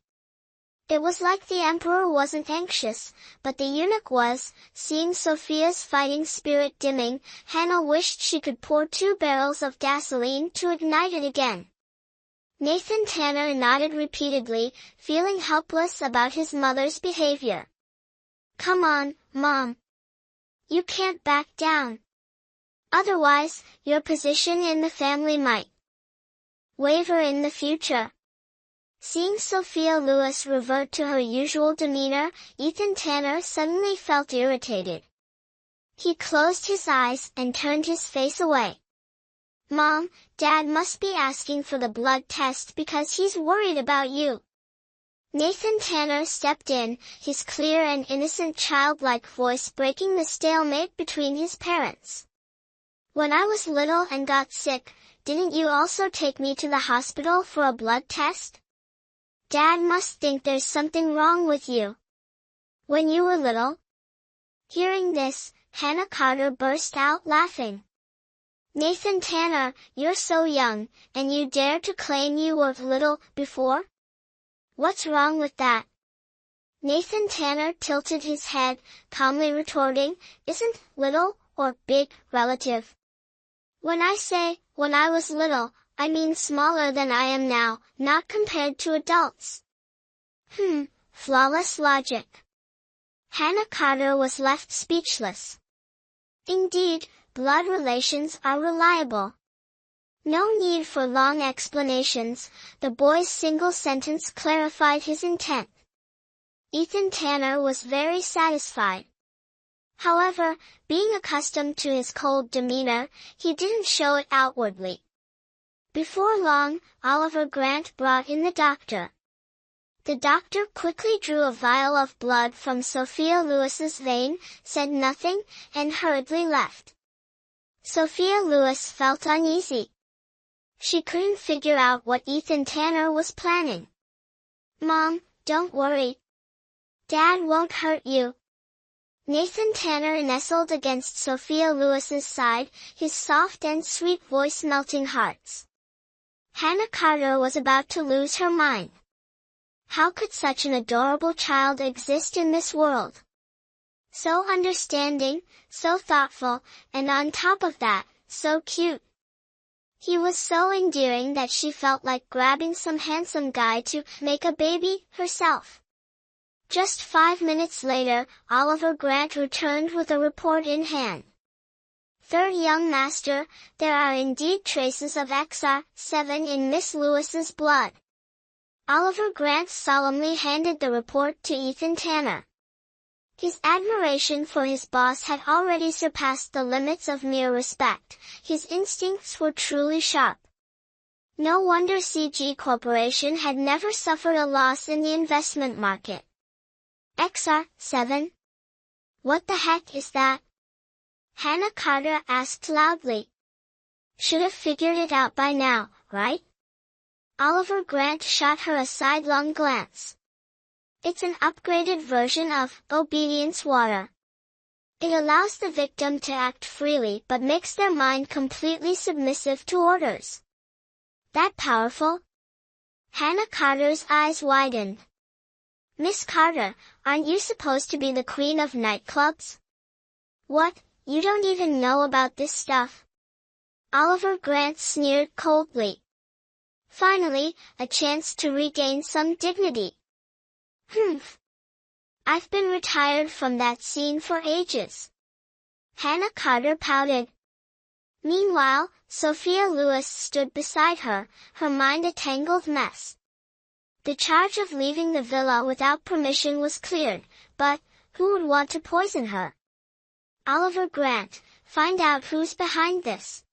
It was like the emperor wasn't anxious, but the eunuch was. Seeing Sophia's fighting spirit dimming, Hannah wished she could pour 2 barrels of gasoline to ignite it again. Nathan Tanner nodded repeatedly, feeling helpless about his mother's behavior. Come on, Mom. You can't back down. Otherwise, your position in the family might waver in the future. Seeing Sophia Lewis revert to her usual demeanor, Ethan Tanner suddenly felt irritated. He closed his eyes and turned his face away. Mom, Dad must be asking for the blood test because he's worried about you. Nathan Tanner stepped in, his clear and innocent childlike voice breaking the stalemate between his parents. When I was little and got sick, didn't you also take me to the hospital for a blood test? Dad must think there's something wrong with you. When you were little? Hearing this, Hannah Carter burst out laughing. Nathan Tanner, you're so young, and you dare to claim you were little before? What's wrong with that? Nathan Tanner tilted his head, calmly retorting, isn't little or big relative? When I say, when I was little, I mean smaller than I am now, not compared to adults. Flawless logic. Hannah Carter was left speechless. Indeed, blood relations are reliable. No need for long explanations, the boy's single sentence clarified his intent. Ethan Tanner was very satisfied. However, being accustomed to his cold demeanor, he didn't show it outwardly. Before long, Oliver Grant brought in the doctor. The doctor quickly drew a vial of blood from Sophia Lewis's vein, said nothing, and hurriedly left. Sophia Lewis felt uneasy. She couldn't figure out what Ethan Tanner was planning. "Mom, don't worry. Dad won't hurt you." Nathan Tanner nestled against Sophia Lewis's side, his soft and sweet voice melting hearts. Hannah Carter was about to lose her mind. How could such an adorable child exist in this world? So understanding, so thoughtful, and on top of that, so cute. He was so endearing that she felt like grabbing some handsome guy to make a baby herself. Just 5 minutes later, Oliver Grant returned with a report in hand. "Third young master, there are indeed traces of XR7 in Miss Lewis's blood." Oliver Grant solemnly handed the report to Ethan Tanner. His admiration for his boss had already surpassed the limits of mere respect. His instincts were truly sharp. No wonder CG Corporation had never suffered a loss in the investment market. XR7? What the heck is that? Hannah Carter asked loudly. Should have figured it out by now, right? Oliver Grant shot her a sidelong glance. It's an upgraded version of obedience water. It allows the victim to act freely but makes their mind completely submissive to orders. That powerful? Hannah Carter's eyes widened. Miss Carter, aren't you supposed to be the queen of nightclubs? What, you don't even know about this stuff? Oliver Grant sneered coldly. Finally, a chance to regain some dignity. I've been retired from that scene for ages. Hannah Carter pouted. Meanwhile, Sophia Lewis stood beside her, her mind a tangled mess. The charge of leaving the villa without permission was cleared, but who would want to poison her? Oliver Grant, find out who's behind this.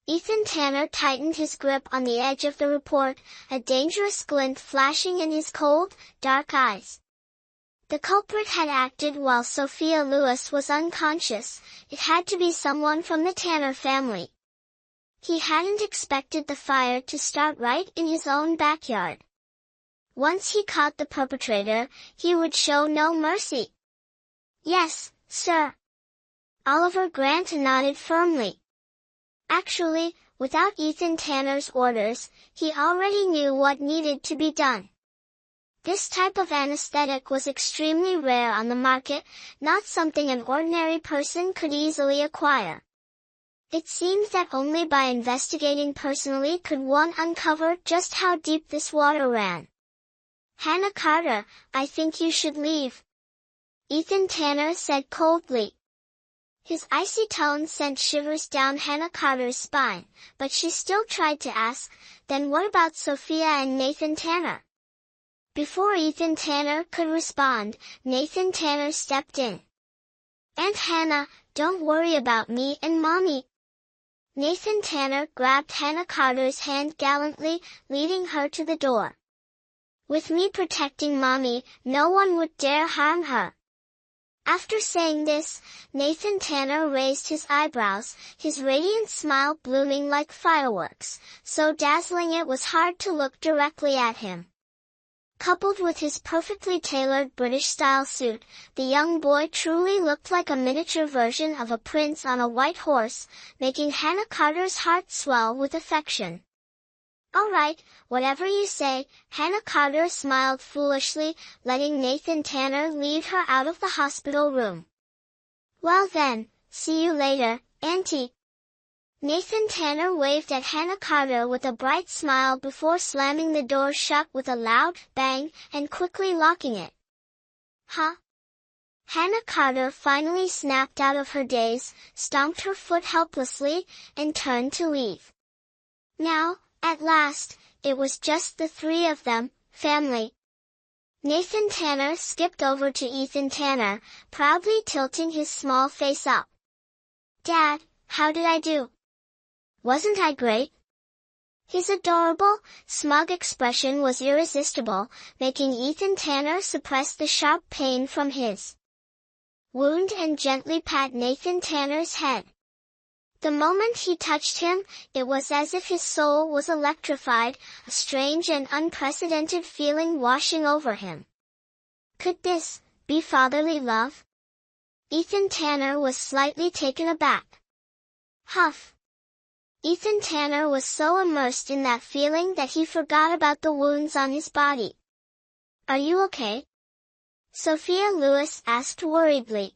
Ethan Tanner tightened his grip on the edge of the report, a dangerous glint flashing in his cold, dark eyes. The culprit had acted while Sophia Lewis was unconscious. It had to be someone from the Tanner family. He hadn't expected the fire to start right in his own backyard. Once he caught the perpetrator, he would show no mercy. Yes, sir. Oliver Grant nodded firmly. Actually, without Ethan Tanner's orders, he already knew what needed to be done. This type of anesthetic was extremely rare on the market, not something an ordinary person could easily acquire. It seems that only by investigating personally could one uncover just how deep this water ran. Hannah Carter, I think you should leave. Ethan Tanner said coldly. His icy tone sent shivers down Hannah Carter's spine, but she still tried to ask, then what about Sophia and Nathan Tanner? Before Ethan Tanner could respond, Nathan Tanner stepped in. Aunt Hannah, don't worry about me and Mommy. Nathan Tanner grabbed Hannah Carter's hand gallantly, leading her to the door. With me protecting Mommy, no one would dare harm her. After saying this, Nathan Tanner raised his eyebrows, his radiant smile blooming like fireworks, so dazzling it was hard to look directly at him. Coupled with his perfectly tailored British-style suit, the young boy truly looked like a miniature version of a prince on a white horse, making Hannah Carter's heart swell with affection. All right, whatever you say, Hannah Carter smiled foolishly, letting Nathan Tanner lead her out of the hospital room. Well then, see you later, Auntie. Nathan Tanner waved at Hannah Carter with a bright smile before slamming the door shut with a loud bang and quickly locking it. Huh? Hannah Carter finally snapped out of her daze, stomped her foot helplessly, and turned to leave. Now, at last, it was just the three of them, family. Nathan Tanner skipped over to Ethan Tanner, proudly tilting his small face up. Dad, how did I do? Wasn't I great? His adorable, smug expression was irresistible, making Ethan Tanner suppress the sharp pain from his wound and gently pat Nathan Tanner's head. The moment he touched him, it was as if his soul was electrified, a strange and unprecedented feeling washing over him. Could this be fatherly love? Ethan Tanner was slightly taken aback. Huff. Ethan Tanner was so immersed in that feeling that he forgot about the wounds on his body. Are you okay? Sophia Lewis asked worriedly.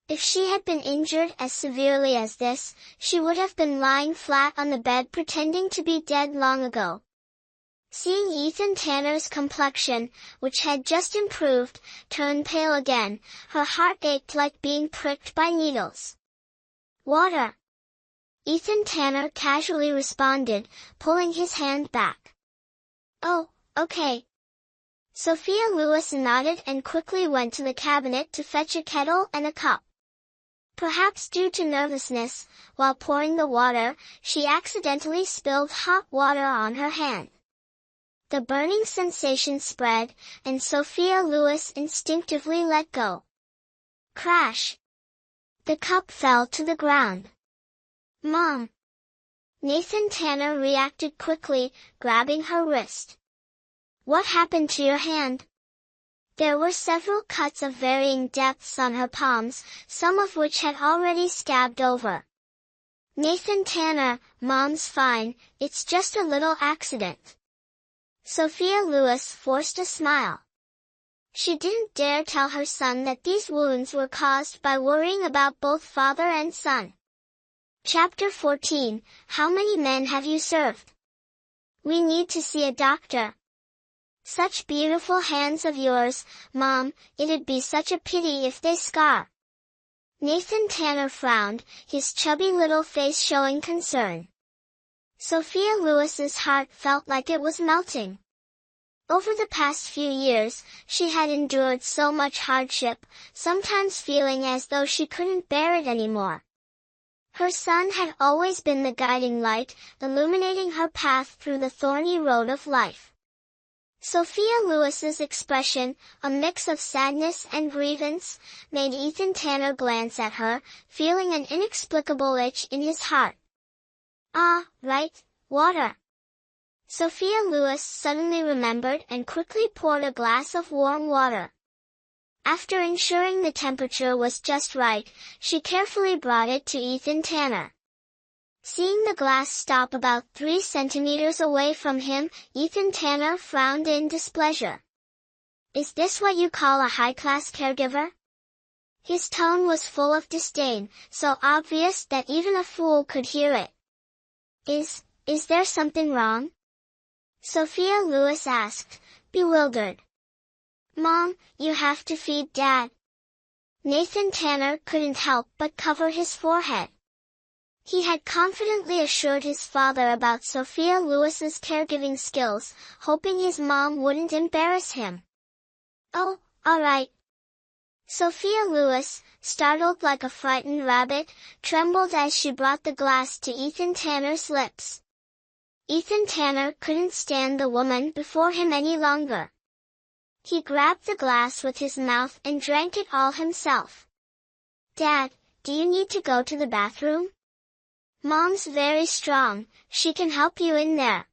If she had been injured as severely as this, she would have been lying flat on the bed pretending to be dead long ago. Seeing Ethan Tanner's complexion, which had just improved, turn pale again, her heart ached like being pricked by needles. Water. Ethan Tanner casually responded, pulling his hand back. Oh, okay. Sophia Lewis nodded and quickly went to the cabinet to fetch a kettle and a cup. Perhaps due to nervousness, while pouring the water, she accidentally spilled hot water on her hand. The burning sensation spread, and Sophia Lewis instinctively let go. Crash! The cup fell to the ground. Mom! Nathan Tanner reacted quickly, grabbing her wrist. What happened to your hand? There were several cuts of varying depths on her palms, some of which had already scabbed over. Nathan Tanner, Mom's fine, it's just a little accident. Sophia Lewis forced a smile. She didn't dare tell her son that these wounds were caused by worrying about both father and son. Chapter 14, How many men have you served? We need to see a doctor. Such beautiful hands of yours, Mom, it'd be such a pity if they scar. Nathan Tanner frowned, his chubby little face showing concern. Sophia Lewis's heart felt like it was melting. Over the past few years, she had endured so much hardship, sometimes feeling as though she couldn't bear it anymore. Her son had always been the guiding light, illuminating her path through the thorny road of life. Sophia Lewis's expression, a mix of sadness and grievance, made Ethan Tanner glance at her, feeling an inexplicable itch in his heart. Ah, right, water. Sophia Lewis suddenly remembered and quickly poured a glass of warm water. After ensuring the temperature was just right, she carefully brought it to Ethan Tanner. Seeing the glass stop about 3 centimeters away from him, Ethan Tanner frowned in displeasure. Is this what you call a high-class caregiver? His tone was full of disdain, so obvious that even a fool could hear it. Is there something wrong? Sophia Lewis asked, bewildered. Mom, you have to feed Dad. Nathan Tanner couldn't help but cover his forehead. He had confidently assured his father about Sophia Lewis's caregiving skills, hoping his mom wouldn't embarrass him. Oh, all right. Sophia Lewis, startled like a frightened rabbit, trembled as she brought the glass to Ethan Tanner's lips. Ethan Tanner couldn't stand the woman before him any longer. He grabbed the glass with his mouth and drank it all himself. Dad, do you need to go to the bathroom? Mom's very strong, she can help you in there.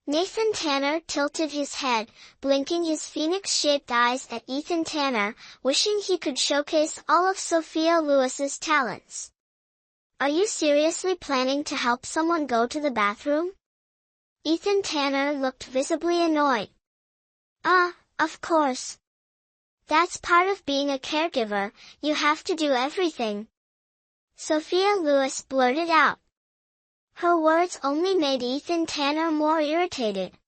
Nathan Tanner tilted his head, blinking his phoenix-shaped eyes at Ethan Tanner, wishing he could showcase all of Sophia Lewis's talents. Are you seriously planning to help someone go to the bathroom? Ethan Tanner looked visibly annoyed. Of course. That's part of being a caregiver, you have to do everything. Sophia Lewis blurted out. Her words only made Ethan Tanner more irritated.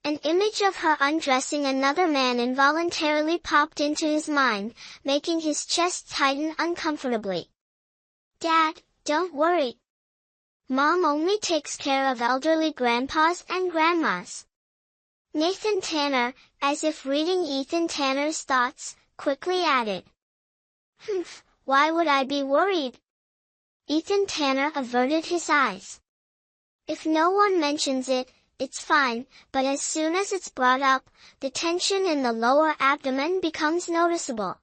An image of her undressing another man involuntarily popped into his mind, making his chest tighten uncomfortably. "Dad, don't worry. Mom only takes care of elderly grandpas and grandmas." Nathan Tanner, as if reading Ethan Tanner's thoughts, quickly added, "Humph, why would I be worried?" Ethan Tanner averted his eyes. "If no one mentions it, it's fine, but as soon as it's brought up, the tension in the lower abdomen becomes noticeable.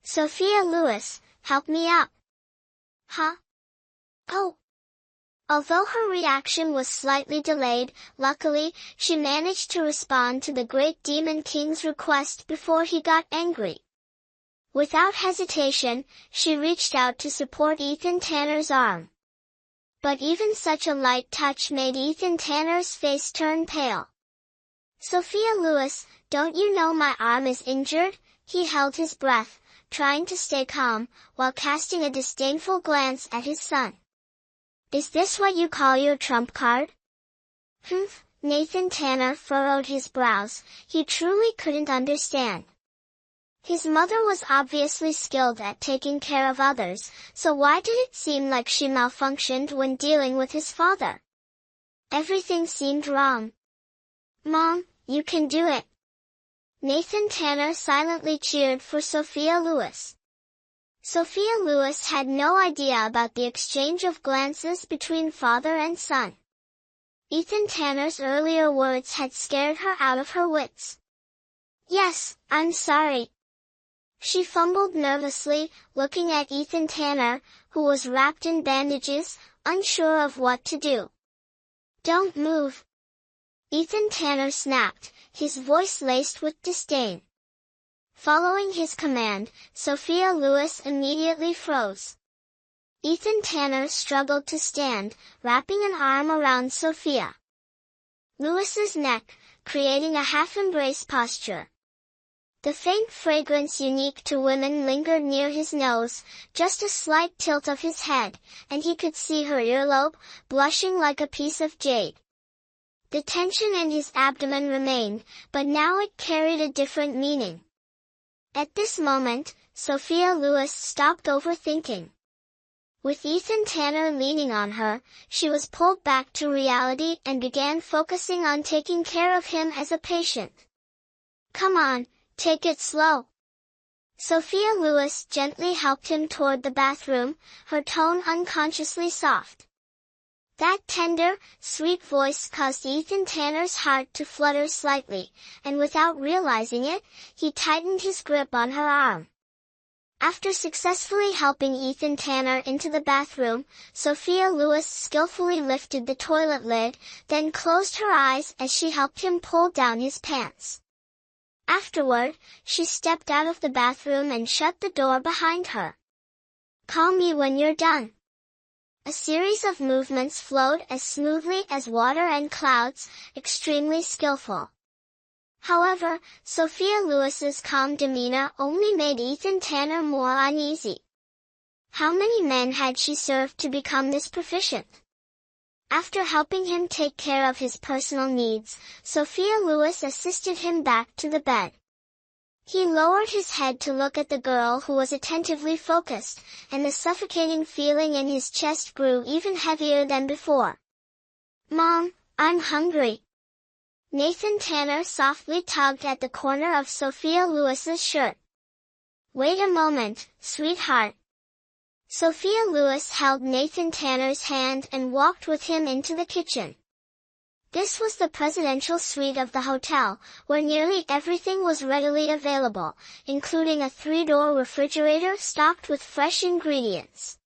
Sophia Lewis, help me up." "Huh? Oh." Although her reaction was slightly delayed, luckily, she managed to respond to the Great Demon King's request before he got angry. Without hesitation, she reached out to support Ethan Tanner's arm. But even such a light touch made Ethan Tanner's face turn pale. "Sophia Lewis, don't you know my arm is injured?" He held his breath, trying to stay calm, while casting a disdainful glance at his son. "Is this what you call your trump card?" "Humph," Nathan Tanner furrowed his brows. He truly couldn't understand. His mother was obviously skilled at taking care of others, so why did it seem like she malfunctioned when dealing with his father? Everything seemed wrong. "Mom, you can do it." Nathan Tanner silently cheered for Sophia Lewis. Sophia Lewis had no idea about the exchange of glances between father and son. Ethan Tanner's earlier words had scared her out of her wits. "Yes, I'm sorry." She fumbled nervously, looking at Ethan Tanner, who was wrapped in bandages, unsure of what to do. "Don't move." Ethan Tanner snapped, his voice laced with disdain. Following his command, Sophia Lewis immediately froze. Ethan Tanner struggled to stand, wrapping an arm around Sophia Lewis's neck, creating a half-embrace posture. The faint fragrance unique to women lingered near his nose, just a slight tilt of his head, and he could see her earlobe, blushing like a piece of jade. The tension in his abdomen remained, but now it carried a different meaning. At this moment, Sophia Lewis stopped overthinking. With Ethan Tanner leaning on her, she was pulled back to reality and began focusing on taking care of him as a patient. "Come on, take it slow." Sophia Lewis gently helped him toward the bathroom, her tone unconsciously soft. That tender, sweet voice caused Ethan Tanner's heart to flutter slightly, and without realizing it, he tightened his grip on her arm. After successfully helping Ethan Tanner into the bathroom, Sophia Lewis skillfully lifted the toilet lid, then closed her eyes as she helped him pull down his pants. Afterward, she stepped out of the bathroom and shut the door behind her. "Call me when you're done." A series of movements flowed as smoothly as water and clouds, extremely skillful. However, Sophia Lewis's calm demeanor only made Ethan Tanner more uneasy. How many men had she served to become this proficient? After helping him take care of his personal needs, Sophia Lewis assisted him back to the bed. He lowered his head to look at the girl who was attentively focused, and the suffocating feeling in his chest grew even heavier than before. "Mom, I'm hungry." Nathan Tanner softly tugged at the corner of Sophia Lewis's shirt. "Wait a moment, sweetheart." Sophia Lewis held Nathan Tanner's hand and walked with him into the kitchen. This was the presidential suite of the hotel, where nearly everything was readily available, including a 3-door refrigerator stocked with fresh ingredients.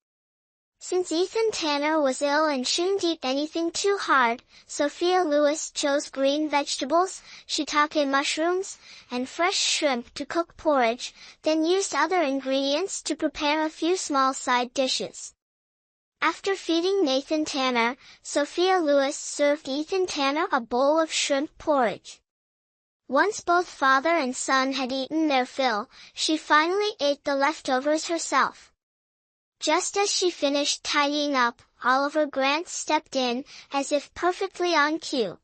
Since Ethan Tanner was ill and shouldn't eat anything too hard, Sophia Lewis chose green vegetables, shiitake mushrooms, and fresh shrimp to cook porridge, then used other ingredients to prepare a few small side dishes. After feeding Nathan Tanner, Sophia Lewis served Ethan Tanner a bowl of shrimp porridge. Once both father and son had eaten their fill, she finally ate the leftovers herself. Just as she finished tidying up, Oliver Grant stepped in, as if perfectly on cue.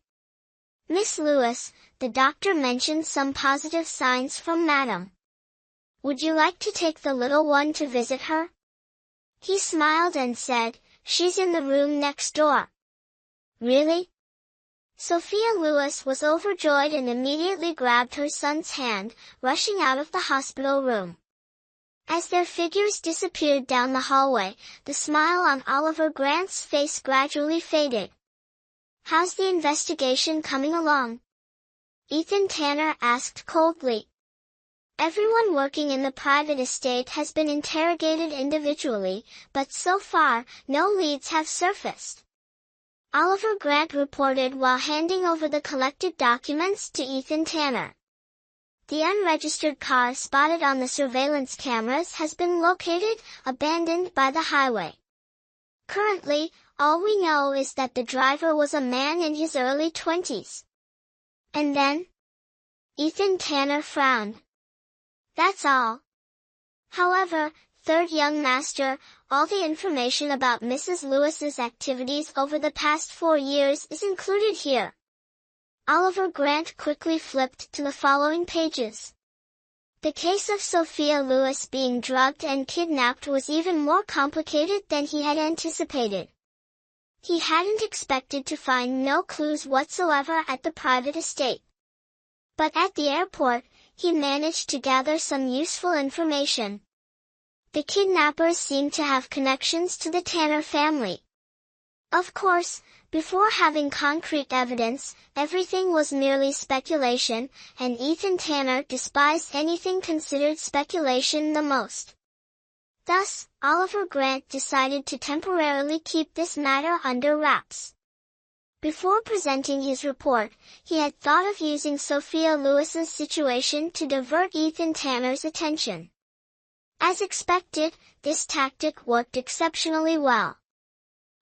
"Miss Lewis, the doctor mentioned some positive signs from Madam. Would you like to take the little one to visit her?" He smiled and said, "She's in the room next door." "Really?" Sophia Lewis was overjoyed and immediately grabbed her son's hand, rushing out of the hospital room. As their figures disappeared down the hallway, the smile on Oliver Grant's face gradually faded. "How's the investigation coming along?" Ethan Tanner asked coldly. "Everyone working in the private estate has been interrogated individually, but so far, no leads have surfaced," Oliver Grant reported while handing over the collected documents to Ethan Tanner. "The unregistered car spotted on the surveillance cameras has been located, abandoned by the highway. Currently, all we know is that the driver was a man in his early 20s. "And then?" Ethan Tanner frowned. "That's all. However, third young master, all the information about Mrs. Lewis's activities over the past 4 years is included here." Oliver Grant quickly flipped to the following pages. The case of Sophia Lewis being drugged and kidnapped was even more complicated than he had anticipated. He hadn't expected to find no clues whatsoever at the private estate. But at the airport, he managed to gather some useful information. The kidnappers seemed to have connections to the Tanner family. Of course, before having concrete evidence, everything was merely speculation, and Ethan Tanner despised anything considered speculation the most. Thus, Oliver Grant decided to temporarily keep this matter under wraps. Before presenting his report, he had thought of using Sophia Lewis's situation to divert Ethan Tanner's attention. As expected, this tactic worked exceptionally well.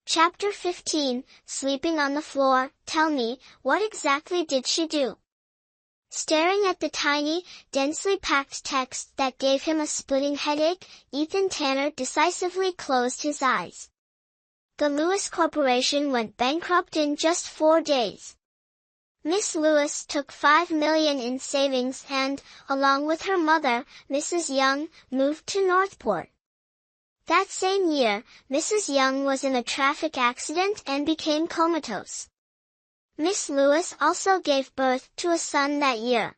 Chapter 15, Sleeping on the Floor. Tell me, what exactly did she do? Staring at the tiny, densely packed text that gave him a splitting headache, Ethan Tanner decisively closed his eyes. The Lewis Corporation went bankrupt in just 4 days. Miss Lewis took $5 million in savings and, along with her mother, Mrs. Young, moved to Northport. That same year, Mrs. Young was in a traffic accident and became comatose. Miss Lewis also gave birth to a son that year.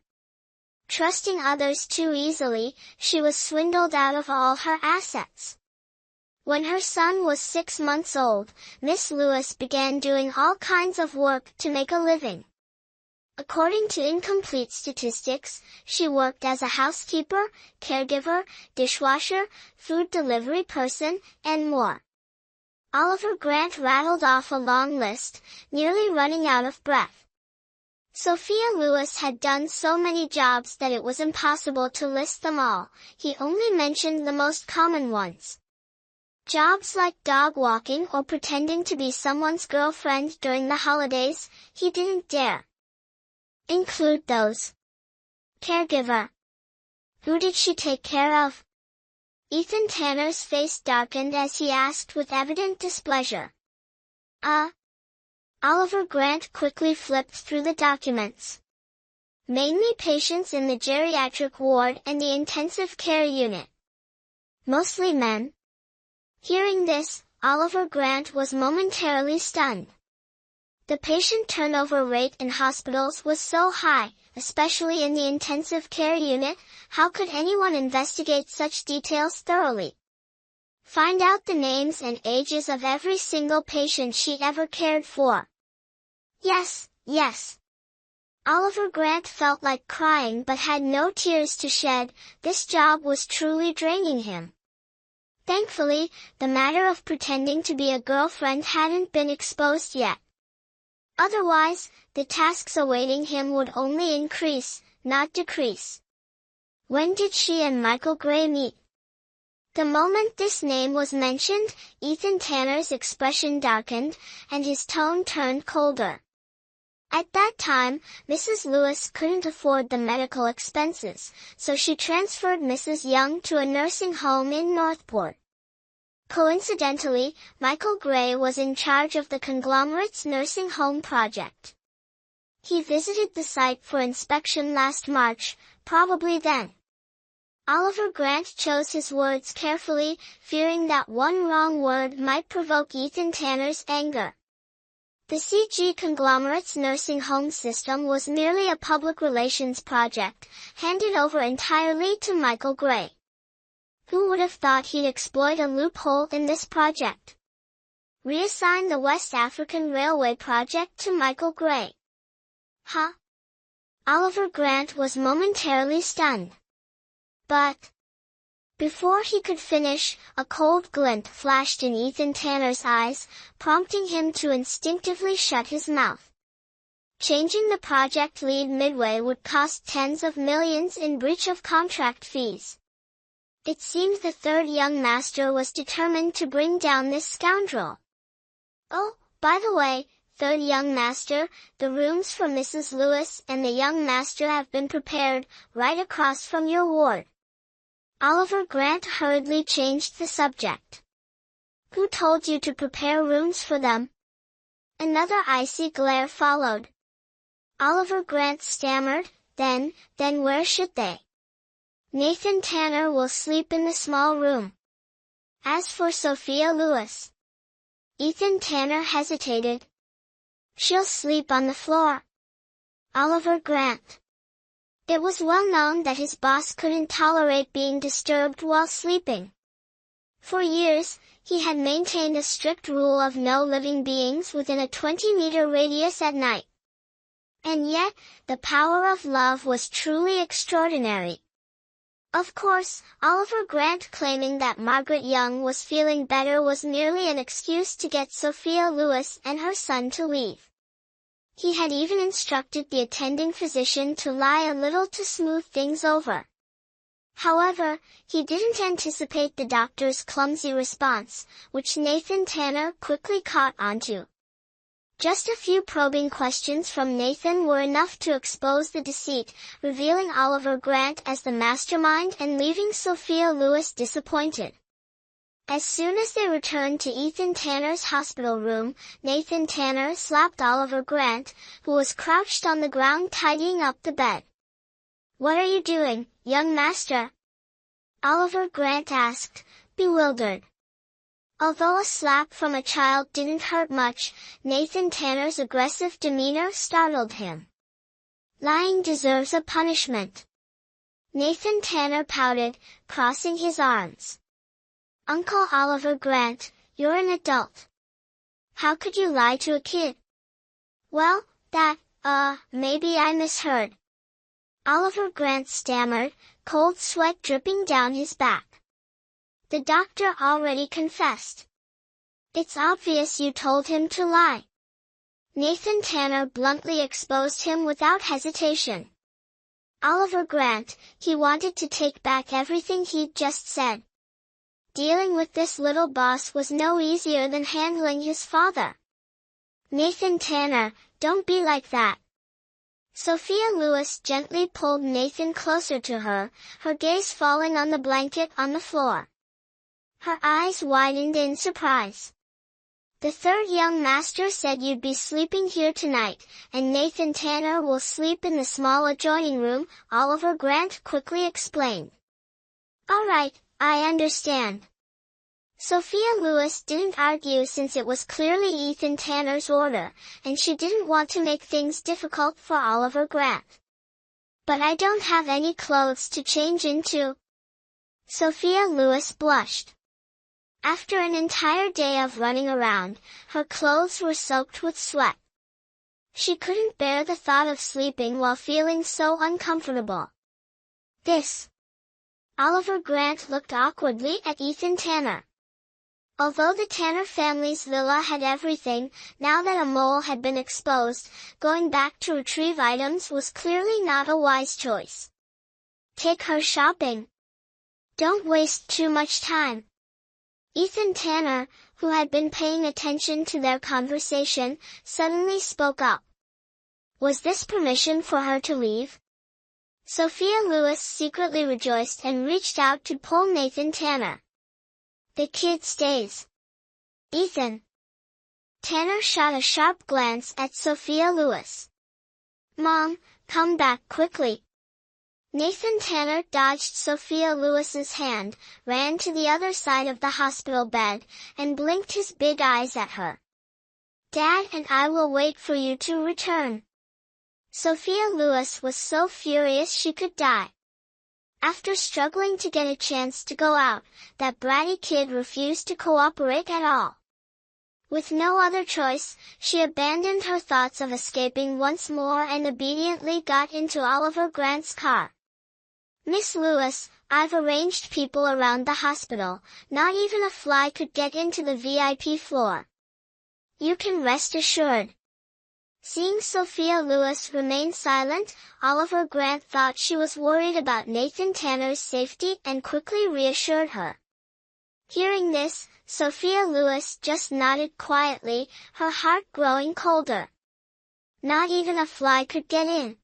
Trusting others too easily, she was swindled out of all her assets. When her son was 6 months old, Miss Lewis began doing all kinds of work to make a living. According to incomplete statistics, she worked as a housekeeper, caregiver, dishwasher, food delivery person, and more. Oliver Grant rattled off a long list, nearly running out of breath. Sophia Lewis had done so many jobs that it was impossible to list them all. He only mentioned the most common ones. Jobs like dog walking or pretending to be someone's girlfriend during the holidays, he didn't dare include those. Caregiver. Who did she take care of? Ethan Tanner's face darkened as he asked with evident displeasure. Oliver Grant quickly flipped through the documents. Mainly patients in the geriatric ward and the intensive care unit. Mostly men. Hearing this, Oliver Grant was momentarily stunned. The patient turnover rate in hospitals was so high, especially in the intensive care unit. How could anyone investigate such details thoroughly? Find out the names and ages of every single patient she ever cared for. Yes. Oliver Grant felt like crying but had no tears to shed. This job was truly draining him. Thankfully, the matter of pretending to be a girlfriend hadn't been exposed yet. Otherwise, the tasks awaiting him would only increase, not decrease. When did she and Michael Gray meet? The moment this name was mentioned, Ethan Tanner's expression darkened, and his tone turned colder. At that time, Mrs. Lewis couldn't afford the medical expenses, so she transferred Mrs. Young to a nursing home in Northport. Coincidentally, Michael Gray was in charge of the conglomerate's nursing home project. He visited the site for inspection last March, probably then. Oliver Grant chose his words carefully, fearing that one wrong word might provoke Ethan Tanner's anger. The CG conglomerate's nursing home system was merely a public relations project, handed over entirely to Michael Gray. Who would have thought he'd exploit a loophole in this project? Reassign the West African Railway project to Michael Gray. Huh? Oliver Grant was momentarily stunned. But before he could finish, a cold glint flashed in Ethan Tanner's eyes, prompting him to instinctively shut his mouth. Changing the project lead midway would cost tens of millions in breach of contract fees. It seemed the third young master was determined to bring down this scoundrel. Oh, by the way, third young master, the rooms for Mrs. Lewis and the young master have been prepared, right across from your ward. Oliver Grant hurriedly changed the subject. Who told you to prepare rooms for them? Another icy glare followed. Oliver Grant stammered, then where should they? Nathan Tanner will sleep in the small room. As for Sophia Lewis. Ethan Tanner hesitated. She'll sleep on the floor. Oliver Grant. It was well known that his boss couldn't tolerate being disturbed while sleeping. For years, he had maintained a strict rule of no living beings within a 20-meter radius at night. And yet, the power of love was truly extraordinary. Of course, Oliver Grant claiming that Margaret Young was feeling better was merely an excuse to get Sophia Lewis and her son to leave. He had even instructed the attending physician to lie a little to smooth things over. However, he didn't anticipate the doctor's clumsy response, which Nathan Tanner quickly caught onto. Just a few probing questions from Nathan were enough to expose the deceit, revealing Oliver Grant as the mastermind and leaving Sophia Lewis disappointed. As soon as they returned to Ethan Tanner's hospital room, Nathan Tanner slapped Oliver Grant, who was crouched on the ground tidying up the bed. What are you doing, young master? Oliver Grant asked, bewildered. Although a slap from a child didn't hurt much, Nathan Tanner's aggressive demeanor startled him. Lying deserves a punishment. Nathan Tanner pouted, crossing his arms. Uncle Oliver Grant, you're an adult. How could you lie to a kid? Well, maybe I misheard. Oliver Grant stammered, cold sweat dripping down his back. The doctor already confessed. It's obvious you told him to lie. Nathan Tanner bluntly exposed him without hesitation. Oliver Grant, he wanted to take back everything he'd just said. Dealing with this little boss was no easier than handling his father. Nathan Tanner, don't be like that. Sophia Lewis gently pulled Nathan closer to her, her gaze falling on the blanket on the floor. Her eyes widened in surprise. The third young master said you'd be sleeping here tonight, and Nathan Tanner will sleep in the small adjoining room, Oliver Grant quickly explained. All right, I understand. Sophia Lewis didn't argue since it was clearly Ethan Tanner's order, and she didn't want to make things difficult for Oliver Grant. But I don't have any clothes to change into. Sophia Lewis blushed. After an entire day of running around, her clothes were soaked with sweat. She couldn't bear the thought of sleeping while feeling so uncomfortable. Oliver Grant looked awkwardly at Ethan Tanner. Although the Tanner family's villa had everything, now that a mole had been exposed, going back to retrieve items was clearly not a wise choice. Take her shopping. Don't waste too much time. Ethan Tanner, who had been paying attention to their conversation, suddenly spoke up. Was this permission for her to leave? Sophia Lewis secretly rejoiced and reached out to pull Nathan Tanner. The kid stays. Ethan. Tanner shot a sharp glance at Sophia Lewis. Mom, come back quickly. Nathan Tanner dodged Sophia Lewis's hand, ran to the other side of the hospital bed, and blinked his big eyes at her. Dad and I will wait for you to return. Sophia Lewis was so furious she could die. After struggling to get a chance to go out, that bratty kid refused to cooperate at all. With no other choice, she abandoned her thoughts of escaping once more and obediently got into Oliver Grant's car. Miss Lewis, I've arranged people around the hospital, not even a fly could get into the VIP floor. You can rest assured. Seeing Sophia Lewis remain silent, Oliver Grant thought she was worried about Nathan Tanner's safety and quickly reassured her. Hearing this, Sophia Lewis just nodded quietly, her heart growing colder. Not even a fly could get in.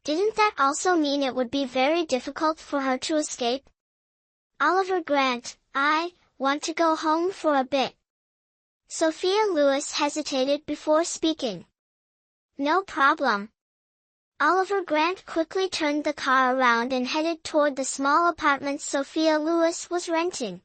Didn't that also mean it would be very difficult for her to escape? Oliver Grant, I want to go home for a bit. Sophia Lewis hesitated before speaking. No problem. Oliver Grant quickly turned the car around and headed toward the small apartment Sophia Lewis was renting.